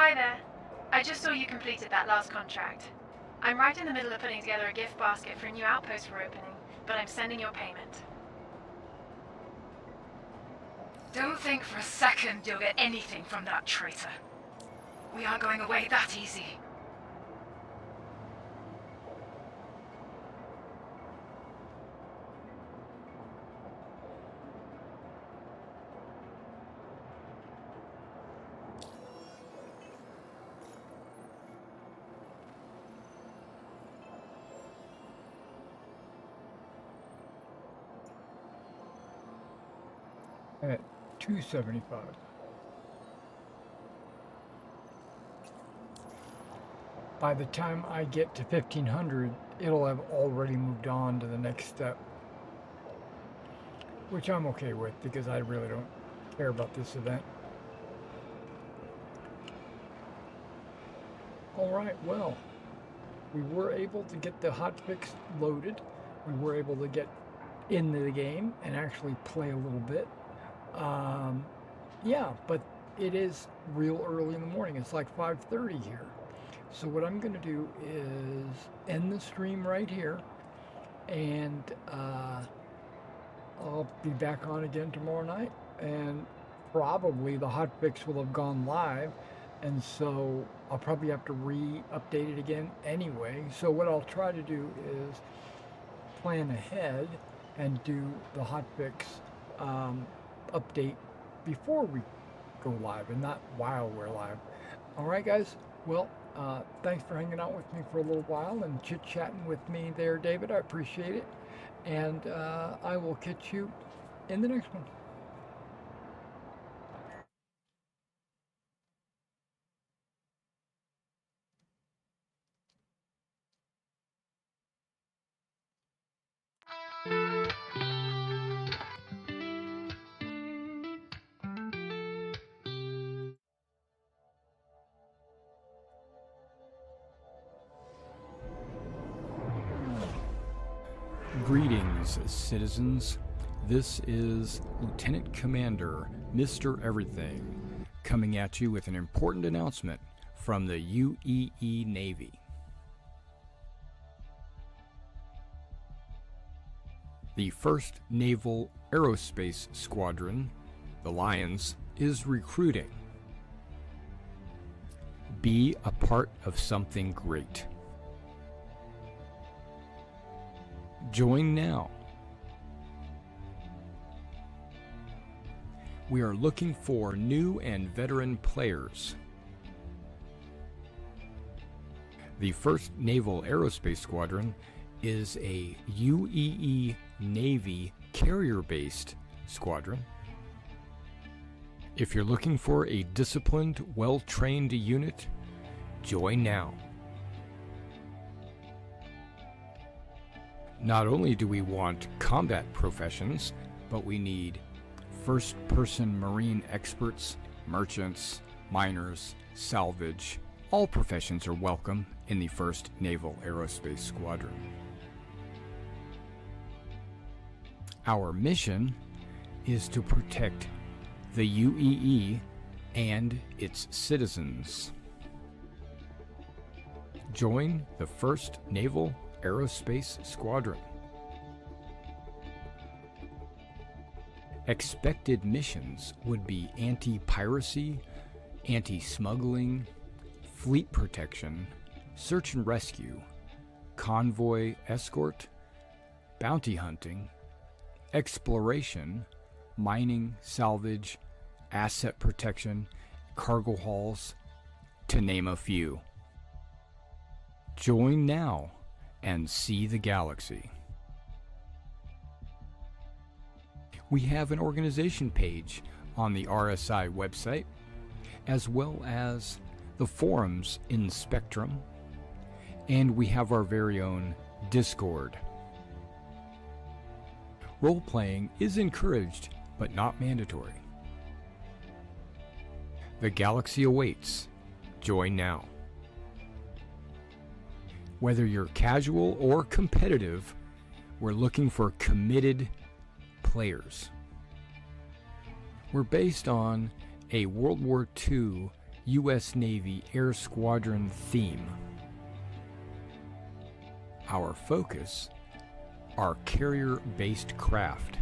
Hi there. I just saw you completed that last contract. I'm right in the middle of putting together a gift basket for a new outpost we're opening, but I'm sending your payment. Don't think for a second you'll get anything from that traitor. We aren't going away that easy. At 275. By the time I get to 1500, it'll have already moved on to the next step, which I'm okay with because I really don't care about this event. Alright, well, we were able to get the hotfix loaded. We were able to get into the game and actually play a little bit. Yeah, but it is real early in the morning. It's like 5:30 here. So what I'm going to do is end the stream right here, and I'll be back on again tomorrow night, and probably the hotfix will have gone live, and so I'll probably have to re-update it again anyway. So what I'll try to do is plan ahead and do the hotfix update before we go live and not while we're live. All right, guys. Well, thanks for hanging out with me for a little while and chit-chatting with me there, David. I appreciate it. And I will catch you in the next one. Greetings, citizens. This is Lieutenant Commander Mr. Everything coming at you with an important announcement from the UEE Navy. The 1st Naval Aerospace Squadron, the Lions, is recruiting. Be a part of something great. Join now. We are looking for new and veteran players. The 1st Naval Aerospace Squadron is a UEE Navy carrier-based squadron. If you're looking for a disciplined, well-trained unit, join now. Not only do we want combat professions, but we need first-person marine experts, merchants, miners, salvage. All professions are welcome in the 1st Naval Aerospace Squadron. Our mission is to protect the UEE and its citizens. Join the 1st Naval Aerospace Squadron. Expected missions would be anti-piracy, anti-smuggling, fleet protection, search and rescue, convoy escort, bounty hunting, exploration, mining, salvage, asset protection, cargo hauls, to name a few. Join now and see the galaxy. We have an organization page on the RSI website, as well as the forums in Spectrum, and we have our very own Discord. Role-playing is encouraged, but not mandatory. The galaxy awaits. Join now. Whether you're casual or competitive, we're looking for committed players. We're based on a World War II U.S. Navy Air Squadron theme. Our focus are carrier-based craft,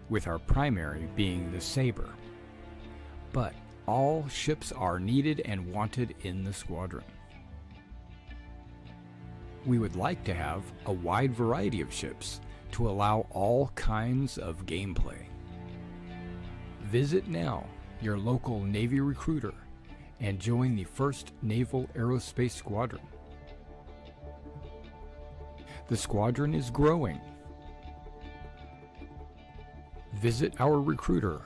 with our primary being the Sabre. But all ships are needed and wanted in the squadron. We would like to have a wide variety of ships to allow all kinds of gameplay. Visit now your local Navy recruiter and join the 1st Naval Aerospace Squadron. The squadron is growing. Visit our recruiter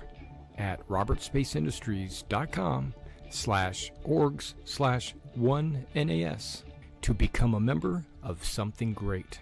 at robertspaceindustries.com/orgs/1NAS to become a member of something great.